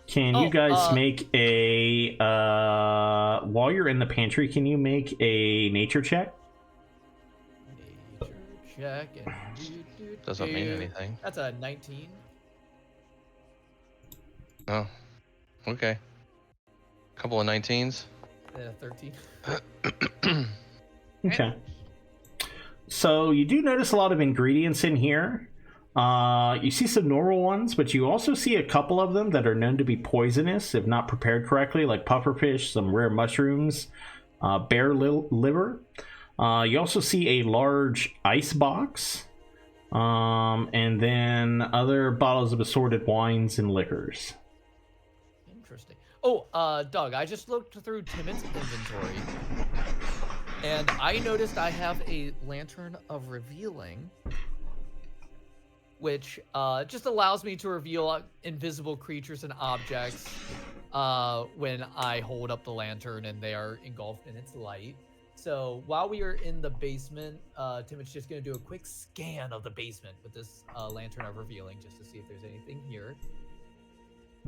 Can you guys make a while you're in the pantry, can you make a nature check? Nature check and Doesn't mean anything. That's a 19. Oh. Okay. Couple of 19s. 13. Okay. So you do notice a lot of ingredients in here. You see some normal ones, but you also see a couple of them that are known to be poisonous if not prepared correctly, like pufferfish, some rare mushrooms, bear liver. You also see a large ice box, and then other bottles of assorted wines and liquors. Interesting. Oh, Doug, I just looked through Timot's inventory, and I noticed I have a Lantern of Revealing. which just allows me to reveal invisible creatures and objects when I hold up the lantern and they are engulfed in its light. So while we are in the basement, Timit's just going to do a quick scan of the basement with this lantern of revealing just to see if there's anything here.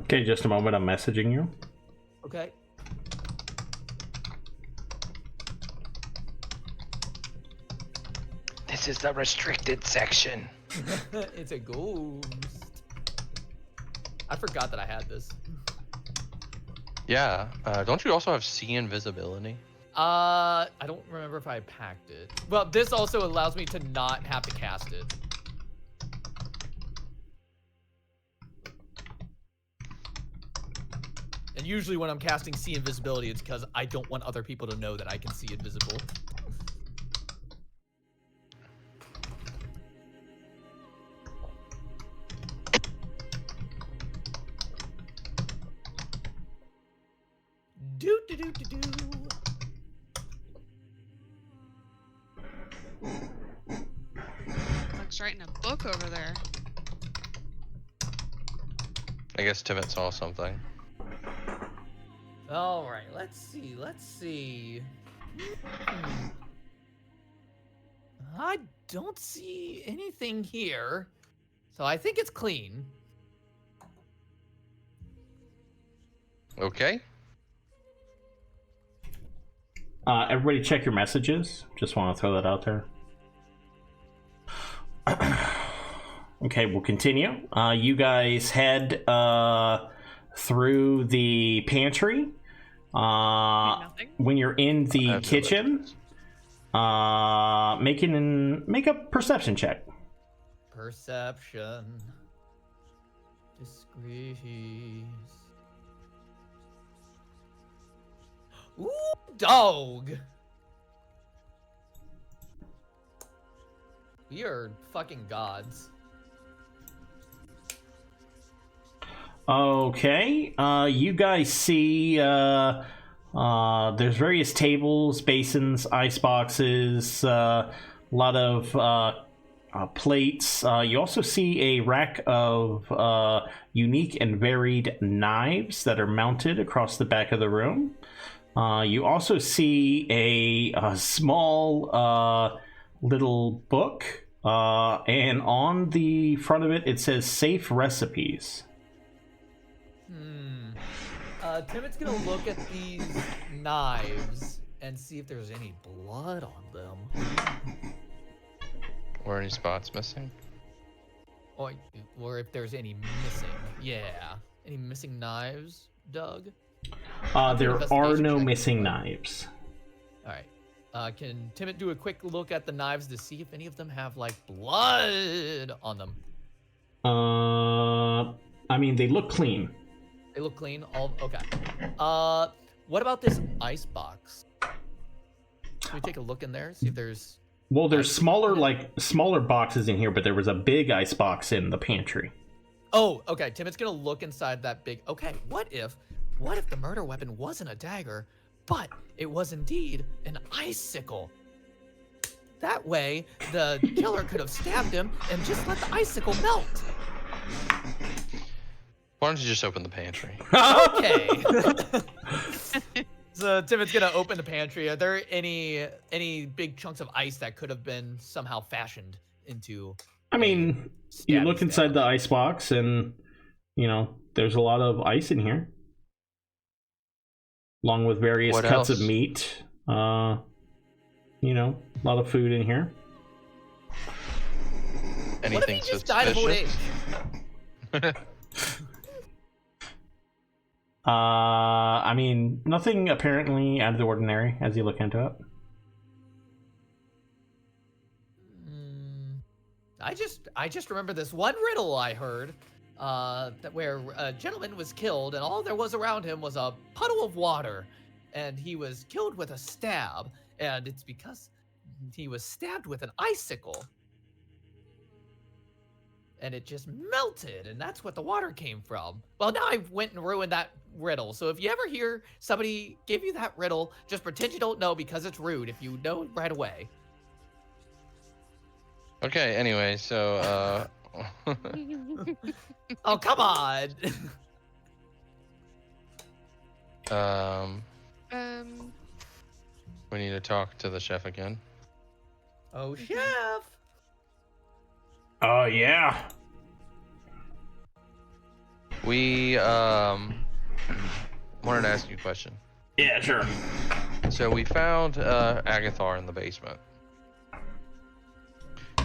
Okay, just a moment. I'm messaging you. Okay. This is the restricted section. It's a ghost. I forgot that I had this. Yeah. Don't you also have see invisibility? I don't remember if I packed it. Well, this also allows me to not have to cast it. And usually when I'm casting see invisibility, it's because I don't want other people to know that I can see invisible. Do. Looks writing a book over there. I guess Timot saw something. All right, let's see. I don't see anything here, so I think it's clean. Okay. Everybody check your messages. Just want to throw that out there. Okay, we'll continue. You guys head through the pantry. Nothing. When you're in the kitchen, make a perception check. Perception. Discreet. Ooh, dog. We are fucking gods. Okay, you guys see there's various tables, basins, ice boxes, a lot of plates. You also see a rack of unique and varied knives that are mounted across the back of the room. You also see a small little book, and on the front of it, it says "Safe Recipes." Timit's gonna look at these knives and see if there's any blood on them. Or any spots missing? Or if there's any missing. Yeah. Any missing knives, Doug? There are no check. missing knives. Alright. Can Timit do a quick look at the knives to see if any of them have, like, blood on them? I mean, they look clean. They look clean? Okay. What about this ice box? Can we take a look in there? See if there's... Well, there's smaller boxes in here, but there was a big ice box in the pantry. Oh, okay. Timit's gonna look inside that big... Okay, what if the murder weapon wasn't a dagger, but it was indeed an icicle? That way, the killer could have stabbed him and just let the icicle melt. Why don't you just open the pantry? Okay. So Timit's gonna open the pantry. Are there any big chunks of ice that could have been somehow fashioned into? I mean, you look inside the ice box, and there's a lot of ice in here, along with various cuts of meat. A lot of food in here. Anything what if he just died of old age? I mean, nothing apparently out of the ordinary as you look into it. I just remember this one riddle I heard, that where a gentleman was killed and all there was around him was a puddle of water, and he was killed with a stab, and it's because he was stabbed with an icicle. And it just melted, and that's what the water came from. Well, now I went and ruined that riddle. So if you ever hear somebody give you that riddle, just pretend you don't know because it's rude if you know right away. Okay, anyway, so Oh, come on. Um, We need to talk to the chef again. Oh, chef. Oh, yeah. We wanted to ask you a question. Yeah, sure. So we found Agathar in the basement.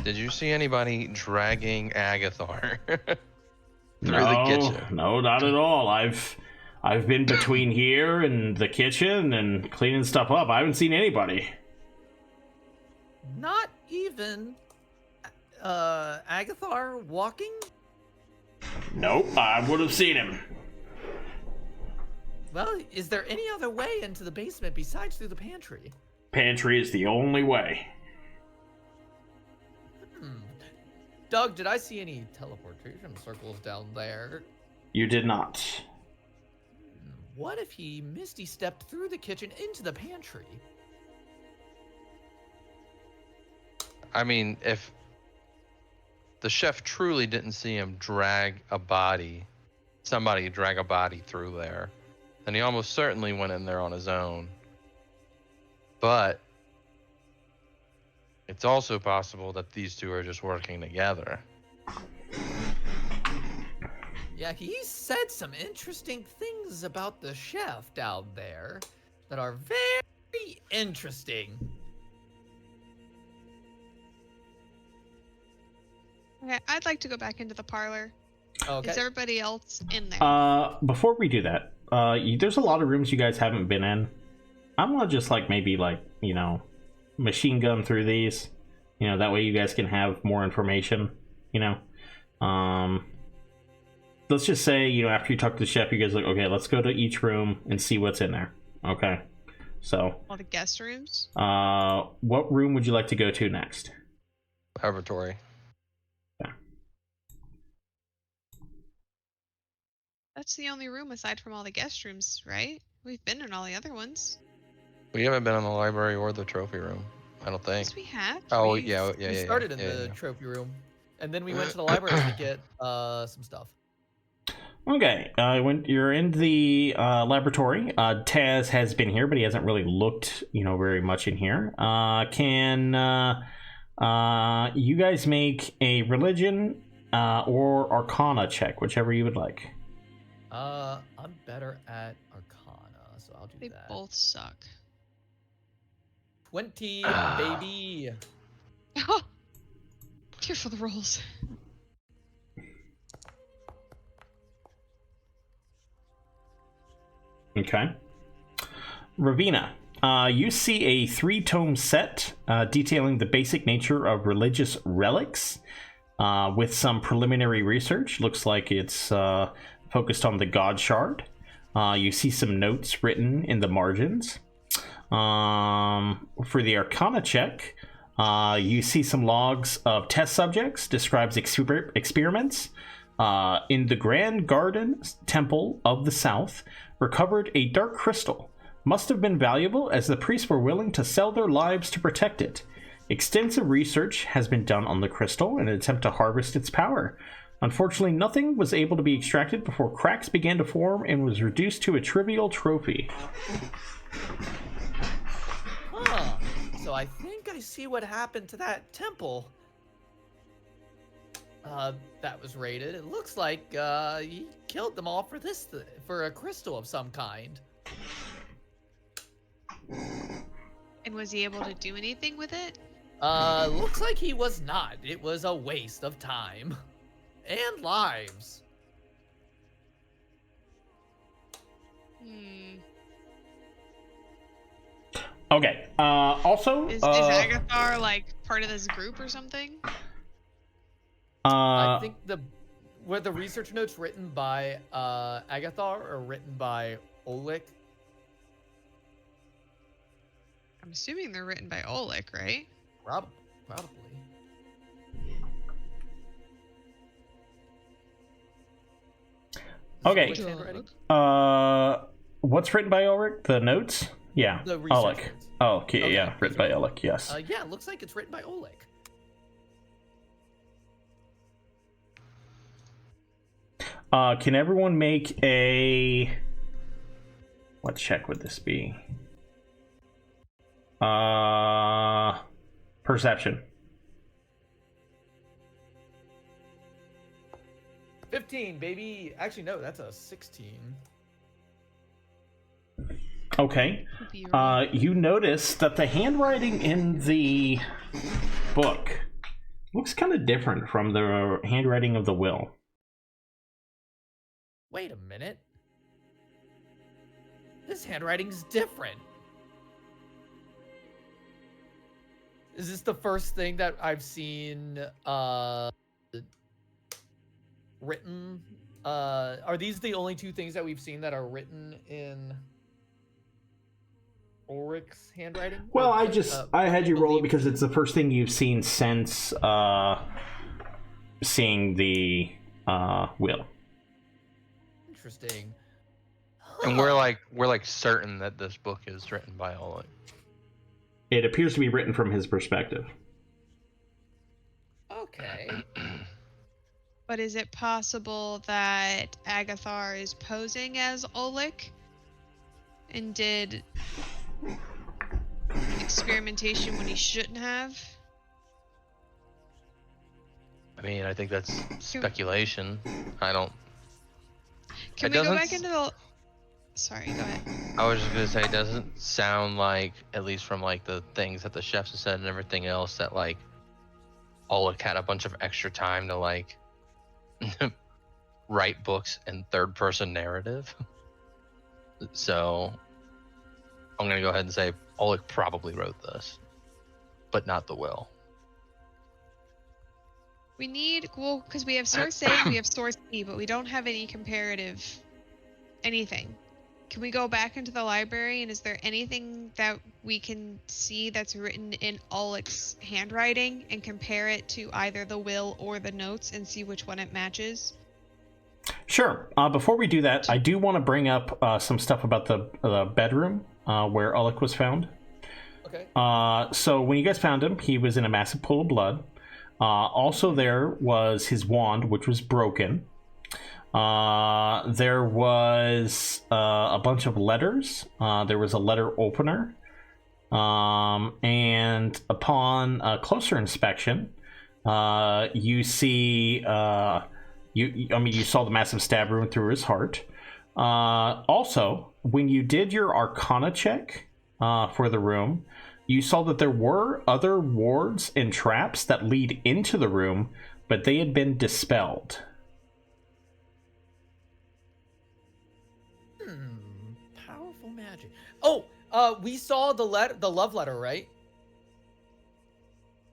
Did you see anybody dragging Agathar through the kitchen? No, not at all. I've been between here and the kitchen and cleaning stuff up. I haven't seen anybody. Not even Agathar walking? Nope, I would have seen him. Well, is there any other way into the basement besides through the pantry? Pantry is the only way. Doug, did I see any teleportation circles down there? You did not. What if he misty stepped through the kitchen into the pantry? I mean, if the chef truly didn't see him drag a body, somebody drag a body through there, then he almost certainly went in there on his own. But it's also possible that these two are just working together. Yeah, he said some interesting things about the chef down there that are very interesting. Okay, I'd like to go back into the parlor. Okay. Is everybody else in there? Before we do that, there's a lot of rooms you guys haven't been in. I want to just maybe machine gun through these. That way you guys can have more information. Let's just say, after you talk to the chef, you guys are like, okay, let's go to each room and see what's in there. Okay. So. All the guest rooms? What room would you like to go to next? Laboratory. Yeah. That's the only room aside from all the guest rooms, right? We've been in all the other ones. We haven't been in the library or the trophy room, I don't think. Yes, we have. Oh, We yeah. started in the trophy room, and then we went to the library to get some stuff. Okay, you're in the laboratory. Taz has been here, but he hasn't really looked, very much in here. Can you guys make a religion or arcana check, whichever you would like? I'm better at arcana, so I'll do They that. both suck. 20, baby. Oh, here for the rolls. Okay. Ravina, you see a 3-tome set detailing the basic nature of religious relics with some preliminary research. Looks like it's focused on the God Shard. You see some notes written in the margins. For the Arcana check, you see some logs of test subjects, describes experiments. In the Grand Garden Temple of the South, recovered a dark crystal. Must have been valuable as the priests were willing to sell their lives to protect it. Extensive research has been done on the crystal in an attempt to harvest its power. Unfortunately, nothing was able to be extracted before cracks began to form and was reduced to a trivial trophy. Huh. So I think I see what happened to that temple. That was raided. It looks like he killed them all for for a crystal of some kind. And was he able to do anything with it? Looks like he was not. It was a waste of time and lives. Okay. Also, Is Agathar part of this group or something? I think were the research notes written by Agathar or written by Oleg? I'm assuming they're written by Oleg, right? Probably. Okay. Oleg's handwriting? What's written by Ulrich? The notes? Yeah. The research Oleg. notes. Oh, okay, Okay, yeah, written by Oleg, yes. Yeah, it looks like it's written by Oleg. Can everyone make a... What check would this be? Perception. 15, baby. Actually, no, that's a 16. Okay. You notice that the handwriting in the book looks kind of different from the handwriting of the will. Wait a minute. This handwriting's different. Is this the first thing that I've seen written? Are these the only two things that we've seen that are written in Ulrich's handwriting? Well, I had you roll it because it's the first thing you've seen since seeing the will. Interesting. And we're like certain that this book is written by Oleg. It appears to be written from his perspective. Okay. But is it possible that Agathar is posing as Oleg and did experimentation when he shouldn't have? I mean, I think that's speculation. I don't. Can we go back into the... Sorry, go ahead. I was just gonna say, it doesn't sound like, at least from like the things that the chefs have said and everything else, that like Oleg had a bunch of extra time to like write books in third-person narrative. So I'm gonna go ahead and say Oleg probably wrote this, but not the will. We need, well, because we have source A and we have source B, but we don't have any comparative anything. Can we go back into the library, and is there anything that we can see that's written in Oleg's handwriting and compare it to either the will or the notes and see which one it matches? Sure. Before we do that, I do want to bring up some stuff about the bedroom where Oleg was found. Okay. So when you guys found him, he was in a massive pool of blood. Also there was his wand, which was broken. There was a bunch of letters. There was a letter opener. And upon closer inspection, you see... you saw the massive stab wound through his heart. Also, when you did your Arcana check for the room, you saw that there were other wards and traps that lead into the room, but they had been dispelled. Powerful magic. Oh, we saw the love letter, right?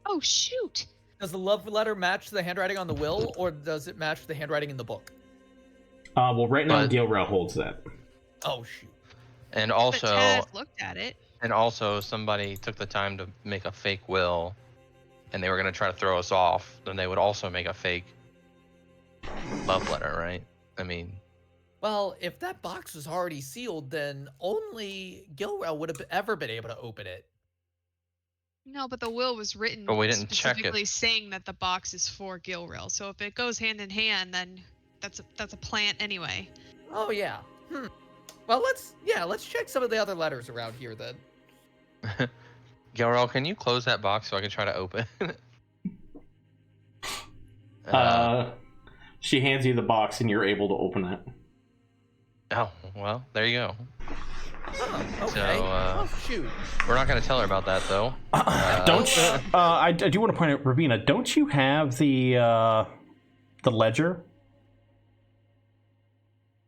Oh, shoot! Does the love letter match the handwriting on the will, or does it match the handwriting in the book? Well, right now Gilrael holds that. Oh, shoot. And But also, Taz looked at it. and also, somebody took the time to make a fake will, and they were gonna try to throw us off. Then they would also make a fake love letter, right? I mean, Well, if that box was already sealed, then only Gilrael would have ever been able to open it. No, but the will was written But we didn't check it. specifically saying that the box is for Gilrael. So if it goes hand in hand, then that's a plant anyway. Oh yeah. Well, let's check some of the other letters around here then. Gilrael, can you close that box so I can try to open it? She hands you the box and you're able to open it. Oh, well, there you go. Oh, okay. So, oh, shoot. We're not going to tell her about that, though. I do want to point out, Ravina, don't you have the ledger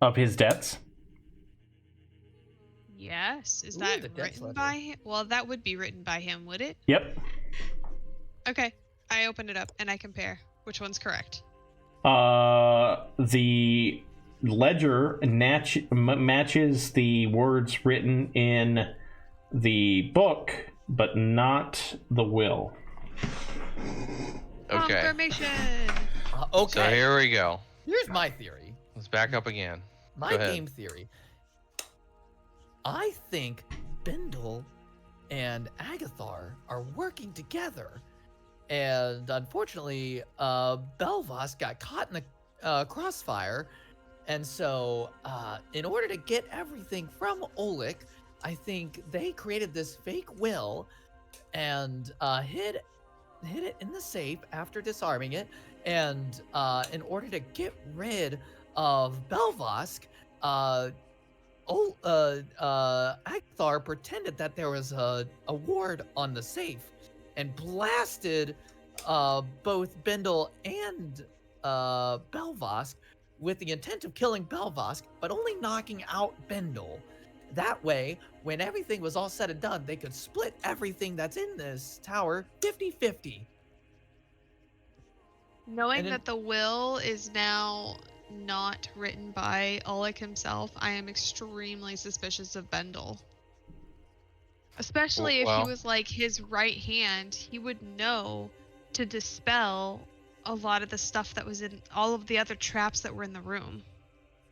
of his debts? Yes. Is Ooh, that the debts written letter. by him? Well, that would be written by him, would it? Yep. Okay. I open it up and I compare. Which one's correct? The ledger matches the words written in the book, but not the will. Okay. Confirmation. Okay. So here we go. Here's my theory. Let's back up again. My Go ahead. game theory. I think Bindle and Agathar are working together. And unfortunately, Belvas got caught in the crossfire And so, in order to get everything from Oleg, I think they created this fake will and hid it in the safe after disarming it. And in order to get rid of Belvosk, Akthar pretended that there was a ward on the safe and blasted both Bendel and Belvosk with the intent of killing Belvosk, but only knocking out Bendel. That way, when everything was all said and done, they could split everything that's in this tower 50-50. Knowing And that the will is now not written by Oleg himself, I am extremely suspicious of Bendel. Especially if he Well- was like his right hand, he would know to dispel a lot of the stuff that was in all of the other traps that were in the room.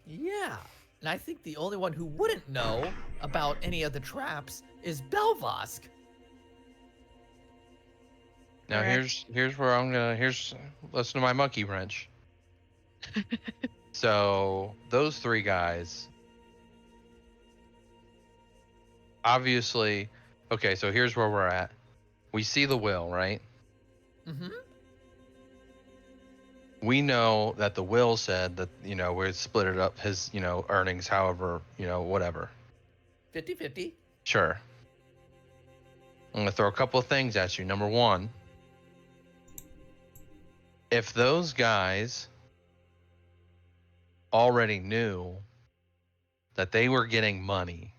Yeah, and I think the only one who wouldn't know about any of the traps is Belvosk. Now Correct. here's where I'm gonna listen to my monkey wrench. So those three guys, obviously, okay. So here's where we're at. We see the will, right? Mm-hmm. We know that the will said that we split it up his earnings, however whatever. 50-50. Sure. I'm gonna throw a couple of things at you. Number one, if those guys already knew that they were getting money,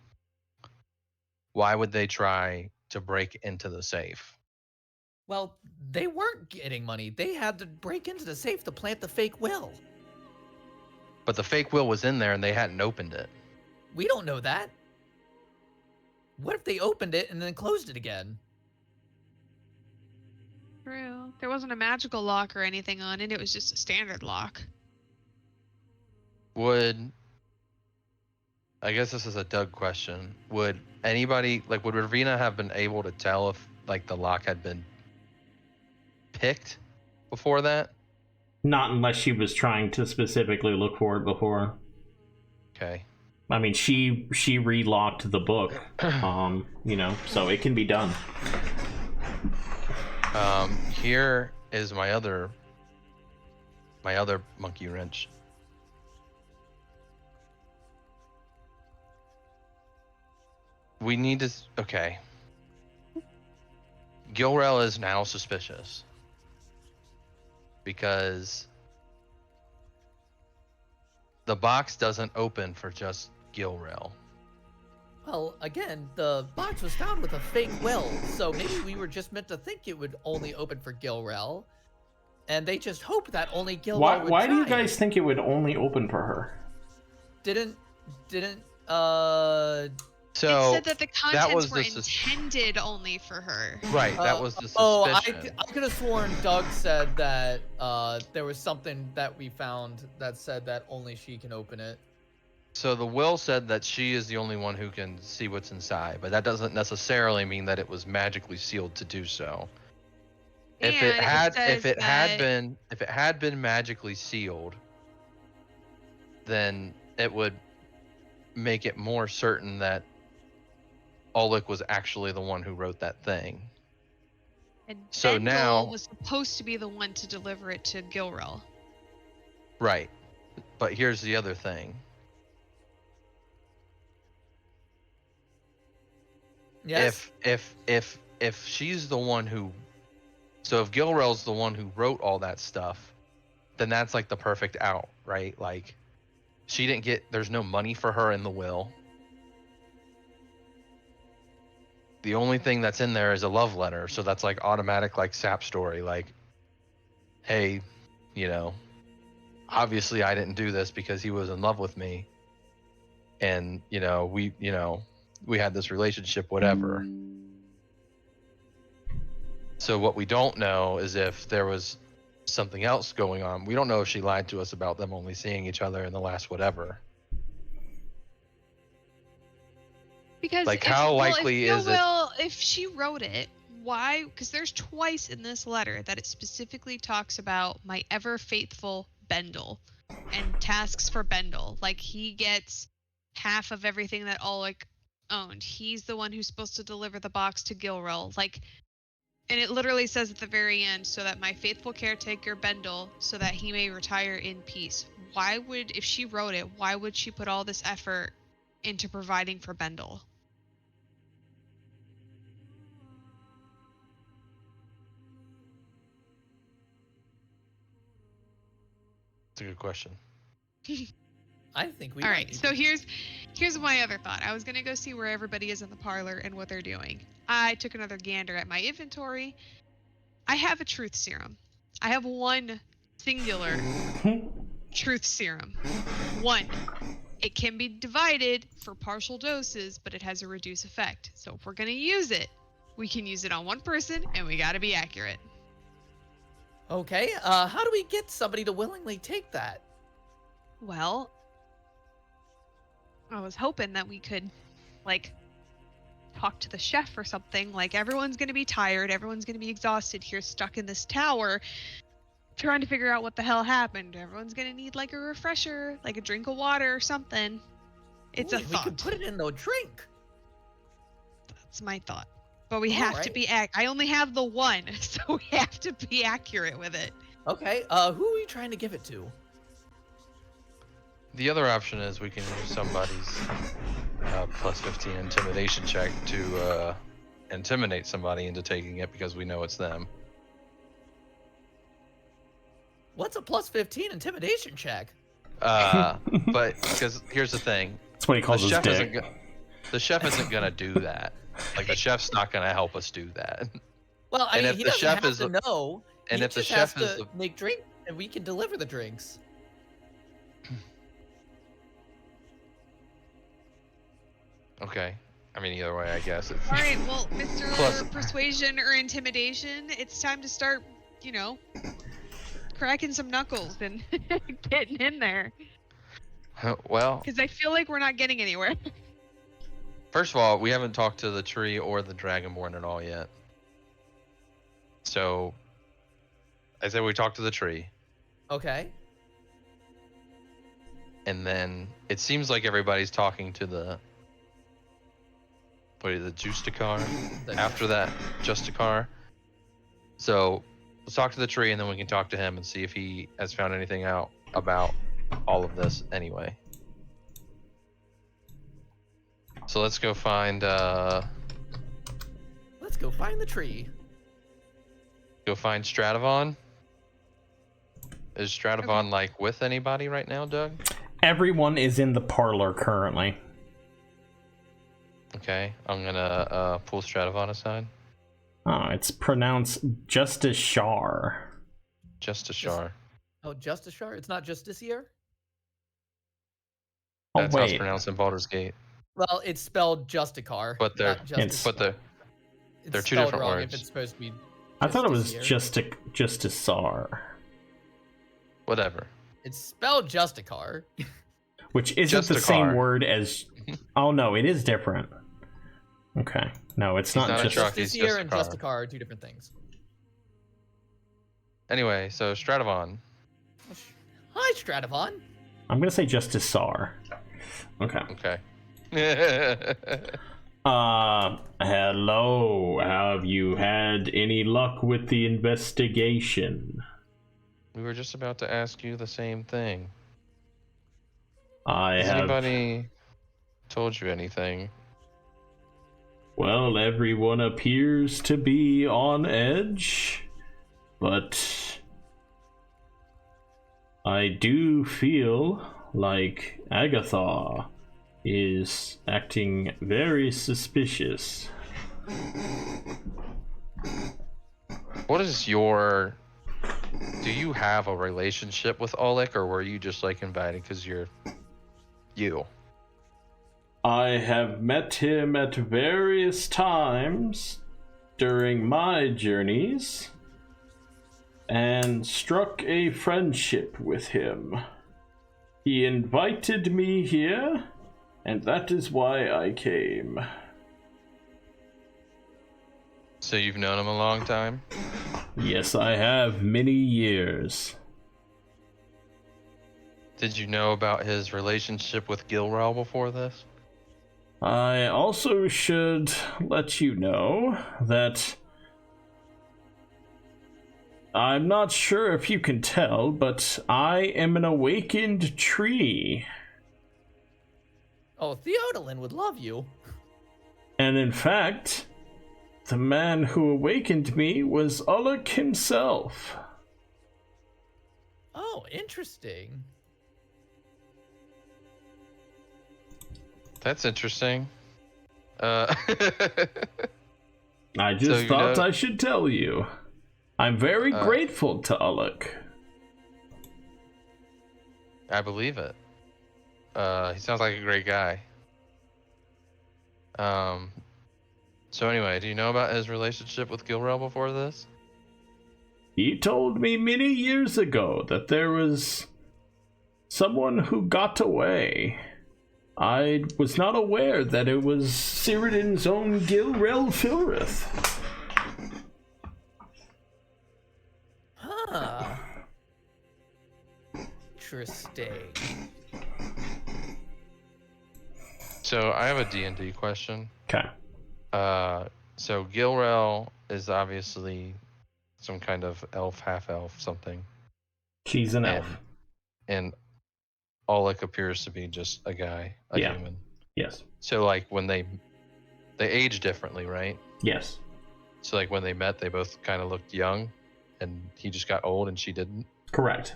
why would they try to break into the safe? Well, they weren't getting money. They had to break into the safe to plant the fake will. But the fake will was in there and they hadn't opened it. We don't know that. What if they opened it and then closed it again? True. There wasn't a magical lock or anything on it. It was just a standard lock. I guess this is a Doug question. Would anybody, would Ravina have been able to tell if, the lock had been picked before that? Not unless she was trying to specifically look for it before. Okay. I mean, she relocked the book, so it can be done. Here is my other monkey wrench. We need to. Okay. Gilrel is now suspicious because the box doesn't open for just Gilrel. Well, again, the box was found with a fake will, so maybe we were just meant to think it would only open for Gilrel, and they just hoped that only Gilrel would Why do you try guys it. think it would only open for her? So it said that the contents was were the intended only for her. Right, that was the Oh, suspicion. I could have sworn Doug said that there was something that we found that said that only she can open it. So the will said that she is the only one who can see what's inside, but that doesn't necessarily mean that it was magically sealed to do so. If it had been magically sealed, then it would make it more certain that Oleg was actually the one who wrote that thing. And So Bendel now- was supposed to be the one to deliver it to Gilrel. Right. But here's the other thing. Yes. If she's the one who, so if Gilrel's the one who wrote all that stuff, then that's the perfect out, right? She didn't get, there's no money for her in the will. The only thing that's in there is a love letter, so that's automatic sap story, hey, obviously I didn't do this because he was in love with me, and we had this relationship, whatever. So what we don't know is if there was something else going on. We don't know if she lied to us about them only seeing each other in the last whatever. Because how likely is it? If she wrote it, why? Because there's twice in this letter that it specifically talks about my ever faithful Bendel, and tasks for Bendel. Like, he gets half of everything that Oleg owned. He's the one who's supposed to deliver the box to Gilrel. Like, and it literally says at the very end, so that my faithful caretaker Bendel, so that he may retire in peace. Why would, if she wrote it, why would she put all this effort into providing for Bendel? That's a good question. I think we. All might right, need so to- here's my other thought. I was gonna go see where everybody is in the parlor and what they're doing. I took another gander at my inventory. I have a truth serum. I have one singular truth serum. One. It can be divided for partial doses, but it has a reduced effect. So if we're gonna use it, we can use it on one person, and we gotta be accurate. Okay. How do we get somebody to willingly take that? Well, I was hoping that we could, like, talk to the chef or something. Like, everyone's gonna be tired, everyone's gonna be exhausted here, stuck in this tower, trying to figure out what the hell happened. Everyone's gonna need, like, a refresher, like a drink of water or something. It's Ooh, a We thought. could put it in the drink. That's my thought. But we have to Alright. be I only have the one, so we have to be accurate with it. Okay. Who are we trying to give it to? The other option is we can use somebody's plus 15 intimidation check to intimidate somebody into taking it because we know it's them. What's a plus 15 intimidation check? But because here's the thing, That's what he calls his dick. the chef isn't gonna do that. Like, the chef's not gonna help us do that. Well, I And mean, if he the doesn't chef have is to a- know. and he if the just chef has is to the- make drink, and we can deliver the drinks. Okay. I mean, either way, I guess it's. All right, well, Mr. Plus- Persuasion or Intimidation, it's time to start, you know, cracking some knuckles and getting in there. Well, Because I feel like we're not getting anywhere. first of all, we haven't talked to the tree or the dragonborn at all yet. So, I said we talked to the tree, Okay. and then it seems like everybody's talking to the. What is it, Justicar? After that, Justicar. So, let's talk to the tree, and then we can talk to him and see if he has found anything out about all of this anyway. So let's go find Let's go find the tree. Stradivon. Is Stradivon like with anybody right now, Doug? Everyone is in the parlor currently. Okay, I'm gonna pull Stradivon aside. Oh, it's pronounced Justiciar. Justiciar. Oh, Justiciar? It's not Justiciar? Oh, That's how it's wait. pronounced in Baldur's Gate. Well, it's spelled Justicar. But they're- not Justice. It's- But they're It's two spelled different wrong words. If it's supposed to be. I thought it was Justiciar. Justicar, whatever. It's spelled Justicar. which isn't the same Justicar. word as. Oh no, it is different. Okay, no, it's not not a just. truck. He's Justiciar and Justicar. Justicar are two different things. Anyway, so Stradivon. Hi, Stradivon. I'm gonna say Justicar. Okay. Okay. Hello. Have you had any luck with the investigation? We were just about to ask you the same thing. I Has have. anybody told you anything? Well, everyone appears to be on edge, but I do feel like Agatha is acting very suspicious. What is your... Do you have a relationship with Oleg, or were you just like invited because you're you? I have met him at various times during my journeys and struck a friendship with him. He invited me here, and that is why I came. So you've known him a long time? Yes, I have many years. Did you know about his relationship with Gilrel before this? I also should let you know that I'm not sure if you can tell, but I am an awakened tree. Oh, Theodolin would love you. And in fact, the man who awakened me was Uluk himself. Oh, interesting. That's interesting. I So just you thought know- I should tell you. I'm very grateful to Uluk. I believe it. He sounds like a great guy. So anyway, do you know about his relationship with Gilrel before this? He told me many years ago that there was someone who got away. I was not aware that it was Cyrodin's own Gilrel Filrith. Huh. Interesting. So I have a D&D question. Okay. So Gilrel is obviously some kind of elf, half elf, something, She's an elf. and Oleg appears to be just a guy, a Yeah. human. Yes. So like when they age differently, right? Yes. So like when they met, they both kind of looked young, and he just got old and she didn't. Correct.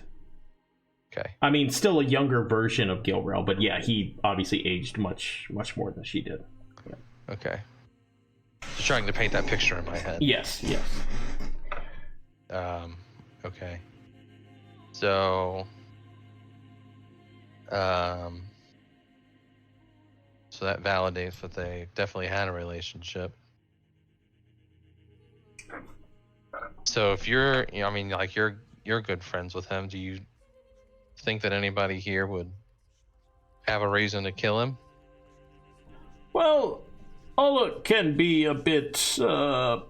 Okay. I mean, still a younger version of Gilrel, but yeah, he obviously aged much more than she did. Okay. Just trying to paint that picture in my head. Yes. Yes. Okay. So, so that validates that they definitely had a relationship. So if you're, you know, I mean, like you're good friends with him, do you think that anybody here would have a reason to kill him? Well, Uluk can be a bit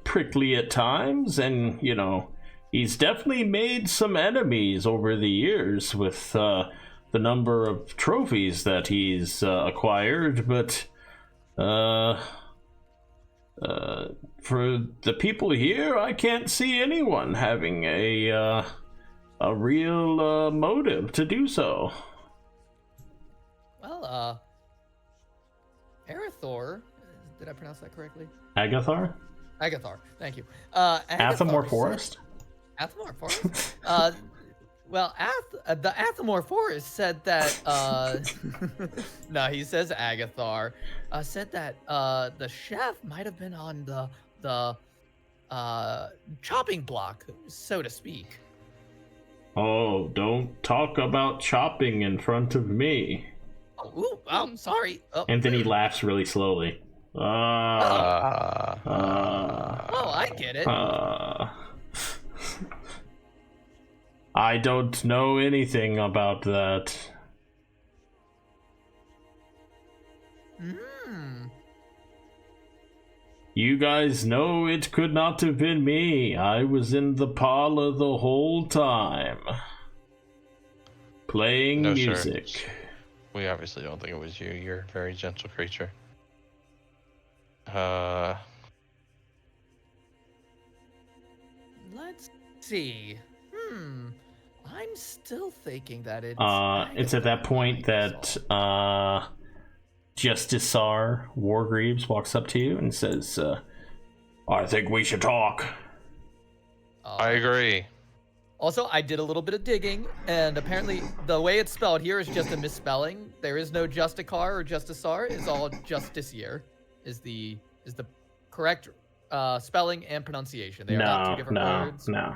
prickly at times, and, you know, he's definitely made some enemies over the years with the number of trophies that he's acquired, but for the people here, I can't see anyone having a real motive to do so. Well, Arathor, did I pronounce that correctly? Agathar? Agathar, thank you. Agathar Athamor said- Forest? Athmore Forest? Well, the Athmore Forest said that, no, he says Agathar, said that, the chef might have been on the chopping block, so to speak. Oh, don't talk about chopping in front of me. Oh, ooh, I'm sorry. Oh, And then he laughs really slowly. oh, I get it. I don't know anything about that. You guys know it could not have been me. I was in the parlor the whole time. Playing No, sir. music. We obviously don't think it was you. You're a very gentle creature. Let's see. I'm still thinking that it's It's at that point that Justice Sar Wargreaves walks up to you and says, I think we should talk. I agree. Also, I did a little bit of digging, and apparently the way it's spelled here is just a misspelling. There is no Justicar or Justisar. It's all Justiciar is the correct spelling and pronunciation. They are not two different words. No.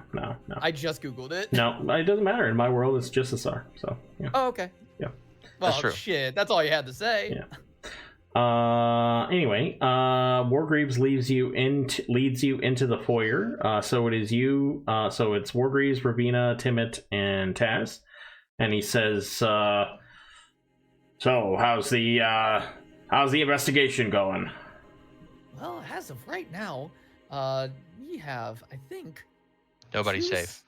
I just Googled it. No, it doesn't matter. In my world, it's just a Sar. So, yeah. Oh, okay. Yeah. Well, That's true. shit. That's all you had to say. Yeah. Anyway, Wargreaves leads you into the foyer. So it is you. So it's Wargreaves, Ravina, Timit, and Taz. And he says, "So, how's the investigation going?" Well, as of right now, we have, I think, Nobody's two safe.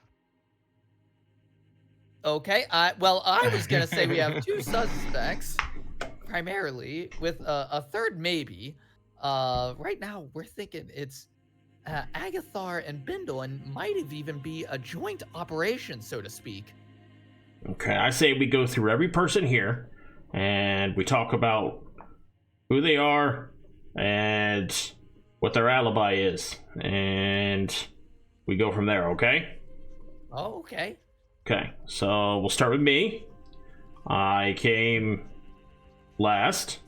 Okay. Well, I was gonna say we have 2 suspects, primarily, with a third maybe. Right now we're thinking it's Agathar and Bindle, and might have even be a joint operation, so to speak. Okay, I say we go through every person here, and we talk about who they are and what their alibi is, and we go from there. Okay? Oh, okay. Okay, so we'll start with me. I came last.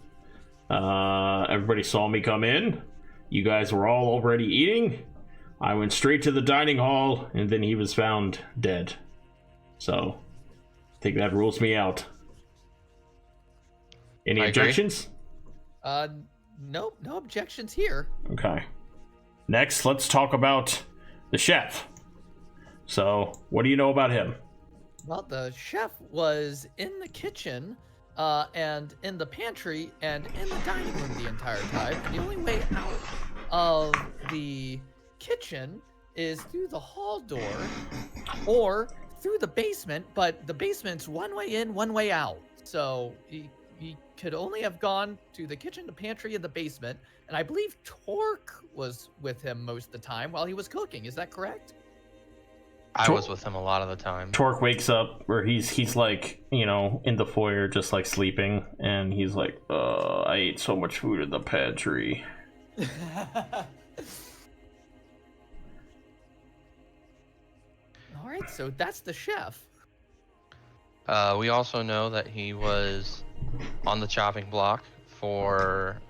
Everybody saw me come in. You guys were all already eating. I went straight to the dining hall, and then he was found dead. So, I think that rules me out. Any I agree. objections? Nope, no objections here. Okay. Next, let's talk about the chef. So, what do you know about him? Well, the chef was in the kitchen, and in the pantry, and in the dining room the entire time. And the only way out of the kitchen is through the hall door, or through the basement, but the basement's one way in, one way out. So he could only have gone to the kitchen, the pantry, and the basement. And I believe Torque was with him most of the time while he was cooking. Is that correct? I was with him a lot of the time. Torque wakes up where he's like, you know, in the foyer just like sleeping, and he's like, I ate so much food in the pantry. All right, so that's the chef. We also know that he was on the chopping block for,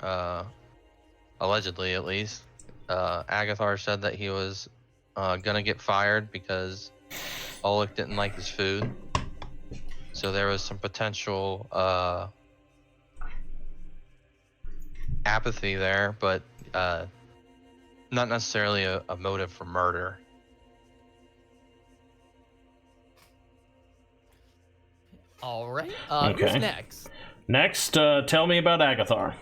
allegedly at least. Agathar said that he was gonna get fired because Oleg didn't like his food. So there was some potential apathy there, but not necessarily a motive for murder. All right. Okay. Who's next? Next, tell me about Agathar.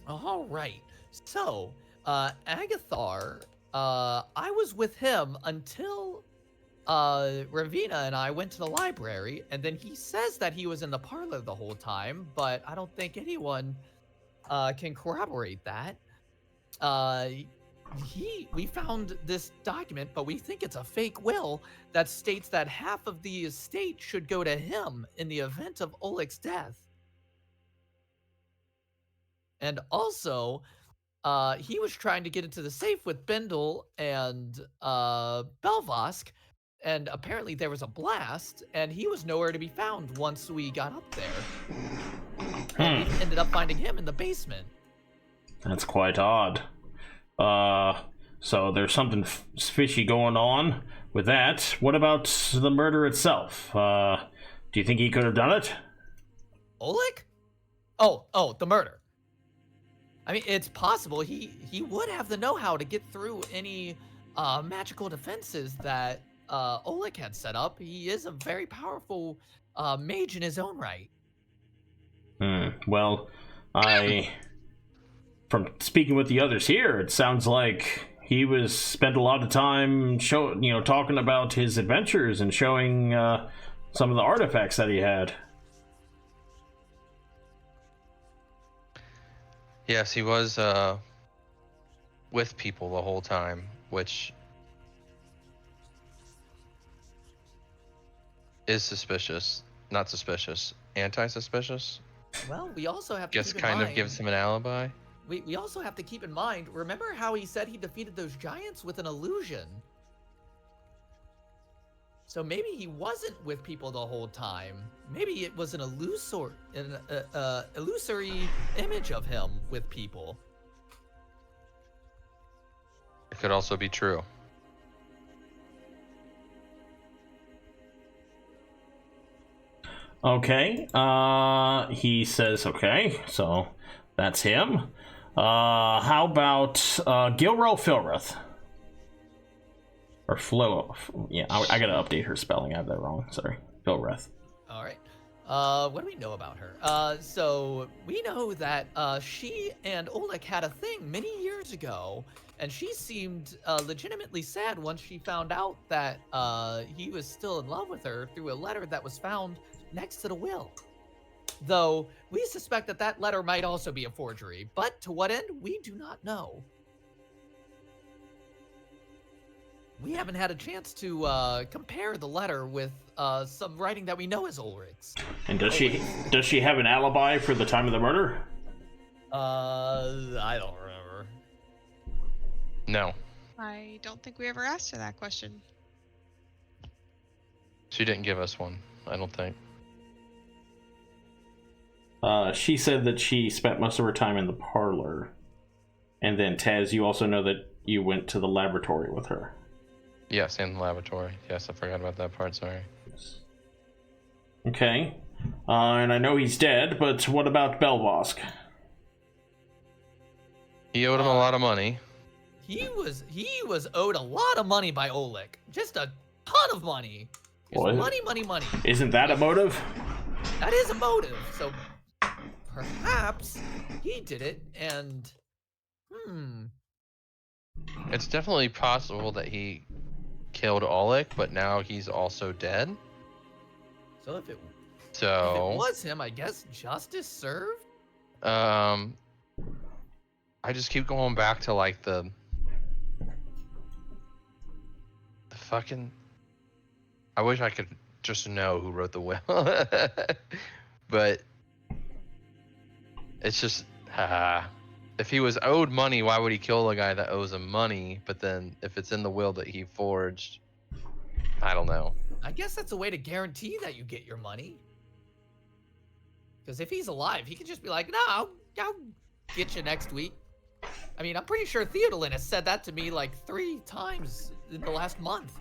All right. So, Agathar, I was with him until Ravina and I went to the library, and then he says that he was in the parlor the whole time, but I don't think anyone can corroborate that. We found this document, but we think it's a fake will that states that half of the estate should go to him in the event of Oleg's death. And also, he was trying to get into the safe with Bindle and Belvosk, and apparently there was a blast, and he was nowhere to be found once we got up there. And we ended up finding him in the basement. That's quite odd. So there's something fishy going on with that. What about the murder itself? Do you think he could have done it? Oleg? Oh, the murder. I mean, it's possible. He would have the know-how to get through any magical defenses that Oleg had set up. He is a very powerful mage in his own right. Well, from speaking with the others here, it sounds like he spent a lot of time talking about his adventures and showing some of the artifacts that he had. Yes, he was with people the whole time, which is suspicious. Not suspicious. Anti-suspicious? Well, we also have to Guess keep in kind mind, of gives him an alibi. We also have to keep in mind, remember how he said he defeated those giants with an illusion? So maybe he wasn't with people the whole time. Maybe it was an illusory image of him with people. It could also be true. Okay. He says, okay, so that's him. How about Gilro Filrith? Or Flo. Yeah, I gotta update her spelling. I have that wrong. Sorry. Filrith. All right. What do we know about her? So we know that she and Oleg had a thing many years ago, and she seemed legitimately sad once she found out that he was still in love with her through a letter that was found next to the will. Though we suspect that that letter might also be a forgery, but to what end, we do not know. We haven't had a chance to compare the letter with some writing that we know is Ulrich's. And does she have an alibi for the time of the murder? I don't remember. No, I don't think we ever asked her that question. she didn't give us one. I don't think. She said that she spent most of her time in the parlor. And then, Taz, you also know that you went to the laboratory with her. Yes, in the laboratory. Yes, I forgot about that part. Sorry. Okay. And I know he's dead, but what about Belvosk? He owed him a lot of money. He was owed a lot of money by Oleg. Just a ton of money. Just What? money. Isn't that a motive? That is a motive. So perhaps he did it, and It's definitely possible that he killed Oleg, but now he's also dead. so if it So was him, I guess justice served. I just keep going back to like the fucking. I wish I could just know who wrote the will, but it's just if he was owed money, why would he kill a guy that owes him money? But then if it's in the will that he forged, I don't know. I guess that's a way to guarantee that you get your money. Because if he's alive, he could just be like, "No, I'll get you next week." I mean, I'm pretty sure Theodolin has said that to me like 3 times in the last month.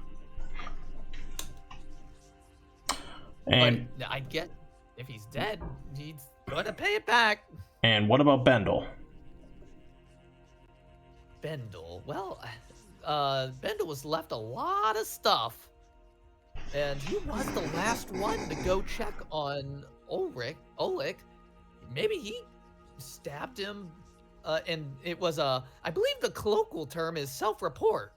And But I get if he's dead, he's going to pay it back. and what about Bendel? Bendel. Well, Bendel was left a lot of stuff. And he was the last one to go check on Oleg. Maybe he stabbed him. And it was I believe the colloquial term is self-report.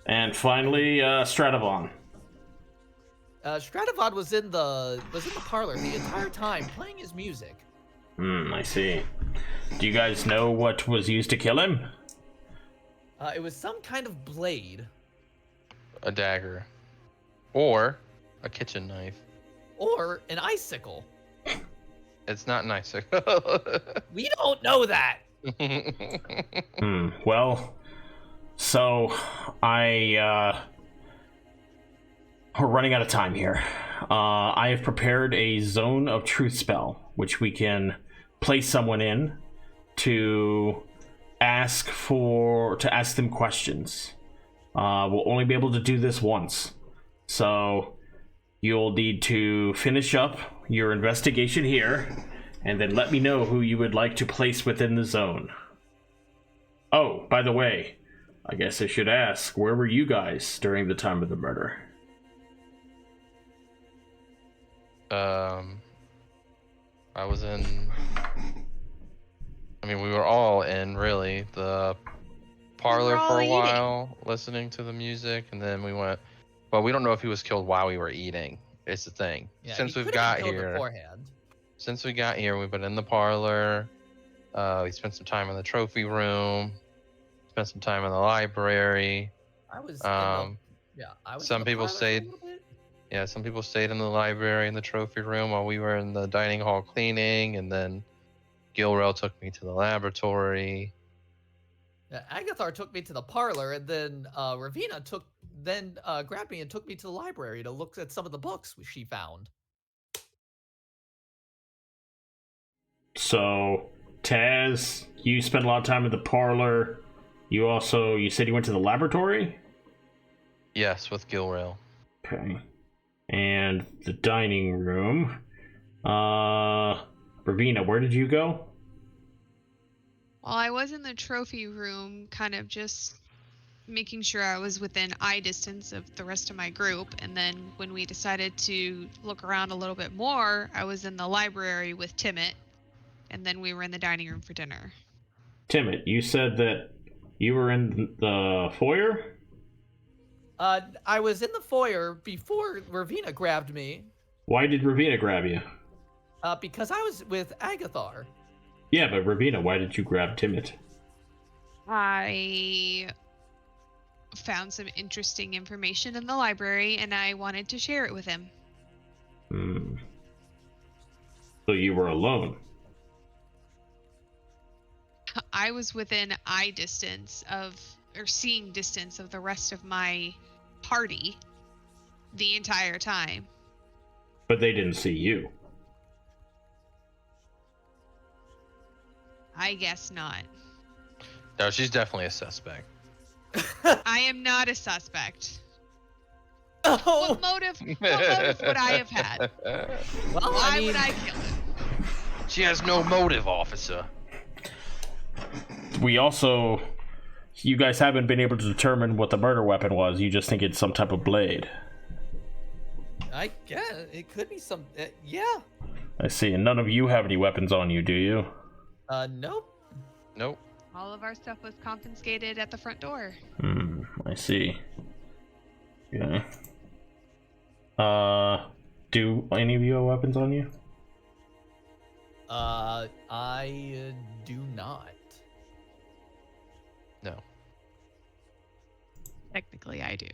And finally, Stradivon. Stradivon was in the parlor the entire time playing his music. I see. Do you guys know what was used to kill him? It was some kind of blade. A dagger, or a kitchen knife. Or an icicle. It's not an icicle. We don't know that. Well, so we're running out of time here. I have prepared a zone of truth spell, which we can place someone in to ask them questions. We'll only be able to do this once, so you'll need to finish up your investigation here, and then let me know who you would like to place within the zone. Oh, by the way, I guess I should ask, where were you guys during the time of the murder? I was in. I mean, we were all in really the parlor all for a eating. while, listening to the music, and then we went. Well, we don't know if he was killed while we were eating. It's the thing. Yeah, Since he we've could have got been killed here, beforehand. we've been in the parlor. We spent some time in the trophy room. Spent some time in the library. I was. Um, in the, I was. some in the people parlor for a stayed- little bit. Yeah, some people stayed in the library and the trophy room while we were in the dining hall cleaning, and then Gilrel took me to the laboratory. Yeah, Agathar took me to the parlor, and then Ravina grabbed me and took me to the library to look at some of the books she found. So, Taz, you spent a lot of time in the parlor. You said you went to the laboratory? Yes, with Gilrel. Okay. And the dining room. Ravina, where did you go? Well, I was in the trophy room, kind of just making sure I was within eye distance of the rest of my group, and then when we decided to look around a little bit more, I was in the library with Timmet, and then we were in the dining room for dinner. Timmet, you said that you were in the foyer? I was in the foyer before Ravina grabbed me. Why did Ravina grab you? Because I was with Agathar. Yeah, but Ravina, why did you grab Timmet? I found some interesting information in the library, and I wanted to share it with him. So you were alone? I was within eye distance or seeing distance of the rest of my party the entire time. But they didn't see you. I guess not. No, she's definitely a suspect. I am not a suspect. Oh! What motive would I have had? Well, Why would I kill him? She has no motive, officer. You guys haven't been able to determine what the murder weapon was. You just think it's some type of blade. I guess it could be some. Yeah. I see. And none of you have any weapons on you, do you? Nope. Nope. All of our stuff was confiscated at the front door. I see. Okay. Do any of you have weapons on you? I do not. No. Technically, I do.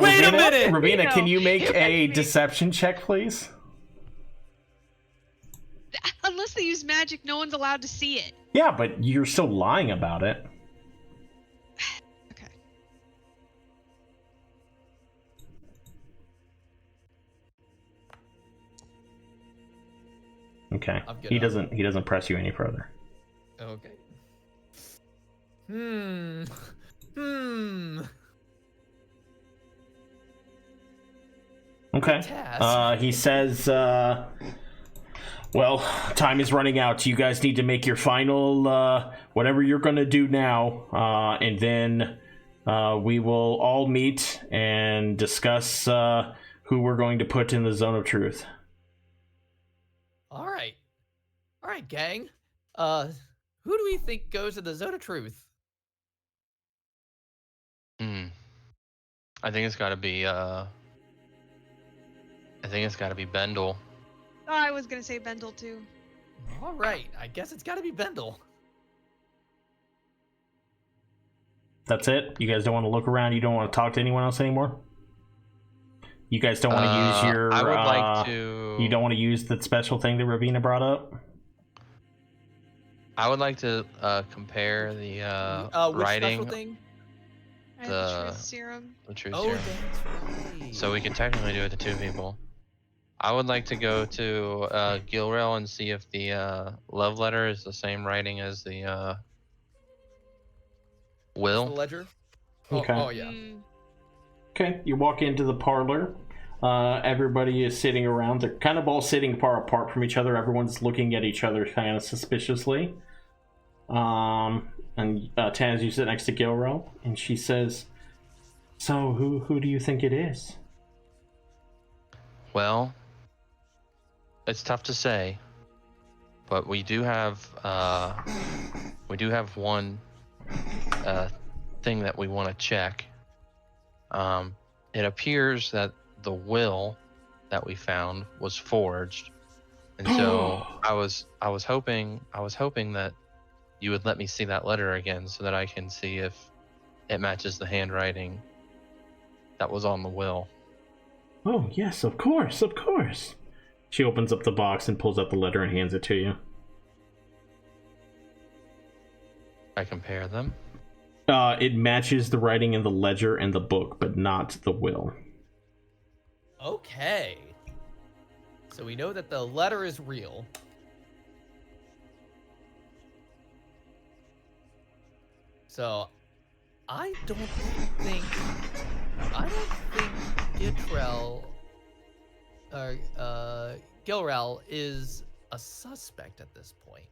Wait a minute! Ravina, can you make a deception check, please? Unless they use magic, no one's allowed to see it. Yeah, but you're still lying about it. Okay. Okay. I'm good He on doesn't press you any further. Okay. Okay. Task. He says, well, time is running out. You guys need to make your final, whatever you're going to do now, and then we will all meet and discuss who we're going to put in the zone of truth. All right, gang. Who do we think goes to the zone of truth? I think it's got to be. Bendel. Oh, I was gonna say Bendel too. All right, I guess it's got to be Bendel. That's it? You guys don't want to look around? You don't want to talk to anyone else anymore? You guys don't want to use your... I would like to... You don't want to use the special thing that Ravina brought up? I would like to compare the which writing... special thing? The truth serum. The truth Oh, serum. that's right. So we can technically do it to two people. I would like to go to Gilrail and see if the love letter is the same writing as the will. The ledger? Okay. Oh, yeah. Okay, you walk into the parlor. Everybody is sitting around. They're kind of all sitting far apart from each other. Everyone's looking at each other kind of suspiciously. And Taz, you sit next to Gilrail, and she says, "So, who do you think it is?" Well, it's tough to say, but we do have one thing that we want to check. It appears that the will that we found was forged, and so I was hoping that you would let me see that letter again so that I can see if it matches the handwriting that was on the will. Oh, yes, of course, of course. She opens up the box and pulls out the letter and hands it to you. I compare them. It matches the writing in the ledger and the book, but not the will. Okay. So we know that the letter is real. So I don't think Gilrail is a suspect at this point.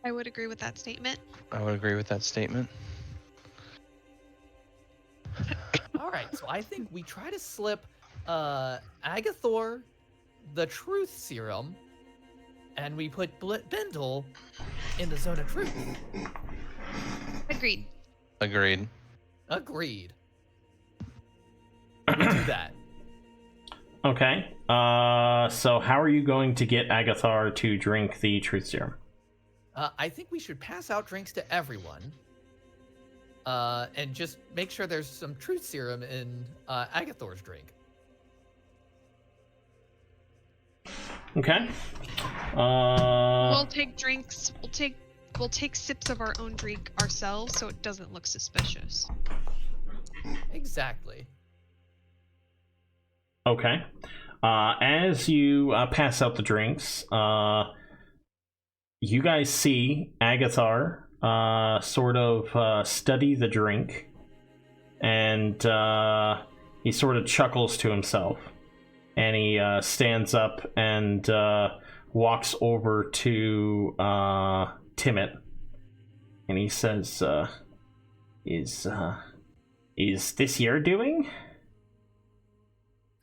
I would agree with that statement. I would agree with that statement. All right, so I think we try to slip Agathor the truth serum, and we put Bendel in the zone of truth. Agreed. Agreed. Agreed. We do that. Okay. So how are you going to get Agathar to drink the truth serum? I think we should pass out drinks to everyone. And just make sure there's some truth serum in Agathor's drink. Okay. We'll take drinks. We'll take sips of our own drink ourselves, so it doesn't look suspicious. Exactly. Okay. As you pass out the drinks, you guys see Agathar sort of study the drink, and he sort of chuckles to himself, and he stands up and walks over to Timid, and he says, is this your doing?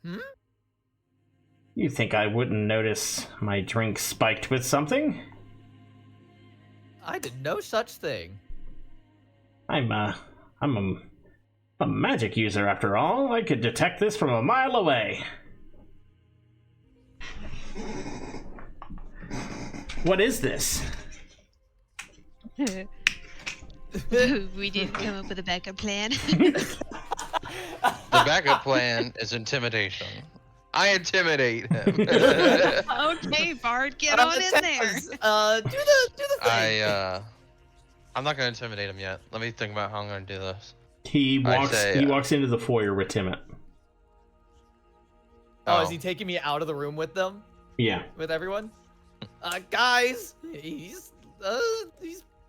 Hmm? You think I wouldn't notice my drink spiked with something? I did no such thing. I'm a magic user after all. I could detect this from a mile away. What is this? We didn't come up with a backup plan. The backup plan is intimidation. I intimidate him. Okay, Bard, get on in there. Do the thing. I'm not gonna intimidate him yet. Let me think about how I'm gonna do this. He walks into the foyer with Timid. Oh, is he taking me out of the room with them? Yeah. With everyone? Guys, he's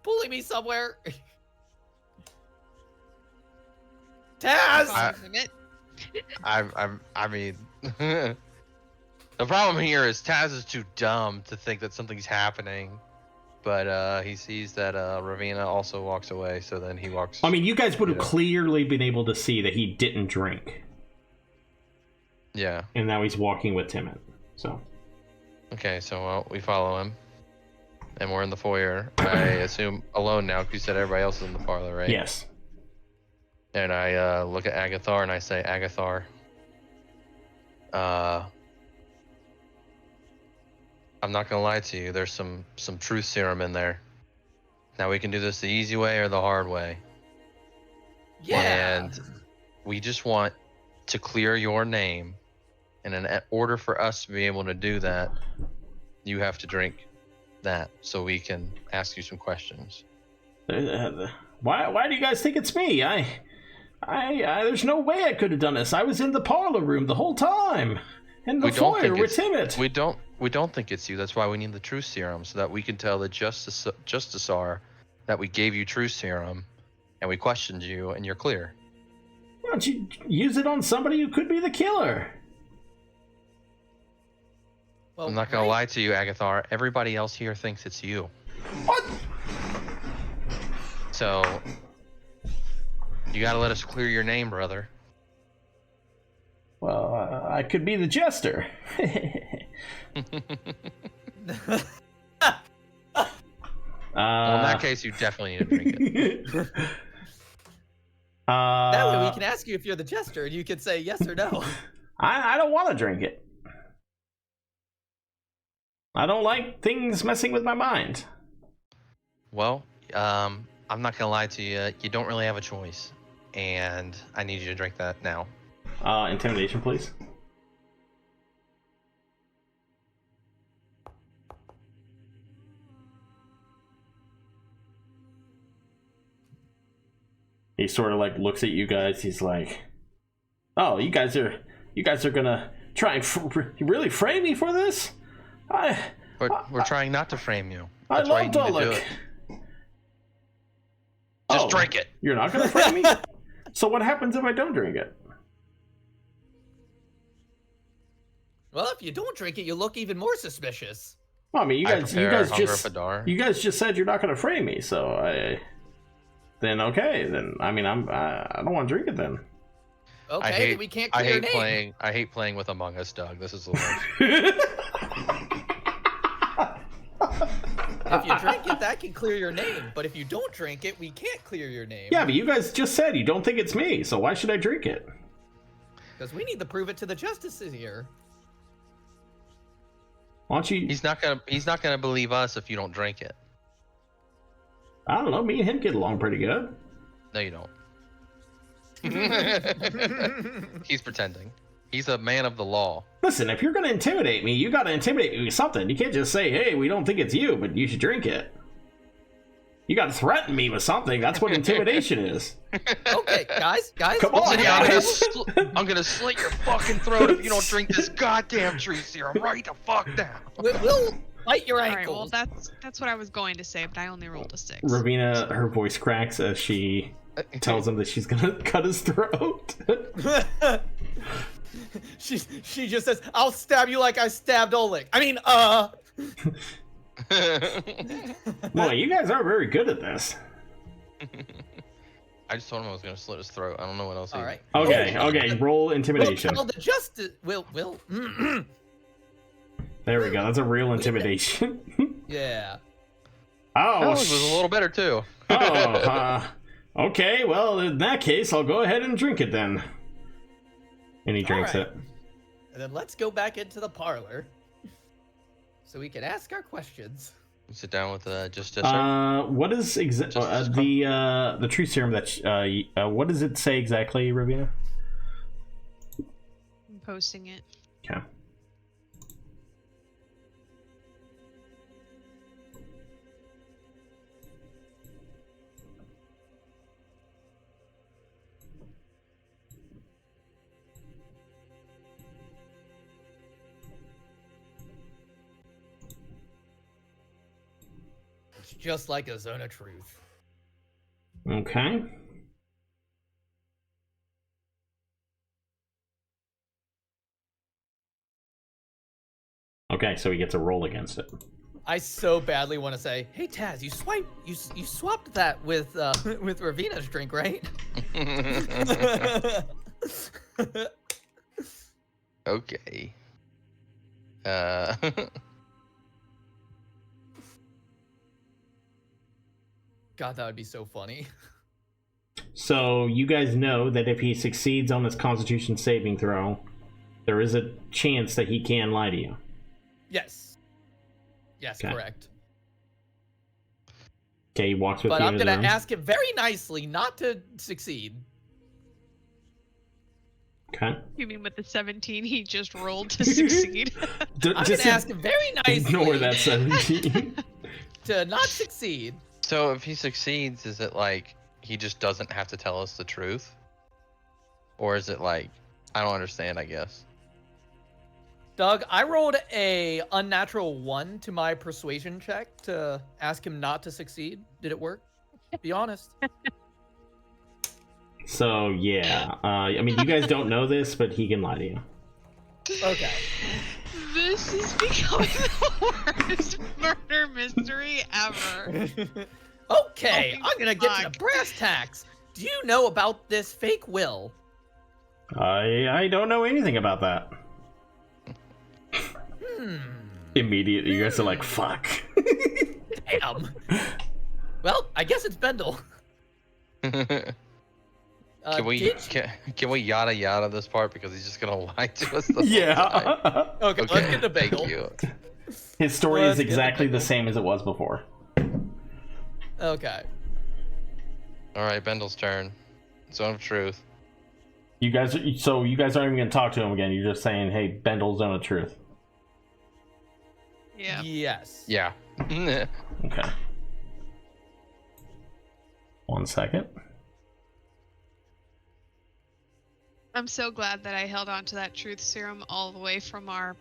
pulling me somewhere. Taz! I mean, the problem here is Taz is too dumb to think that something's happening, but he sees that Ravina also walks away, so then he walks. I mean, you guys would have clearly been able to see that he didn't drink. Yeah. And now he's walking with Timid. So. Okay, so we follow him, and we're in the foyer. I assume alone now, because you said everybody else is in the parlor, right? Yes. And I look at Agathar and I say, Agathar, I'm not gonna lie to you. There's some truth serum in there. Now we can do this the easy way or the hard way. Yeah. And we just want to clear your name, and in order for us to be able to do that, you have to drink that so we can ask you some questions. Why do you guys think it's me? I there's no way I could have done this. I was in the parlor room the whole time. In the foyer with Timid. We don't think it's you. That's why we need the truth serum, so that we can tell the Justicar that we gave you truth serum and we questioned you and you're clear. Why don't you use it on somebody who could be the killer? Well, I'm not gonna lie to you, Agathar. Everybody else here thinks it's you. What? So you gotta let us clear your name, brother. Well, I could be the jester. Well, in that case, you definitely need to drink it. That way we can ask you if you're the jester, and you can say yes or no. I don't want to drink it. I don't like things messing with my mind. Well, I'm not gonna lie to you. You don't really have a choice, and I need you to drink that now. Intimidation, please. He sort of like looks at you guys. He's like, "Oh, you guys are gonna try and really frame me for this? We're trying not to frame you. I That's why love you need to do Dolek. it. Just drink it. You're not gonna frame me? So what happens if I don't drink it? Well, if you don't drink it, you look even more suspicious. Well, I mean, you guys just said you're not going to frame me, so then I mean, I don't want to drink it then. Okay, then we can't clear your name. I hate playing with Among Us, Doug. This is the worst. If you drink it, that can clear your name. But if you don't drink it, we can't clear your name. Yeah, but you guys just said you don't think it's me, so why should I drink it? Because we need to prove it to the justices here. Why don't you? He's not gonna believe us if you don't drink it. I don't know. Me and him get along pretty good. No, you don't. He's pretending. He's a man of the law. Listen, if you're going to intimidate me, you got to intimidate me with something. You can't just say, hey, we don't think it's you, but you should drink it. You got to threaten me with something. That's what intimidation is. Okay, guys. Come on, guys. I'm going to slit your fucking throat if you don't drink this goddamn truth serum right the fuck down. We'll bite your All ankles. right, well, that's what I was going to say, but I only rolled a 6. Ravina, her voice cracks as she tells him that she's going to cut his throat. She just says, I'll stab you like I stabbed Oleg. I mean, Well, you guys are very good at this. I just told him I was going to slit his throat. I don't know what else. All right. Okay, roll intimidation. We'll tell the justice. We'll. There we go. That's a real intimidation. Yeah. Oh, it was a little better too. Okay, well, in that case, I'll go ahead and drink it then. And he drinks it. And then let's go back into the parlor so we can ask our questions. Sit down with Justice. What is the truth serum that what does it say exactly, Ravina? I'm posting it. Okay. It's just like a zone of truth. Okay. Okay, so he gets a roll against it. I so badly want to say, "Hey Taz, you swapped that with with Ravina's drink, right?" Okay. God, that would be so funny. So you guys know that if he succeeds on this Constitution saving throw, there is a chance that he can lie to you. Yes. Yes, Okay. correct. Okay, he walks with But you. I'm into gonna the room. ask him very nicely not to succeed. Okay. You mean with the 17 he just rolled to succeed? I'm gonna ask him very nicely Ignore that 17. to not succeed. So if he succeeds, is it like he just doesn't have to tell us the truth? Or is it like, I don't understand, I guess. Doug, I rolled a unnatural 1 to my persuasion check to ask him not to succeed. Did it work? Be honest. So yeah, I mean, you guys don't know this, but he can lie to you. Okay. This is becoming the worst murder mystery ever. Okay, Oh, I'm gonna get to fuck. the brass tacks. Do you know about this fake will? I don't know anything about that. Immediately, you guys are like, fuck. Damn. Well, I guess it's Bendel. Can we yada yada this part because he's just gonna lie to us the whole time? Yeah. Okay, let's get to Bendel. Thank you. His story Let's is get exactly the the Bendel. same as it was before. Okay. All right, Bendel's turn. Zone of truth. You guys aren't even gonna talk to him again. You're just saying, hey, Bendel, zone of truth. Yeah. Yes. Yeah. Okay. 1 second. I'm so glad that I held on to that truth serum all the way from I'm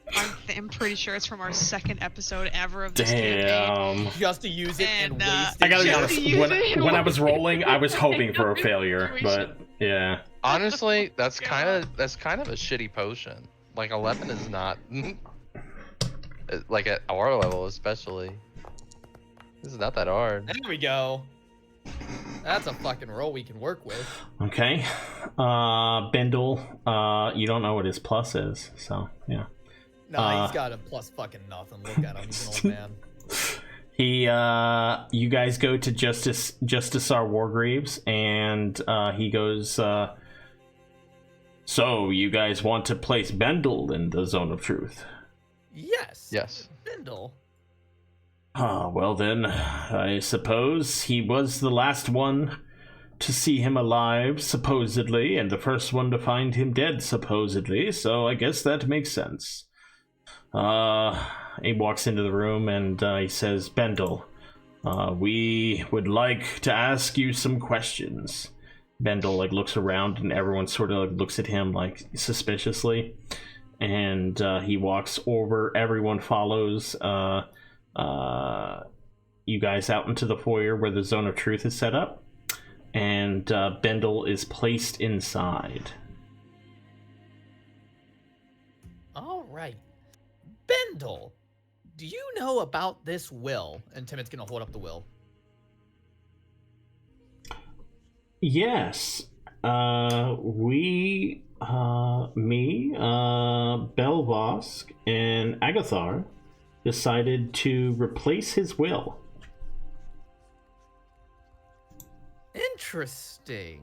pretty sure it's from our second episode ever of this campaign. Damn. Just to use it and And, waste it. I gotta be Just honest. to use it When I was rolling, I was hoping for a in failure, but yeah. Honestly, that's Yeah. kind of a shitty potion. Like 11 is not. Like at our level, especially. This is not that hard. There we go. That's a fucking roll we can work with. Okay. Bendel, you don't know what his plus is, so yeah. Nah, he's got a plus fucking nothing. Look at him, he's an old man. You guys go to Justice R. Wargreaves, and he goes, so you guys want to place Bendel in the Zone of Truth? Yes. Yes. Bendel. Well then, I suppose he was the last one to see him alive, supposedly, and the first one to find him dead, supposedly, so I guess that makes sense. He walks into the room and he says, Bendel, we would like to ask you some questions. Bendel looks around and everyone sort of looks at him suspiciously, and he walks over. Everyone follows you guys out into the foyer where the Zone of Truth is set up, and Bendel is placed inside. All right. Bendel, do you know about this will? And Timot's gonna hold up the will. Yes. Me, Belvosk, and Agathar decided to replace his will. Interesting.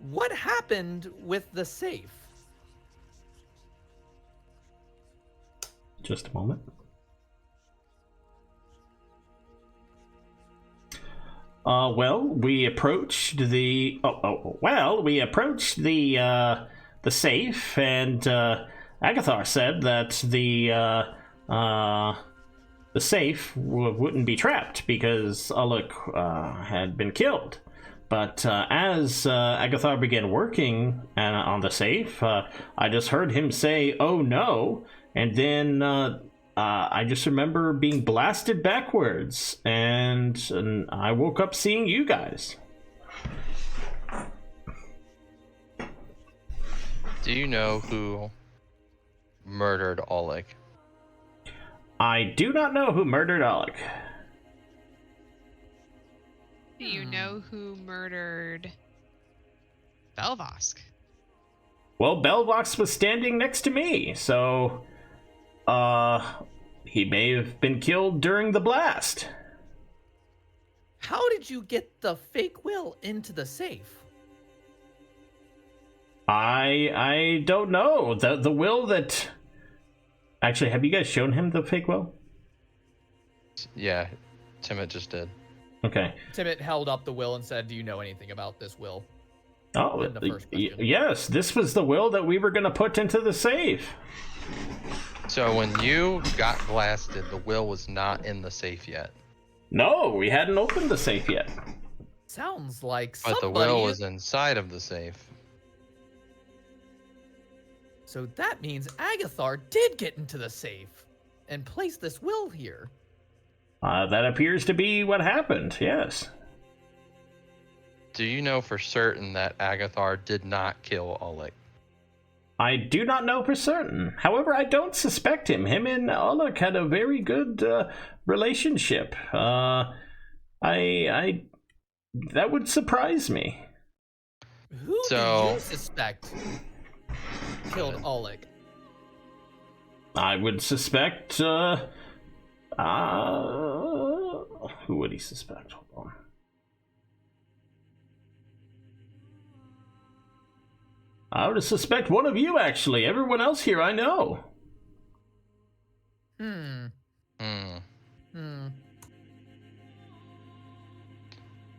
What happened with the safe? Just a moment. Well, we approached the safe, and Agathar said that the safe wouldn't be trapped because Uluk had been killed. But as Agathar began working on the safe, I just heard him say, "Oh no," and then I just remember being blasted backwards, and I woke up seeing you guys. Do you know who murdered Oleg? I do not know who murdered Oleg. Do you know who murdered Belvosk? Well, Belvox was standing next to me, so he may have been killed during the blast. How did you get the fake will into the safe? I don't know. The will that... Actually, have you guys shown him the fake will? Yeah, Timot just did. Okay. Timot held up the will and said, do you know anything about this will? Oh, In the first question. yes, this was the will that we were going to put into the safe. So when you got blasted, the will was not in the safe yet. No, we hadn't opened the safe yet. Sounds like But somebody... the will was inside of the safe. So that means Agathar did get into the safe and place this will here. That appears to be what happened, yes. Do you know for certain that Agathar did not kill Oleg? I do not know for certain. However, I don't suspect him. Him and Oleg had a very good relationship. That would surprise me. Who do you suspect killed Oleg? I would suspect, who would he suspect? Hold on. I would suspect one of you, actually. Everyone else here I know.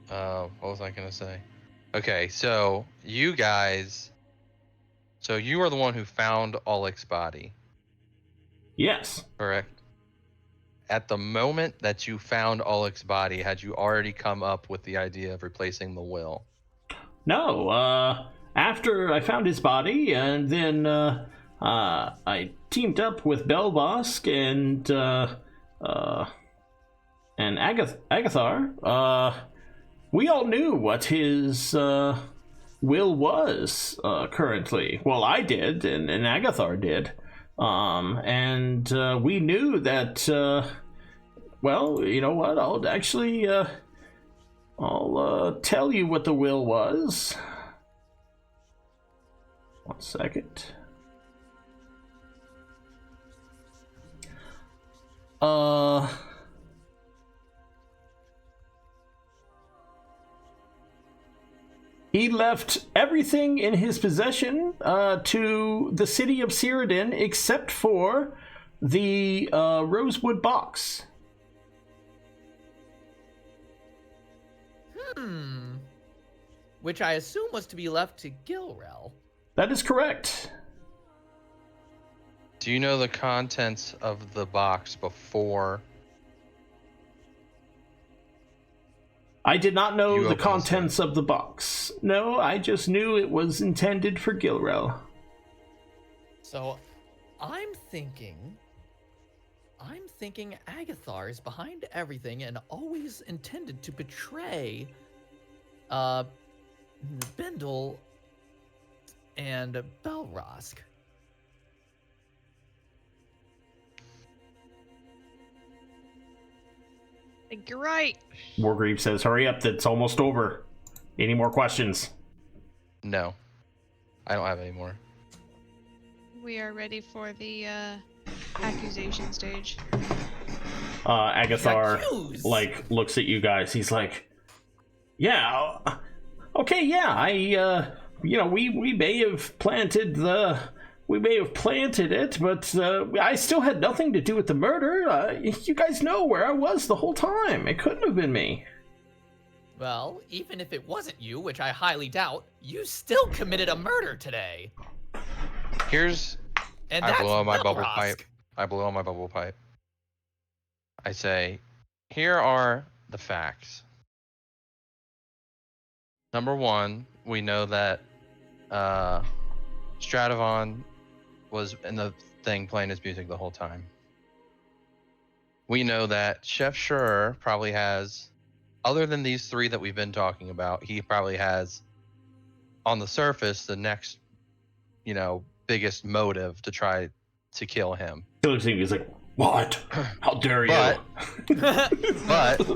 What was I gonna say? Okay, so you guys... So you are the one who found Oleg's body. Yes. Correct. At the moment that you found Oleg's body, had you already come up with the idea of replacing the will? No, after I found his body, and then I teamed up with Belvosk and Agathar. We all knew what his will was currently. Well, I did, and Agathar did. And we knew that, well, you know what? I'll actually, I'll tell you what the will was. 1 second. He left everything in his possession to the city of Cyrodin except for the rosewood box. Which I assume was to be left to Gilrel. That is correct. Do you know the contents of the box before? I did not know You the opened the contents of the box. No, I just knew it was intended for Gilrel. So, I'm thinking Agathar is behind everything and always intended to betray Bendel and Belrosk. I think you're right. Wargreave says, hurry up, that's almost over. Any more questions? No, I don't have any more. We are ready for the accusation stage. Agathar, Accused. like, looks at you guys. He's like, yeah, okay, yeah, you know, we may have planted it, but I still had nothing to do with the murder. You guys know where I was the whole time. It couldn't have been me. Well, even if it wasn't you, which I highly doubt, you still committed a murder today. And I that's blow on my bubble Belrosk. pipe. I blow on my bubble pipe. I say, here are the facts. Number one, we know that Stradivon was in the thing playing his music the whole time. We know that Chef Schur probably has, other than these three that we've been talking about, he probably has, on the surface, the next, biggest motive to try to kill him. He's like, what? How dare you? But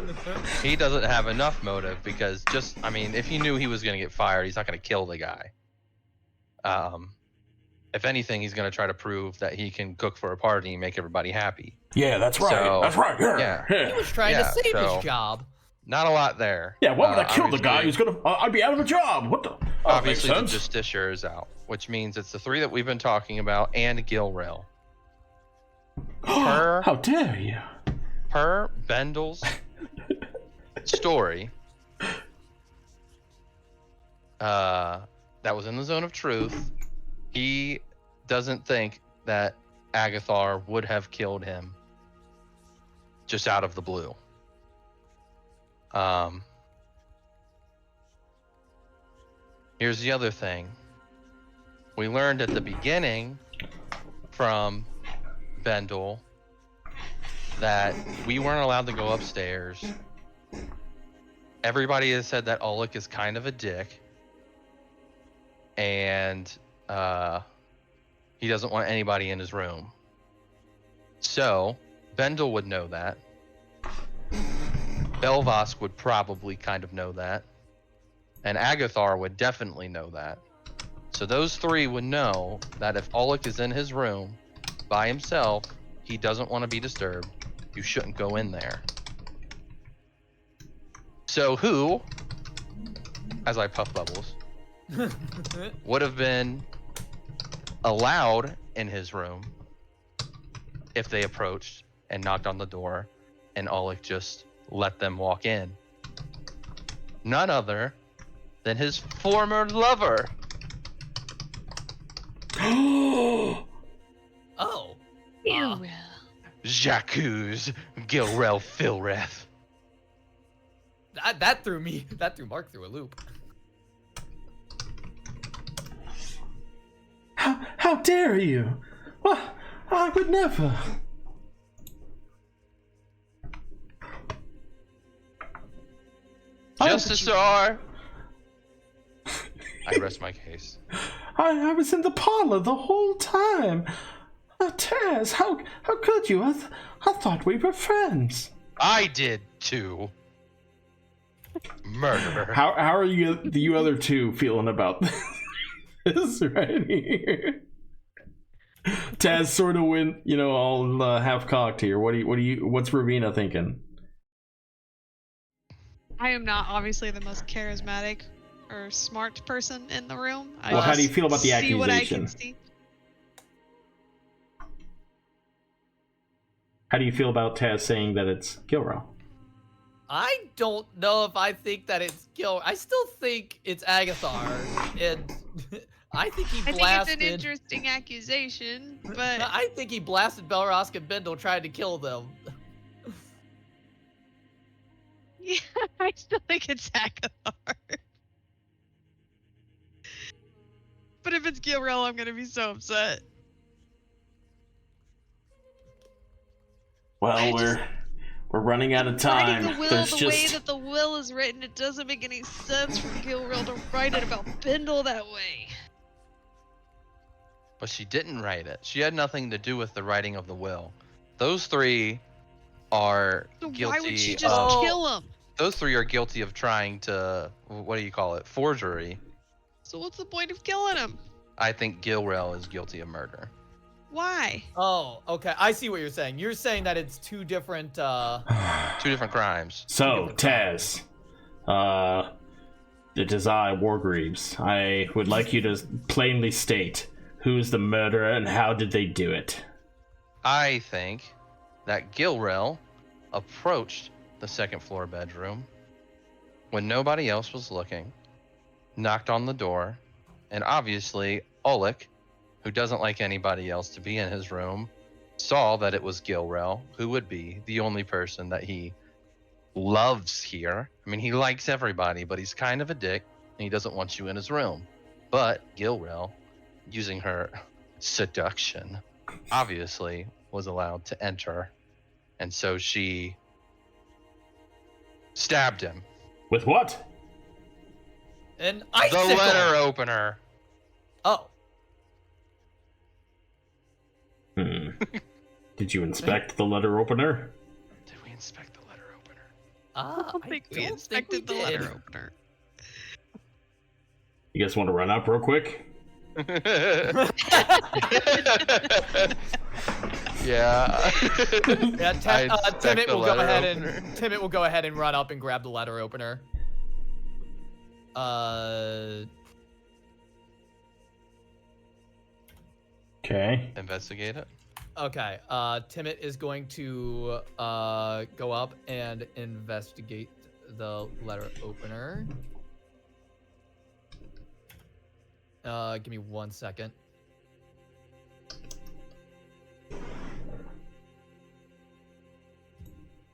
he doesn't have enough motive because if he knew he was going to get fired, he's not going to kill the guy. If anything, he's going to try to prove that he can cook for a party and make everybody happy. Yeah, that's right. So, that's right. yeah. He was trying to save his job. Not a lot there. Yeah, why would I kill the guy who's gonna... I'd be out of a job. What the... Obviously, the Justiciar is out, which means it's the three that we've been talking about and Gilrel. How dare you? Per Bendel's story, that was in the zone of truth, he doesn't think that Agathar would have killed him just out of the blue. Here's the other thing. We learned at the beginning from Bendel that we weren't allowed to go upstairs. Everybody has said that Oleg is kind of a dick, and he doesn't want anybody in his room. So Bendel would know that. Belvosk would probably kind of know that, and Agathar would definitely know that. So those three would know that if Oleg is in his room by himself, he doesn't want to be disturbed, you shouldn't go in there. So who, as I puff bubbles, would have been allowed in his room if they approached and knocked on the door and Oleg just let them walk in? None other than his former lover. Oh. Jacques Gilrel Filreth. That threw Mark through a loop. How dare you? Well, I would never. Justicor! I rest my case. I was in the parlor the whole time. Taz, how could you? I thought we were friends. I did too. Murderer. How are you other two feeling about this right here? Taz sort of went, all half cocked here. What's Ravina thinking? I am not obviously the most charismatic or smart person in the room. Well, how do you feel about the see what I accusation? can see. How do you feel about Taz saying that it's Gilro? I don't know if I think that it's Gil. I still think it's Agathar, and I think he I blasted. think it's an interesting accusation, but I think he blasted Belrosk and Bindle trying to kill them. yeah, I still think it's Agathar. But if it's Gilrel, I'm gonna be so upset. Well, we're running out of time. Writing the will There's the way that the will is written, it doesn't make any sense for Gilrel to write it about Bindle that way. But she didn't write it. She had nothing to do with the writing of the will. Those three are So guilty why would she just of... kill him? Those three are guilty of trying to... What do you call it? Forgery. So what's the point of killing him? I think Gilrel is guilty of murder. Why? Oh, okay. I see what you're saying. You're saying that it's two different. Two different crimes. So, Taz, it is I, Wargreaves. I would like you to plainly state who is the murderer and how did they do it. I think that Gilrel approached the second floor bedroom when nobody else was looking, knocked on the door, and obviously Oleg, who doesn't like anybody else to be in his room, saw that it was Gilrel, who would be the only person that he loves here. I mean, he likes everybody, but he's kind of a dick, and he doesn't want you in his room. But Gilrel, using her seduction, obviously was allowed to enter, and so she stabbed him. With what? An The icicle. letter opener. Oh. Did you inspect the letter opener? Did we inspect the letter opener? I don't think we inspected the did. letter opener. You guys want to run up real quick? Yeah. Yeah, I inspect Timmit the will go letter ahead opener. and Timmit will go ahead and run up and grab the letter opener. Okay. Investigate it. Okay. Timmit is going to go up and investigate the letter opener. Give me 1 second.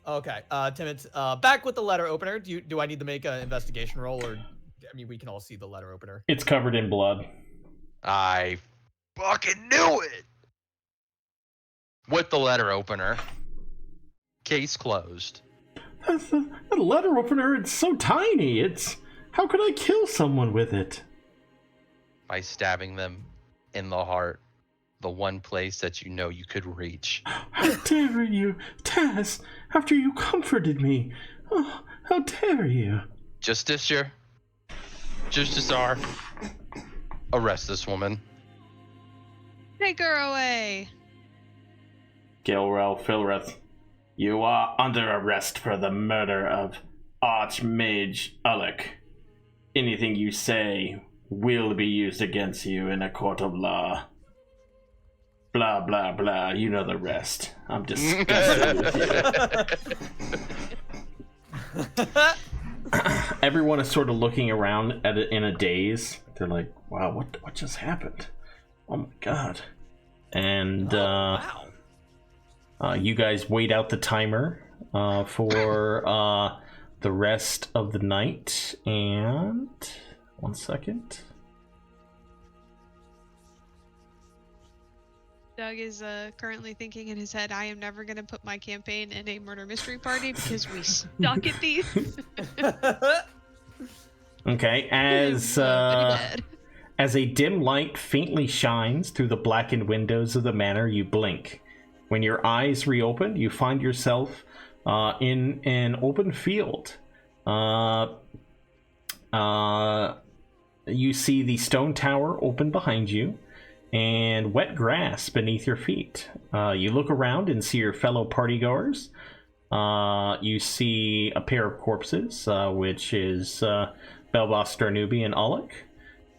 Okay, Timot's back with the letter opener. Do I need to make an investigation roll, or I mean, we can all see the letter opener. It's covered in blood. I fucking knew it. With the letter opener. Case closed. The letter opener, it's so tiny. How could I kill someone with it? By stabbing them in the heart. The one place that you know you could reach. How dare you, Taz, after you comforted me. Oh, how dare you? Justicia. Justiciar. Arrest this woman. Take her away. Gilrel Filrith, you are under arrest for the murder of Archmage Ulrich. Anything you say will be used against you in a court of law. Blah, blah, blah. You know the rest. I'm disgusted with you. Everyone is sort of looking around at it in a daze. They're like, wow, what just happened? Oh my god. And Wow. you guys wait out the timer for the rest of the night. And 1 second. Doug is currently thinking in his head, I am never going to put my campaign in a murder mystery party because we suck at these. Okay, Pretty bad. As a dim light faintly shines through the blackened windows of the manor, you blink. When your eyes reopen, you find yourself in an open field. You see the stone tower open behind you and wet grass beneath your feet. You look around and see your fellow partygoers. You see a pair of corpses, which is Belbos, Darnubi, and Ulluk.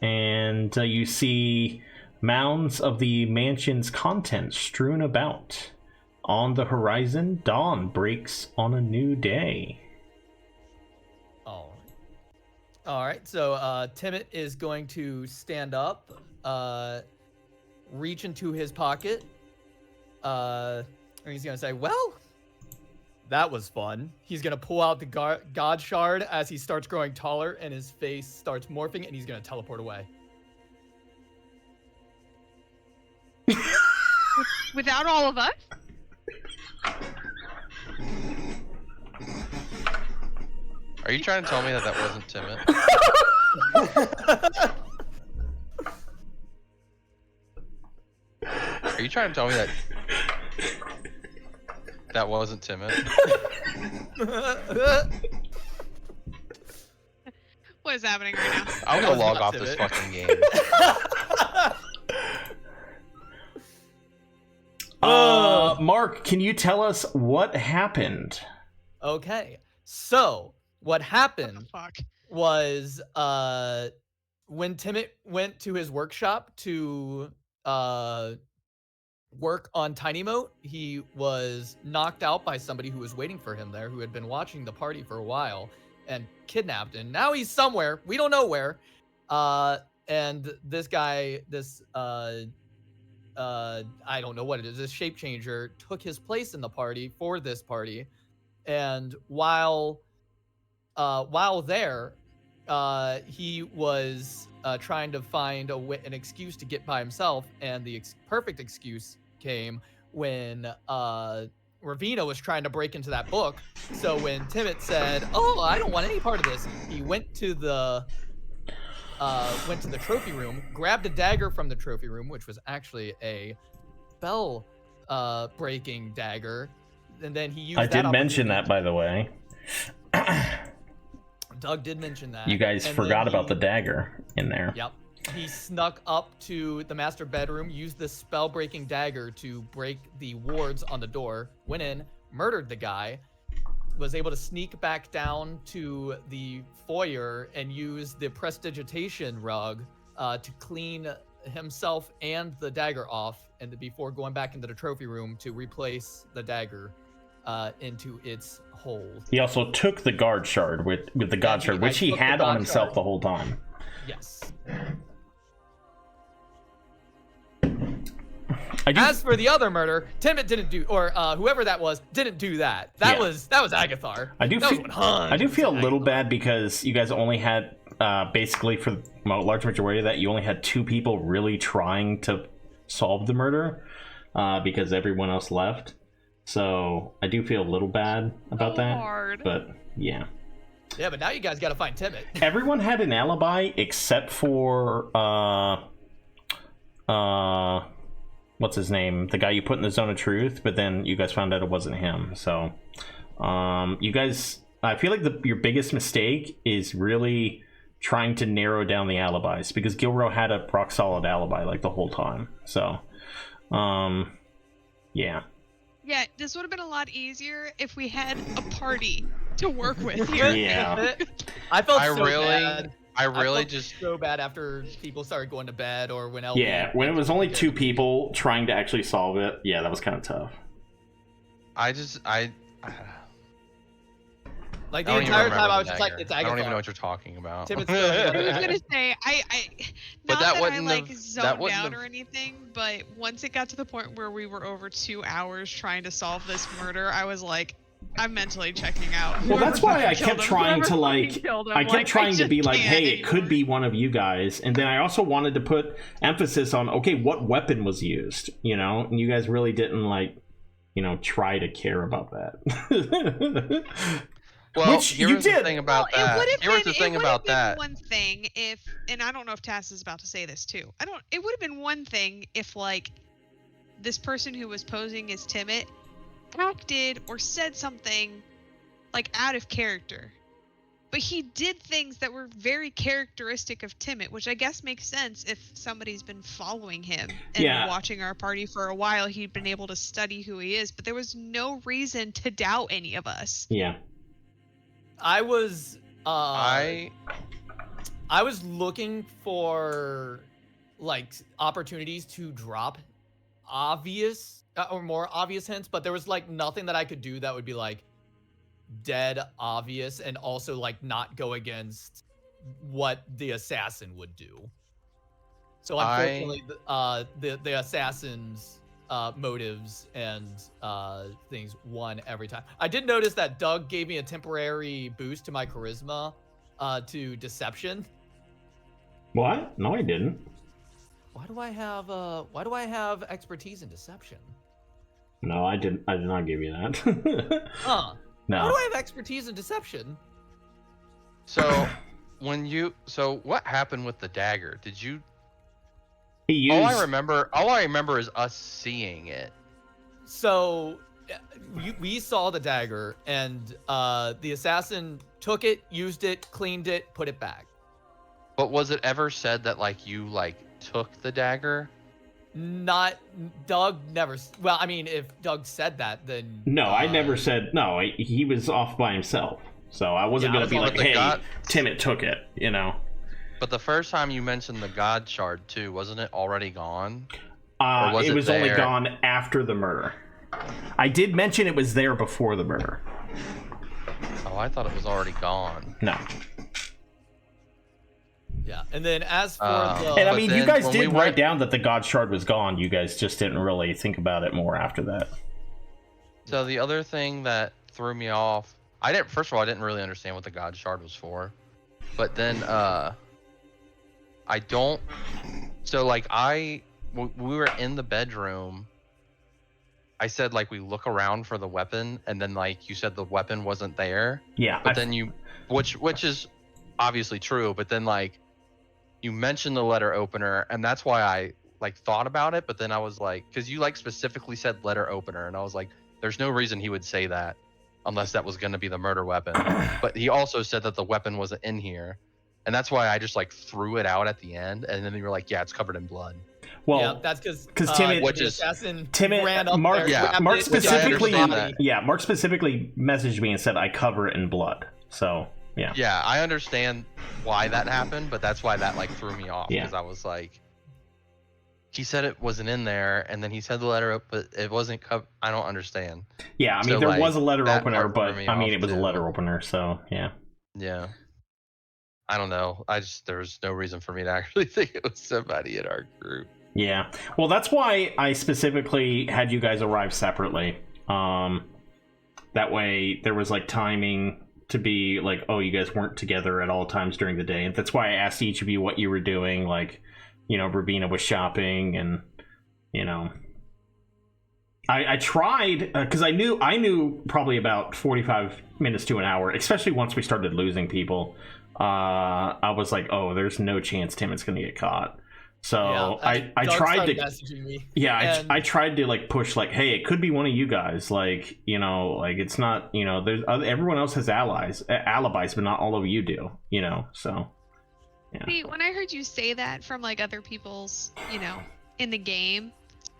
And you see mounds of the mansion's contents strewn about. On the horizon, dawn breaks on a new day. All right, so Timmit is going to stand up, reach into his pocket, and he's going to say, well, that was fun. He's going to pull out the God Shard as he starts growing taller and his face starts morphing, and he's going to teleport away. Without all of us? Are you trying to tell me that that wasn't Timmit? Are you trying to tell me that that wasn't Timmit? What is happening right now? I'm gonna log off this fucking game. Mark, can you tell us what happened? Okay, so what happened Fuck. was when Timmit went to his workshop to work on Tiny Moat, he was knocked out by somebody who was waiting for him there, who had been watching the party for a while, and kidnapped. And now he's somewhere, we don't know where. And this guy, I don't know what it is, this shape changer took his place in the party for this party. And while there, he was trying to find an excuse to get by himself, and the perfect excuse came when Ravina was trying to break into that book. So when Timmit said, "Oh, I don't want any part of this," he went to the trophy room, grabbed a dagger from the trophy room, which was actually a spell breaking dagger, and then he used. I did mention that, by the way. Doug did mention that. You guys forgot about the dagger in there. Yep. He snuck up to the master bedroom, used the spell-breaking dagger to break the wards on the door, went in, murdered the guy, was able to sneak back down to the foyer and use the prestidigitation rug to clean himself and the dagger off, and before going back into the trophy room to replace the dagger into its hole. He also took the guard shard with the god shard, which he had on himself the whole time. Yes. As for the other murder, Timmit didn't do, or whoever that was, didn't do that. That was Agathar. I do feel a little bad because you guys only had basically for the large majority of that, you only had 2 people really trying to solve the murder because everyone else left. So I do feel a little bad about that. Hard. But yeah. Yeah, but now you guys got to find Timmit. Everyone had an alibi except for what's his name? The guy you put in the zone of truth, but then you guys found out it wasn't him. So you guys, I feel like your biggest mistake is really trying to narrow down the alibis, because Gilro had a rock solid alibi like the whole time. So yeah. Yeah, this would have been a lot easier if we had a party to work with here. Yeah. I felt I so bad. I felt just so bad after people started going to bed, or when Yeah, when it was only 2 people trying to actually solve it. Yeah, that was kind of tough. Like the entire time I was just like, it's Agathar. I don't even know what you're talking about. I was gonna say, not that I like zoned out or anything, but once it got to the point where we were over 2 hours trying to solve this murder, I was like, I'm mentally checking out. Well, that's why I kept trying to be like, hey, it could be one of you guys. And then I also wanted to put emphasis on, okay, what weapon was used, you know? And you guys really didn't, like, you know, try to care about that. Well, Which here you was the did. thing about Well, that. Here was the it thing would about have been that. one thing if, and I don't know if Tass is about to say this too. It would have been one thing if like this person who was posing as Timid acted or said something like out of character. But he did things that were very characteristic of Timid, which I guess makes sense if somebody's been following him and watching our party for a while. He'd been able to study who he is, but there was no reason to doubt any of us. Yeah. I was looking for like opportunities to drop obvious or more obvious hints, but there was like nothing that I could do that would be like dead obvious and also like not go against what the assassin would do. So unfortunately, the assassin's motives and things won every time. I did notice that Doug gave me a temporary boost to my charisma to deception. What? No, I didn't. Why do I have expertise in deception? No, I did not give you that. Huh. No. How do I have expertise in deception? So what happened with the dagger? Did you? He used... All I remember is us seeing it. So we saw the dagger, and the assassin took it, used it, cleaned it, put it back. But was it ever said that like you like took the dagger? Not Doug never. Well, I mean, if Doug said that, then no, I never said no. He was off by himself, so I wasn't gonna be like, "Hey, Timid took it," you know. But the first time you mentioned the God Shard too, wasn't it already gone? It was only gone after the murder. I did mention it was there before the murder. Oh, I thought it was already gone. No. Yeah, and then as for and I mean, you guys did write down that the God Shard was gone. You guys just didn't really think about it more after that. So the other thing that threw me off, first of all, I didn't really understand what the God Shard was for. But then we were in the bedroom. I said like we look around for the weapon, and then like you said the weapon wasn't there. Yeah. But then which is obviously true, but then like you mentioned the letter opener, and that's why I like thought about it. But then I was like, because you like specifically said letter opener, and I was like, there's no reason he would say that unless that was going to be the murder weapon. But he also said that the weapon wasn't in here, and that's why I just like threw it out at the end. And then you were like, yeah, it's covered in blood. Well, yeah, that's because Timid, ran up Mark, there, Mark specifically, Mark specifically messaged me and said I cover it in blood. So. Yeah. Yeah, I understand why that happened, but that's why that like threw me off, because I was like, he said it wasn't in there, and then he said the letter up, but it wasn't covered. I don't understand. Yeah, I mean, there was a letter opener, but I mean, it was a letter opener, so yeah. Yeah. I don't know. There was no reason for me to actually think it was somebody in our group. Yeah. Well, that's why I specifically had you guys arrive separately. That way there was like timing to be like, oh, you guys weren't together at all times during the day. And that's why I asked each of you what you were doing. Like, you know, Rubina was shopping, and, you know, I tried, because I knew probably about 45 minutes to an hour, especially once we started losing people. I was like, oh, there's no chance Timot's going to get caught. So yeah, I tried to, I tried to like push like, hey, it could be one of you guys. Like, you know, like it's not, you know, there's everyone else has alibis, but not all of you do, you know. So yeah. See, when I heard you say that from like other people's, you know, in the game,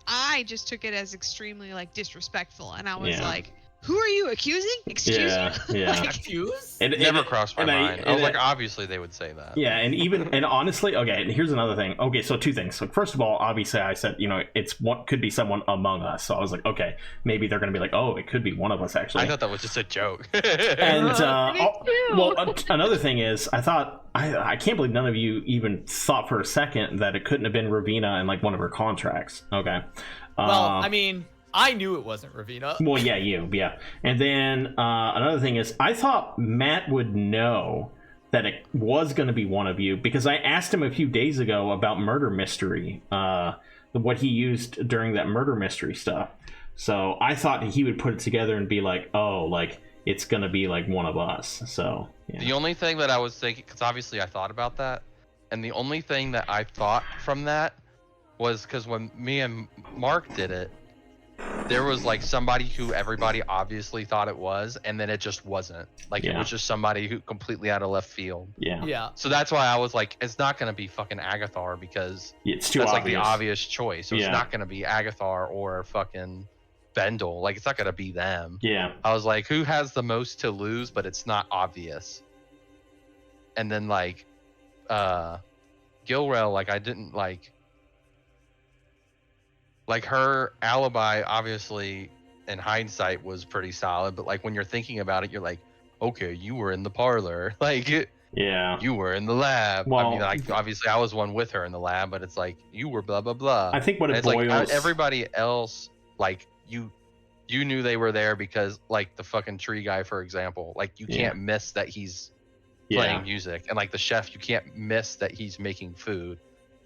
I just took it as extremely like disrespectful, and I was like, who are you accusing? Excuse me? Yeah. Accuse? It never crossed my mind. I was like, obviously they would say that. Yeah, and honestly, okay, and here's another thing. Okay, so two things. So first of all, obviously I said, you know, it's what could be someone among us. So I was like, okay, maybe they're going to be like, oh, it could be one of us actually. I thought that was just a joke. And another thing is, I thought, I can't believe none of you even thought for a second that it couldn't have been Ravina in like one of her contracts. Okay. Well, I mean, I knew it wasn't Ravina. Well, yeah. And then another thing is, I thought Matt would know that it was going to be one of you, because I asked him a few days ago about murder mystery, what he used during that murder mystery stuff. So I thought he would put it together and be like, oh, like it's gonna be like one of us. So yeah. The only thing that I was thinking, because obviously I thought about that, and the only thing that I thought from that was because when me and Mark did it, there was like somebody who everybody obviously thought it was, and then it just wasn't. Like it was just somebody who completely out of left field. Yeah. So that's why I was like, it's not gonna be fucking Agathar because it's too that's obvious. like the obvious choice. So it's not gonna be Agathar or fucking Bendel. Like it's not gonna be them. Yeah. I was like, who has the most to lose, but it's not obvious. And then like Gilrel, like I didn't like her alibi obviously in hindsight was pretty solid, but like when you're thinking about it, you're like, okay, you were in the parlor. Like you were in the lab. Well, I mean, like obviously I was one with her in the lab, but it's like you were blah blah blah. I think what it boils like everybody else, like you knew they were there because like the fucking tree guy, for example, like you can't miss that he's playing music, and like the chef, you can't miss that he's making food.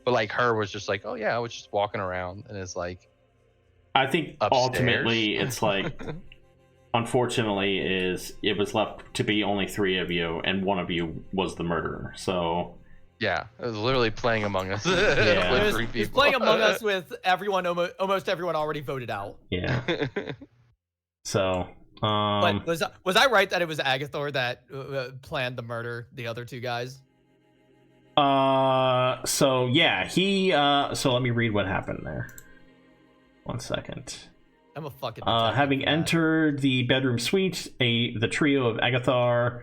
But like her was just like, oh yeah, I was just walking around, and it's like, I think upstairs. Ultimately it's like, unfortunately, it was left to be only 3 of you, and one of you was the murderer. So yeah, it was literally playing Among Us. Yeah. With 3 It was people. playing Among Us with everyone, almost everyone already voted out. Yeah. So, But was I right that it was Agathar that planned the murder, the other 2 guys? so yeah, he, so let me read what happened there. 1 second. I'm a fucking having entered the bedroom suite, the trio of Agathar,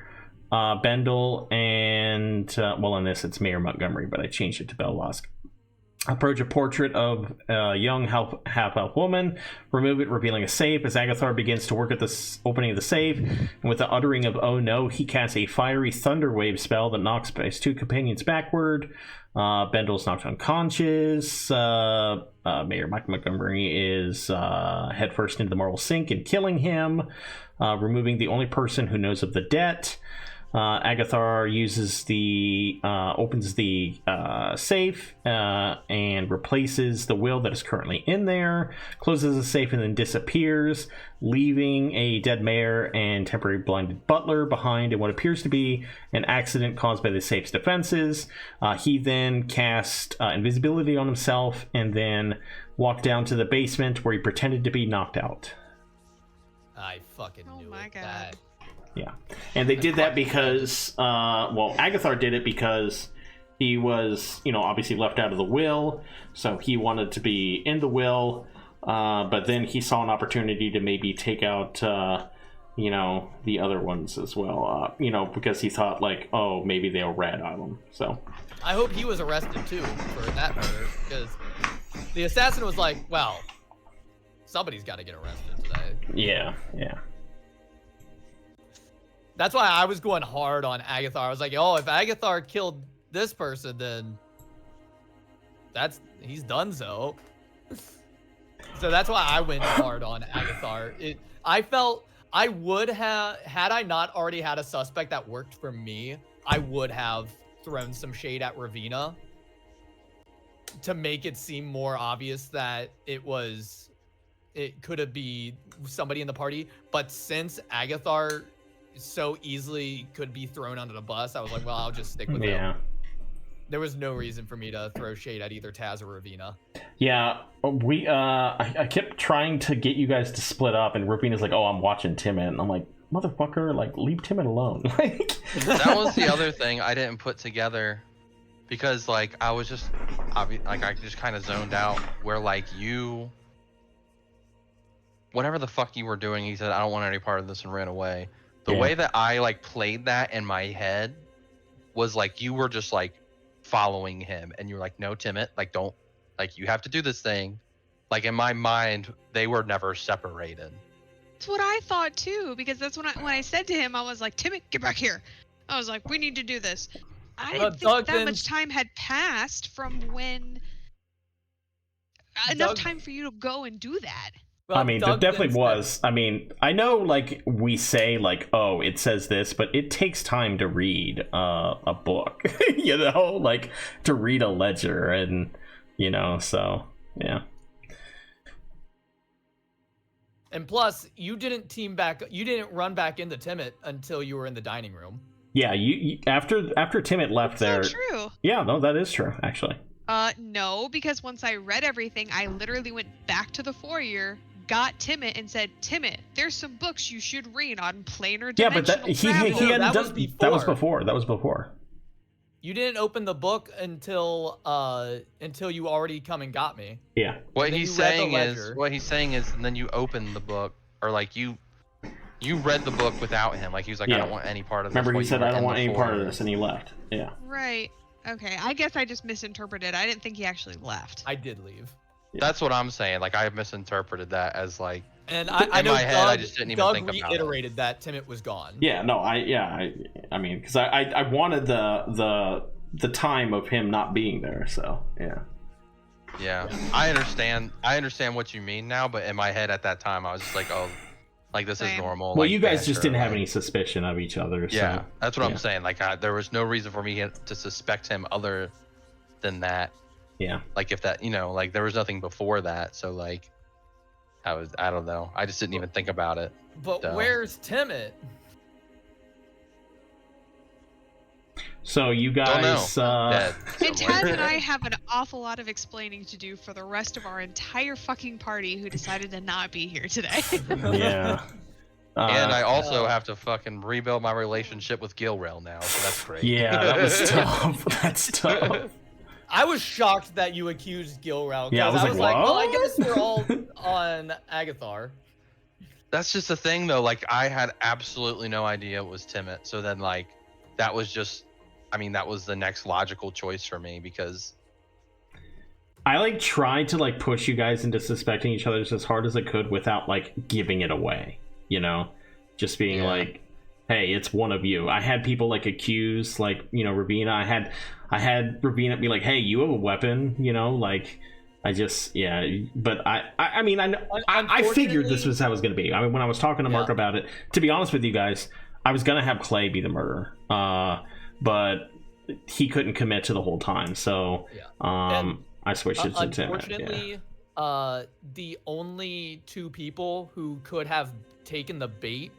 Bendel, and, well, in this it's Mayor Montgomery, but I changed it to Belwask. Approach a portrait of a young half-elf woman, remove it, revealing a safe. As Agathar begins to work at the opening of the safe, and with the uttering of "Oh no," he casts a fiery thunder wave spell that knocks his 2 companions backward. Bendel's knocked unconscious. Mayor Mike Montgomery is headfirst into the marble sink and killing him, removing the only person who knows of the debt. Agathar opens the safe and replaces the will that is currently in there, closes the safe, and then disappears, leaving a dead mayor and temporary blinded butler behind in what appears to be an accident caused by the safe's defenses. He then cast invisibility on himself and then walked down to the basement where he pretended to be knocked out. I fucking knew my it. God. Yeah, and they did that because, Agathar did it because he was, obviously left out of the will, so he wanted to be in the will, but then he saw an opportunity to maybe take out, the other ones as well, because he thought, like, oh, maybe they'll rat on him, so. I hope he was arrested, too, for that murder, because the assassin was like, well, somebody's got to get arrested today. Yeah. That's why I was going hard on Agathar. I was like, oh, if Agathar killed this person, then he's done so. So that's why I went hard on Agathar. I felt I would have, had I not already had a suspect that worked for me, I would have thrown some shade at Ravina to make it seem more obvious that it could have been somebody in the party. But since Agathar so easily could be thrown under the bus, I was like, well, I'll just stick with him. There was no reason for me to throw shade at either Taz or Ravina. Yeah, I kept trying to get you guys to split up, and Ravina's like, oh, I'm watching Timid, and I'm like, motherfucker, like, leave Timid alone. That was the other thing I didn't put together, because like I was just I just kind of zoned out where like whatever the fuck you were doing, he said, I don't want any part of this, and ran away. The way that I like played that in my head was like you were just like following him, and you're like, no, Timid, like don't, like you have to do this thing. Like in my mind, they were never separated. That's what I thought too, because that's when I said to him, I was like, Timid, get back here. I was like, we need to do this. I didn't think that much time had passed from when enough time for you to go and do that. Well, I mean, there definitely was. I mean, I know, like, we say, like, oh, it says this, but it takes time to read a book, like, to read a ledger, and, so, yeah. And plus, you didn't run back into Timit until you were in the dining room. Yeah, you after Timit left there. That's not true. Yeah, no, that is true, actually. No, because once I read everything, I literally went back to the foyer, got Timit, and said, Timit, there's some books you should read on planar Yeah, but dimensional he travel. hadn't that done. was before. That was before. You didn't open the book until you already come and got me. Yeah. What And then he's you read the saying ledger. is, and then you open the book, or like you read the book without him. Like he was like, Yeah. I don't want any part of this. Remember, while he you said, were "I don't in want the any part of foyer." this," and he left. Yeah. Right. Okay, I guess I just misinterpreted. I didn't think he actually left. I did leave. That's what I'm saying. Like I misinterpreted that as like. And I In know my head, Doug, I just didn't even Doug think about it. reiterated that Timit was gone. Yeah. No. I mean, because I wanted the time of him not being there. So yeah. Yeah, I understand what you mean now, but in my head at that time, I was just like, oh, like this is Same. normal. Well, like, you guys just banter, didn't have like- any suspicion of each other. So. Yeah, that's what yeah. I'm saying. Like there was no reason for me to suspect him other than that. Yeah. Like if that, like there was nothing before that. So like, I don't know. I just didn't even think about it. But So- where's Timit? So you guys. Dead. And somewhere. Taz and I have an awful lot of explaining to do for the rest of our entire fucking party who decided to not be here today. Yeah. And I also Uh, have to fucking rebuild my relationship with Gilrail now, so that's great. Yeah, that was tough. That's tough. I was shocked that you accused Gilrow. Yeah, I was like, well, I what? guess we're all on Agathar. That's just the thing, though. Like, I had absolutely no idea it was Timit. So then, like, that was just, that was the next logical choice for me because. I tried to push you guys into suspecting each other as hard as I could without giving it away. Just being Yeah. hey, it's one of you. I had people accuse Rabina. I had Rabina be hey, you have a weapon. I just but I figured this was how it was going to be. When I was talking to Mark about it, to be honest with you guys, I was going to have Clay be the murderer, but he couldn't commit to the whole time, so I switched it to Tim. Unfortunately, the only two people who could have taken the bait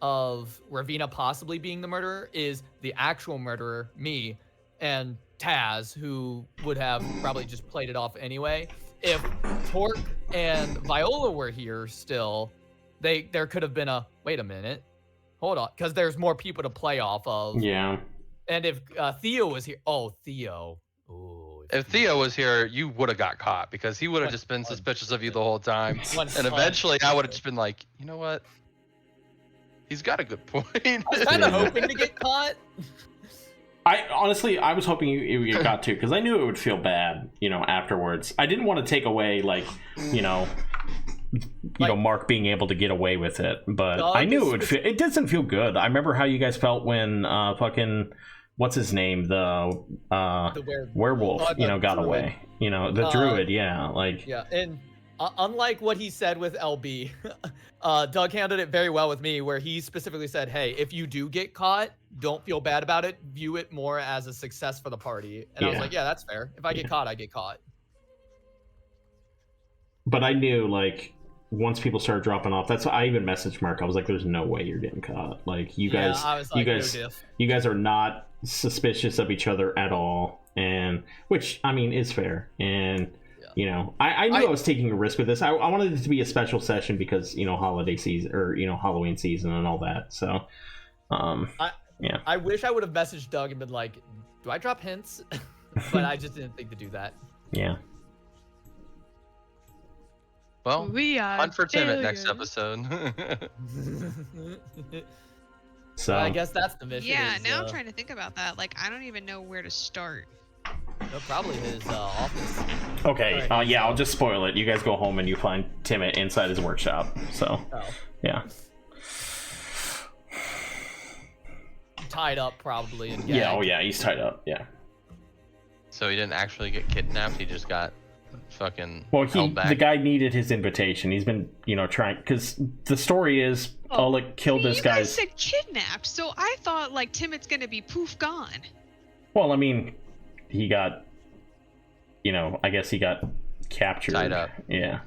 of Ravina possibly being the murderer is the actual murderer, me, and Taz, who would have probably just played it off anyway. If Torque and Viola were here still, there could have been a wait a minute, hold on, because there's more people to play off of. Yeah. And if Theo was here, Theo. Ooh, If Theo was here, you would have got caught because he would have just been suspicious of you the whole time. And eventually I would have just been like, you know what? He's got a good point. I was kind of hoping to get caught. I was hoping you would get caught too, because I knew it would feel bad, afterwards. I didn't want to take away Mark being able to get away with it, but Doug I knew is it would feel. It doesn't feel good. I remember how you guys felt when fucking what's his name, the werewolf, got druid. away. The druid, Yeah, and unlike what he said with LB, Doug handled it very well with me, where he specifically said, hey, if you do get caught, don't feel bad about it. View it more as a success for the party. And I was like, yeah, that's fair. If I get caught, I get caught. But I knew, once people started dropping off, that's why I even messaged Mark. I was like, there's no way you're getting caught. You guys, I was like, no diff. you guys are not suspicious of each other at all. And, which, is fair. And, I knew I was taking a risk with this. I wanted it to be a special session because, holiday season, or, Halloween season and all that. So, yeah. I wish I would have messaged Doug and been like, do I drop hints? But I just didn't think to do that. Yeah. Well, We are hunt for Timit next failures. episode. So, I guess that's the mission. Yeah, is, now I'm trying to think about that. I don't even know where to start. probably his office. okay. All right. Yeah, I'll just spoil it. You guys go home and you find Timit inside his workshop. So, Oh. yeah. Tied up, probably. And Yeah, gagged. yeah, he's tied up. Yeah. So he didn't actually get kidnapped. He just got fucking Well, held back. the guy needed his invitation. He's been, trying, because the story is Oleg killed this You guys guy's. said kidnapped, so I thought Timit's gonna be poof gone. Well, he got, I guess he got captured. Tied up. Yeah.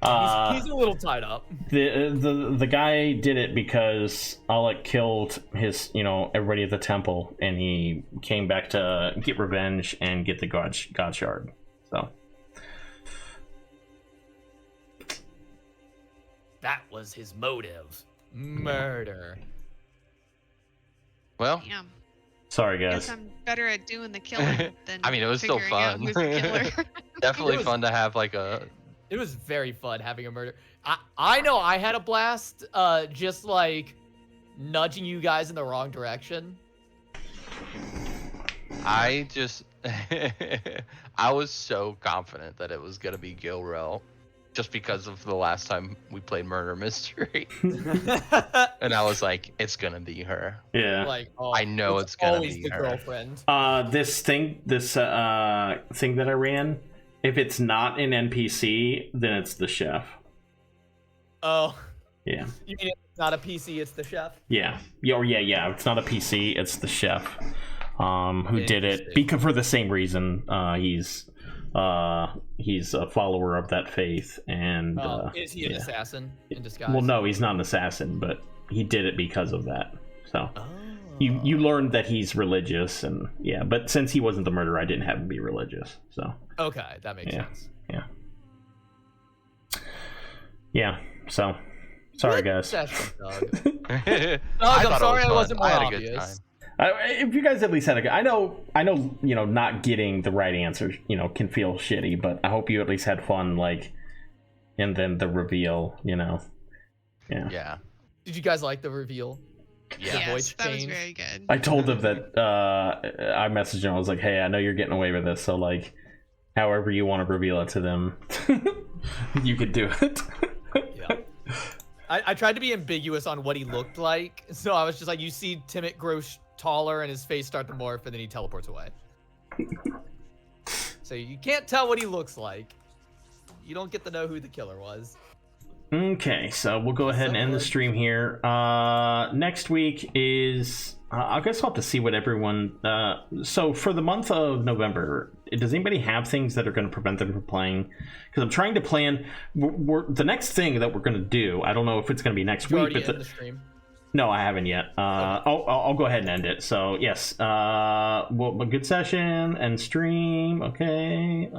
He's a little tied up. The guy did it because Alec killed his, everybody at the temple, and he came back to get revenge and get the God Shard. So That was his motive. Murder. Well, Damn. sorry, Guess guys. I'm better at doing the killing than I mean, it was still figuring out fun. who's the killer. definitely It was- fun to have like a. It was very fun having a murder. I know I had a blast just like nudging you guys in the wrong direction. I just. I was so confident that it was gonna be Gilrel, just because of the last time we played Murder Mystery, and I was like, it's gonna be her. Yeah. Like, oh, I know it's gonna always be the her. girlfriend. This thing that I ran, if it's not an NPC, then it's the chef. Oh, Yeah. you mean it's not a PC, it's the chef? Yeah. Yeah. It's not a PC, it's the chef. Who did it Interesting. because for the same reason. He's a follower of that faith, and Is he an yeah. assassin in disguise? Well, no, he's not an assassin, but he did it because of that. So Oh. you learned that he's religious, and yeah, but since he wasn't the murderer, I didn't have him be religious. So Okay, that makes Yeah. sense. yeah, so sorry, guys. Session, Doug. I I'm thought it sorry was I fun. wasn't more I had a obvious. good time. If you guys at least had a good, I know, not getting the right answer, can feel shitty, but I hope you at least had fun, like, and then the reveal, yeah. Yeah. Did you guys like the reveal? Yeah. voice Yes, that was change. very good. I told him that, I messaged him, I was like, hey, I know you're getting away with this, so, like, however you want to reveal it to them, you could do it. Yeah. I tried to be ambiguous on what he looked like, so I was just like, you see Timot grow taller and his face start to morph, and then he teleports away. So you can't tell what he looks like. You don't get to know who the killer was. Okay, so we'll go ahead and end the stream here. Next week is, I guess I'll have to see what everyone. So for the month of November, does anybody have things that are going to prevent them from playing? Because I'm trying to plan. The next thing that we're going to do, I don't know if it's going to be next You week, already but ended the stream. no, I haven't yet. I'll go ahead and end it. So yes, well, a good session and stream. Okay.